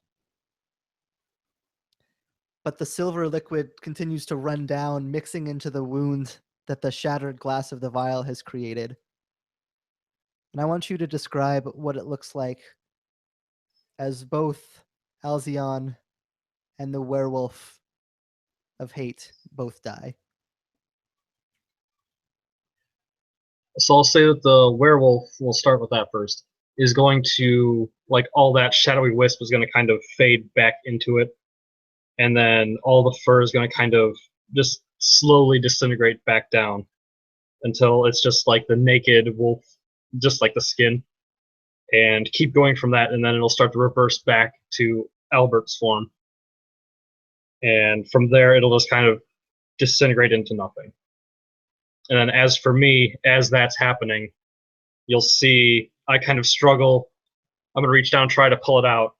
S1: But the silver liquid continues to run down, mixing into the wound that the shattered glass of the vial has created. And I want you to describe what it looks like as both Alzion and the werewolf of hate both die.
S3: So I'll say that the werewolf, we'll start with that first, is going to, like, all that shadowy wisp is going to kind of fade back into it. And then all the fur is going to kind of just slowly disintegrate back down until it's just like the naked wolf, just like the skin. And keep going from that, and then it'll start to reverse back to Albert's form. And from there, it'll just kind of disintegrate into nothing. And then as for me, as that's happening, you'll see I kind of struggle. I'm going to reach down, try to pull it out,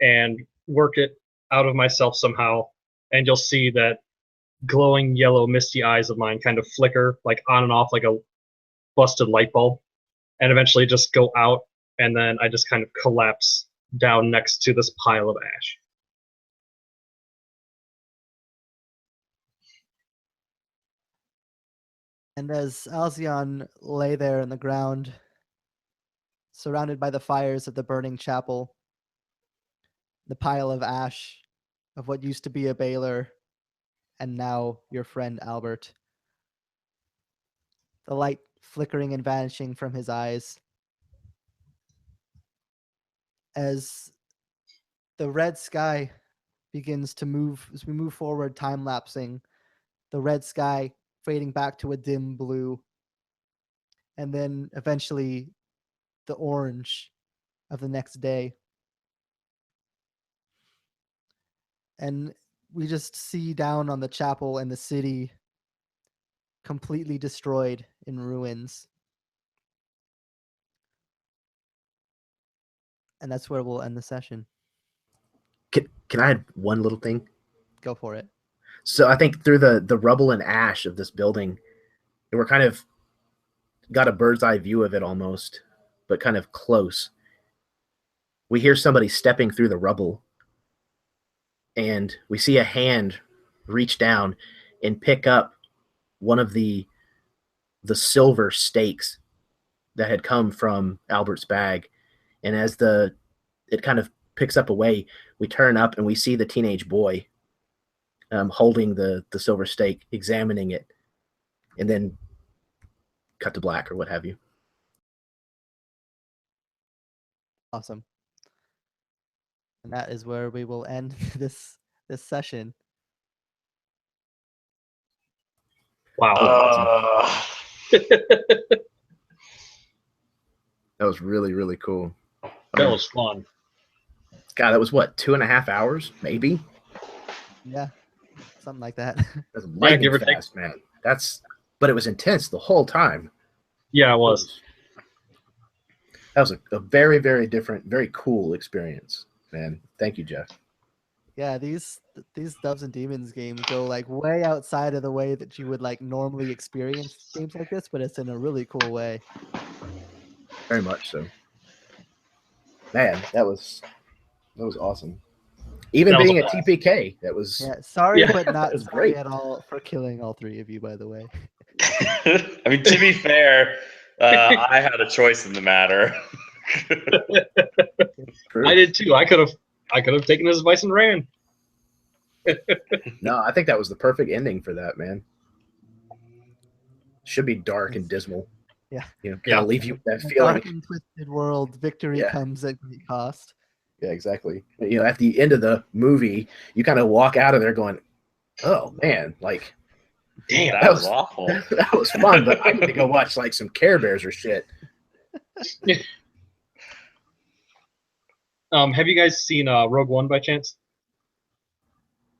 S3: and work it out of myself somehow. And you'll see that glowing yellow, misty eyes of mine kind of flicker, like on and off, like a busted light bulb, and eventually just go out. And then I just kind of collapse down next to this pile of ash.
S1: And as Alzion lay there in the ground, surrounded by the fires of the burning chapel, the pile of ash of what used to be a Baylor and now your friend Albert, the light flickering and vanishing from his eyes, as the red sky begins to move, as we move forward, time-lapsing, the red sky fading back to a dim blue, and then eventually the orange of the next day. And we just see down on the chapel and the city completely destroyed in ruins. And that's where we'll end the session.
S4: Can I add one little thing?
S1: Go for it.
S4: So I think through the rubble and ash of this building, we're kind of got a bird's eye view of it almost, but kind of close. We hear somebody stepping through the rubble, and we see a hand reach down and pick up one of the silver stakes that had come from Albert's bag. And as it kind of picks up away, we turn up and we see the teenage boy holding the silver stake, examining it, and then cut to black or what have you.
S1: Awesome. And that is where we will end this session.
S3: Wow.
S4: That was really, really cool.
S3: That was fun.
S4: God, that was what, 2.5 hours, maybe?
S1: Yeah, something like that.
S4: That's lightning
S3: give or
S4: fast, man. But it was intense the whole time.
S3: Yeah, it was.
S4: That was a very, very different, very cool experience, man. Thank you, Jeff.
S1: Yeah, these Doves and Demons games go like way outside of the way that you would like normally experience games like this, but it's in a really cool way.
S4: Very much so. Man, that was awesome. Even
S3: That was
S4: being
S3: a
S4: a
S3: blast.
S4: TPK, that was
S1: Yeah, sorry,
S3: Yeah,
S1: but not
S4: was
S1: sorry
S4: great.
S1: at all for killing all three of you, by the way.
S2: I mean, to be fair, I had a choice in the matter.
S4: true.
S3: I did too. I could have taken his advice and ran.
S4: No, I think that was the perfect ending for that, man. Should be dark and dismal.
S1: Yeah.
S4: You know, kind
S3: Yeah.
S4: of leave you with that
S1: In a
S4: feeling.
S1: dark and twisted world, victory
S4: Yeah.
S1: comes at great cost.
S4: Yeah, exactly. You know, at the end of the movie, you kind of walk out of there going, "Oh man, like
S3: Damn.
S2: That was awful.
S4: that was fun, but I need to go watch like some Care Bears or shit."
S3: Have you guys seen Rogue One by chance?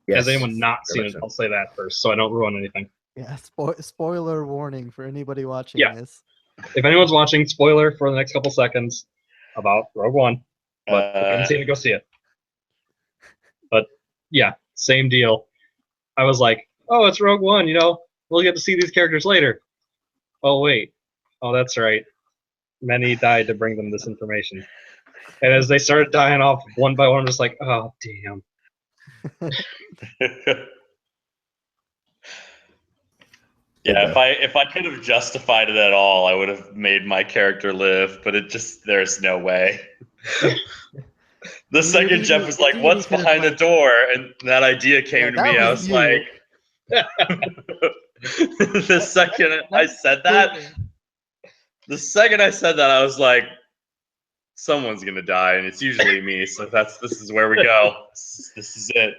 S4: Yes.
S3: Has anyone not
S4: very
S3: seen
S4: much
S3: it?
S4: so.
S3: I'll say that first, so I don't ruin anything.
S1: Yeah, spoiler warning for anybody watching
S3: Yeah.
S1: this.
S3: If anyone's watching, spoiler for the next couple seconds about Rogue One. But if you haven't seen it, go see it. But yeah, same deal. I was like, oh, it's Rogue One, we'll get to see these characters later. Oh, wait. Oh, that's right. Many died to bring them this information. And as they started dying off one by one, I'm just like, oh, damn.
S2: Yeah, if I could have justified it at all, I would have made my character live, but there's no way. The second Jeff was like, "What's behind the door?" and that idea came to me, I was like, the second I said that, I was like, someone's gonna die, and it's usually me. So this is where we go. This is it.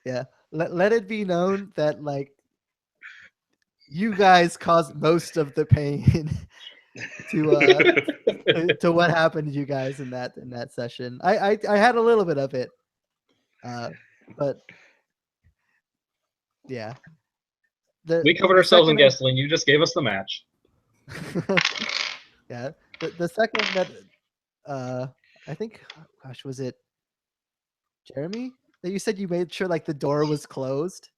S1: Yeah, let it be known that like you guys caused most of the pain to what happened to you guys in that session. I had a little bit of it, but yeah.
S3: We covered ourselves in gasoline. You just gave us the match.
S1: Yeah, the second that I think, gosh, was it Jeremy that you said you made sure like the door was closed,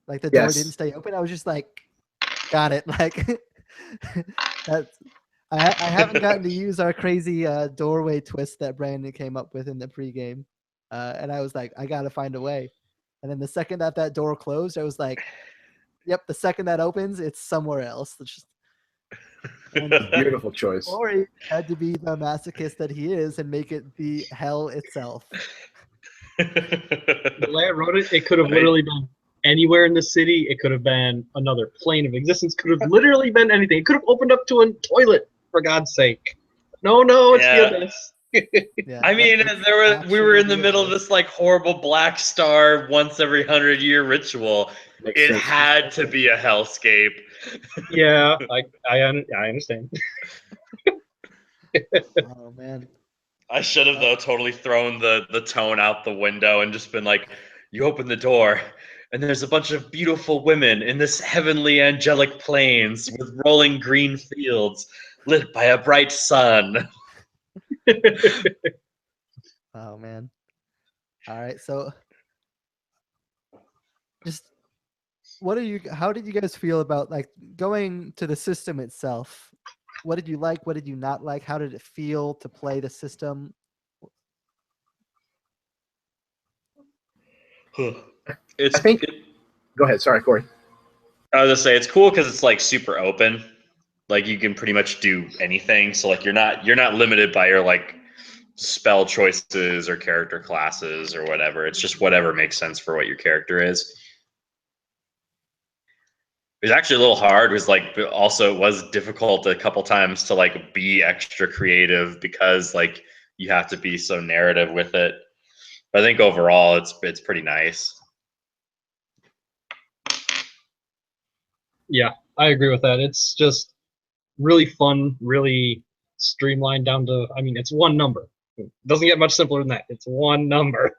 S1: like the door didn't stay open? I was just like, got it. Like that's I haven't gotten to use our crazy doorway twist that Brandon came up with in the pregame, and I was like, I gotta find a way. And then the second that door closed, I was like, yep. The second that opens, it's somewhere else. It's just,
S4: beautiful choice.
S1: Corey had to be the masochist that he is and make it the hell itself.
S3: The way I wrote it, it could have literally been anywhere in the city. It could have been another plane of existence. Could have literally been anything. It could have opened up to a toilet, for God's sake. No, it's the abyss.
S1: Yeah,
S2: I mean, we were in the middle of this like horrible Black Star once every 100-year ritual. It had to be a hellscape.
S3: Yeah, I understand.
S1: Oh man.
S2: I should have though totally thrown the tone out the window and just been like, you open the door and there's a bunch of beautiful women in this heavenly angelic plains with rolling green fields lit by a bright sun.
S1: Oh man. All right, so just how did you guys feel about like going to the system itself? what did you like? What did you not like? How did it feel to play the system?
S2: It's.
S4: I think. Go ahead. Sorry, Corey.
S2: I was gonna say it's cool because it's like super open. Like you can pretty much do anything. So like you're not limited by your like spell choices or character classes or whatever. It's just whatever makes sense for what your character is. It was actually a little hard. It was like also it was difficult a couple times to like be extra creative because like you have to be so narrative with it. But I think overall it's pretty nice.
S3: Yeah, I agree with that. It's just really fun, really streamlined down to, I mean, it's one number. It doesn't get much simpler than that. It's one number.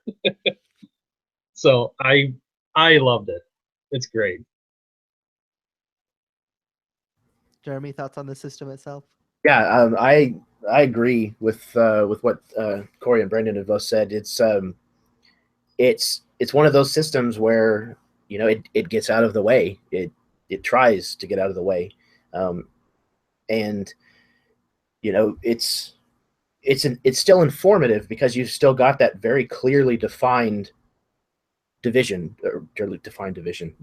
S3: So I loved it. It's great.
S1: Jeremy, thoughts on the system itself?
S4: Yeah, I agree with what Corey and Brendan have both said. It's one of those systems where it gets out of the way. It tries to get out of the way, and it's still informative because you've still got that very clearly defined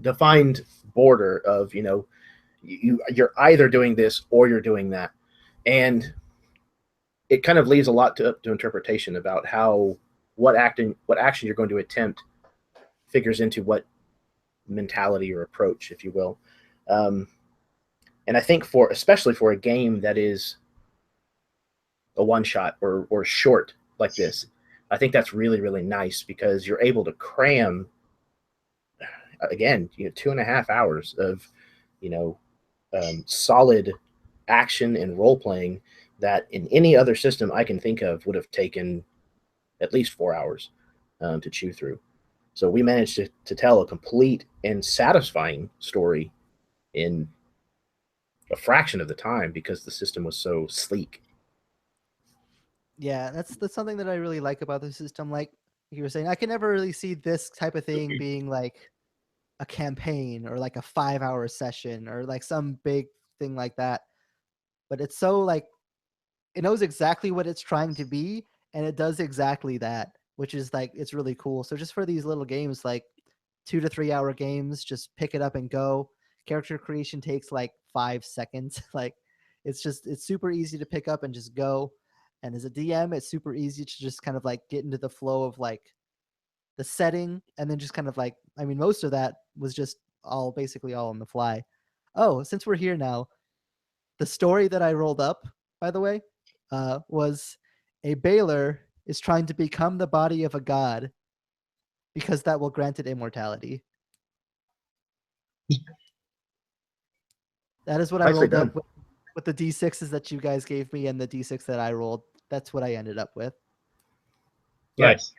S4: defined border of you're either doing this or you're doing that, and it kind of leaves a lot to interpretation about what action you're going to attempt figures into what mentality or approach, if you will. And I think especially for a game that is a one shot or short like this, I think that's really, really nice because you're able to cram, again, 2.5 hours of, solid action and role playing that in any other system I can think of would have taken at least 4 hours to chew through. So we managed to tell a complete and satisfying story in a fraction of the time because the system was so sleek.
S1: Yeah, that's something that I really like about the system. Like you were saying, I can never really see this type of thing being like a campaign or like a 5-hour session or like some big thing like that. But it's so like it knows exactly what it's trying to be and it does exactly that, which is like it's really cool. So just for these little games, like 2 to 3 hour games, just pick it up and go. Character creation takes like 5 seconds. Like it's super easy to pick up and just go. And as a DM, it's super easy to just kind of like get into the flow of like the setting and then just kind of like, I mean, most of that was just basically all on the fly. Oh, since we're here now, the story that I rolled up, by the way, was a Baylor is trying to become the body of a god because that will grant it immortality. That is what I
S4: Nicely
S1: rolled
S4: done.
S1: up with the D6s that you guys gave me and the D6 that I rolled. That's what I ended up with.
S4: Yeah.
S3: Nice.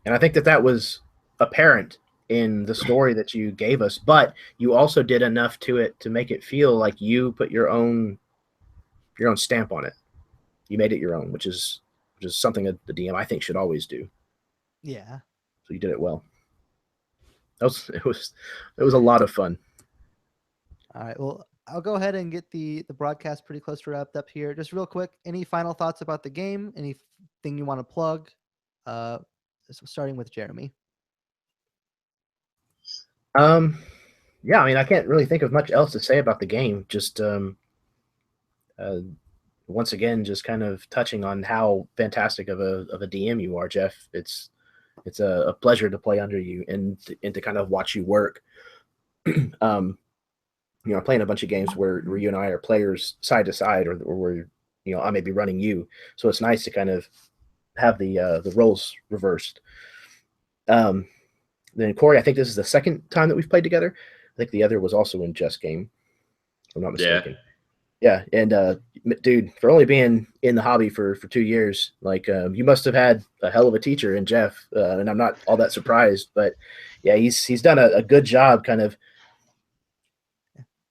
S4: And I think that was apparent in the story that you gave us, but you also did enough to it to make it feel like you put your own stamp on it. You made it your own, which is something that the DM I think should always do.
S1: Yeah.
S4: So you did it well. It was a lot of fun.
S1: All right. Well, I'll go ahead and get the broadcast pretty close to wrapped up here. Just real quick, any final thoughts about the game? Anything you want to plug? Starting with Jeremy.
S4: Yeah, I mean, I can't really think of much else to say about the game. Just once again, just kind of touching on how fantastic of a DM you are, Jeff. It's a pleasure to play under you and to kind of watch you work. Playing a bunch of games where you and I are players side to side, or where I may be running you. So it's nice to kind of have the roles reversed. Then Corey, I think this is the second time that we've played together. I think the other was also in Just Game, if I'm not mistaken. Yeah, and dude, for only being in the hobby for 2 years, like you must have had a hell of a teacher in Jeff, and I'm not all that surprised. But yeah, he's done a good job, kind of.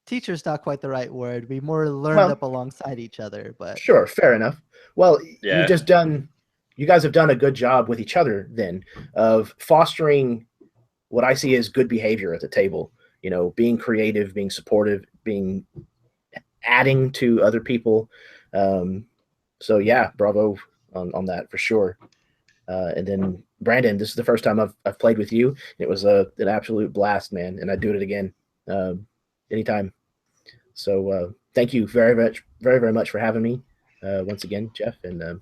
S1: Teacher's not quite the right word. We more learned up alongside each other, but
S4: sure, fair enough. Well,
S2: Yeah.
S4: You guys have done a good job with each other then of fostering what I see as good behavior at the table. Being creative, being supportive, adding to other people. So yeah, bravo on that for sure. And then Brandon, this is the first time I've played with you. It was an absolute blast, man, and I'd do it again anytime. So thank you very much for having me once again, Jeff. And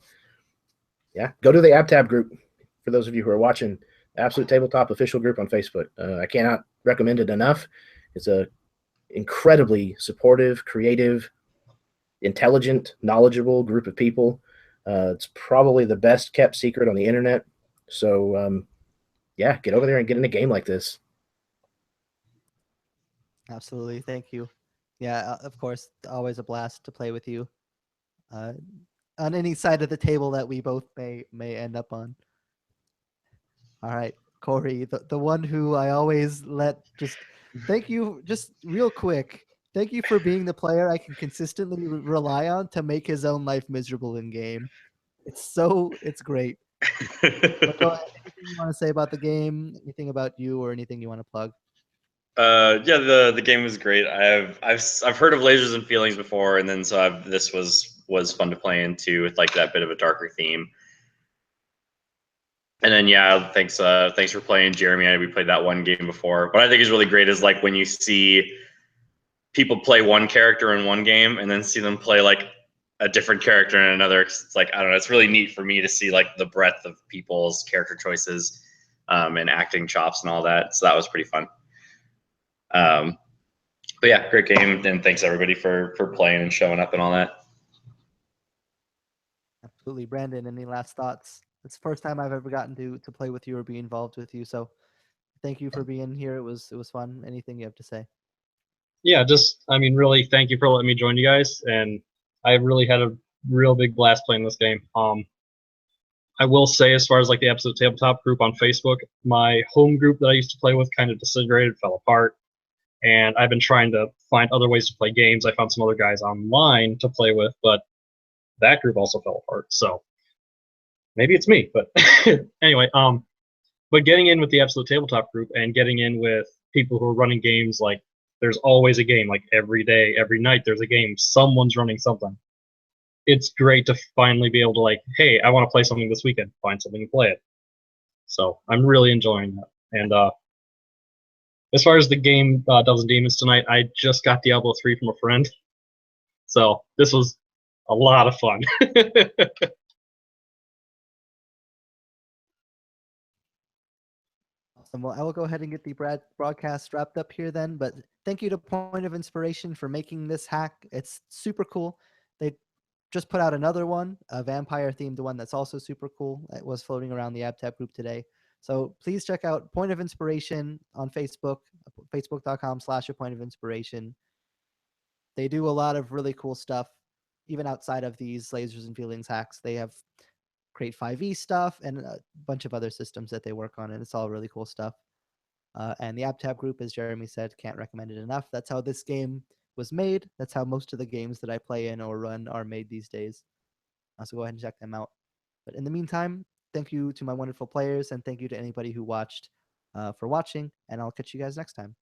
S4: yeah, go to the AppTab group for those of you who are watching. Absolute Tabletop official group on Facebook. I cannot recommend it enough. It's a incredibly supportive, creative, intelligent, knowledgeable group of people. It's probably the best kept secret on the internet. So yeah, get over there and get in a game like this.
S1: Absolutely. Thank you. Yeah, of course, always a blast to play with you. Uh, on any side of the table that we both may end up on. All right, Corey, the one who I always let just thank you just real quick. Thank you for being the player I can consistently rely on to make his own life miserable in game. It's great. But go ahead. Anything you want to say about the game? Anything about you, or anything you want to plug?
S2: Yeah, the game was great. I've heard of Lasers and Feelings before, and then this was fun to play into with like that bit of a darker theme. And then yeah, thanks for playing, Jeremy. We played that one game before. What I think is really great is like when you see people play one character in one game and then see them play like a different character in another. It's like, I don't know, it's really neat for me to see like the breadth of people's character choices and acting chops and all that. So that was pretty fun. But yeah, great game, and thanks everybody for playing and showing up and all that.
S1: Absolutely. Brandon, any last thoughts? It's the first time I've ever gotten to play with you or be involved with you. So thank you for being here. It was fun. Anything you have to say?
S3: Yeah, just I mean, really, thank you for letting me join you guys, and I really had a real big blast playing this game. I will say, as far as like the Absolute Tabletop group on Facebook, my home group that I used to play with kind of disintegrated, fell apart, and I've been trying to find other ways to play games. I found some other guys online to play with, but that group also fell apart. So maybe it's me, but anyway, but getting in with the Absolute Tabletop group and getting in with people who are running games, like there's always a game, like every day, every night there's a game, someone's running something. It's great to finally be able to like, hey, I want to play something this weekend, find something and play it. So I'm really enjoying that. And as far as the game Devils and Demons tonight, I just got Diablo 3 from a friend. So this was a lot of fun.
S1: Awesome. Well, I will go ahead and get the broadcast wrapped up here then. But thank you to Point of Inspiration for making this hack. It's super cool. They just put out another one, a vampire themed one that's also super cool. It was floating around the AppTap group today. So please check out Point of Inspiration on Facebook, facebook.com/a point of inspiration. They do a lot of really cool stuff, even outside of these lasers and feelings hacks. They have Create 5e stuff and a bunch of other systems that they work on, and it's all really cool stuff. And the AppTab group, as Jeremy said, can't recommend it enough. That's how this game was made. That's how most of the games that I play in or run are made these days. So go ahead and check them out. But in the meantime, thank you to my wonderful players, and thank you to anybody who watched for watching, and I'll catch you guys next time.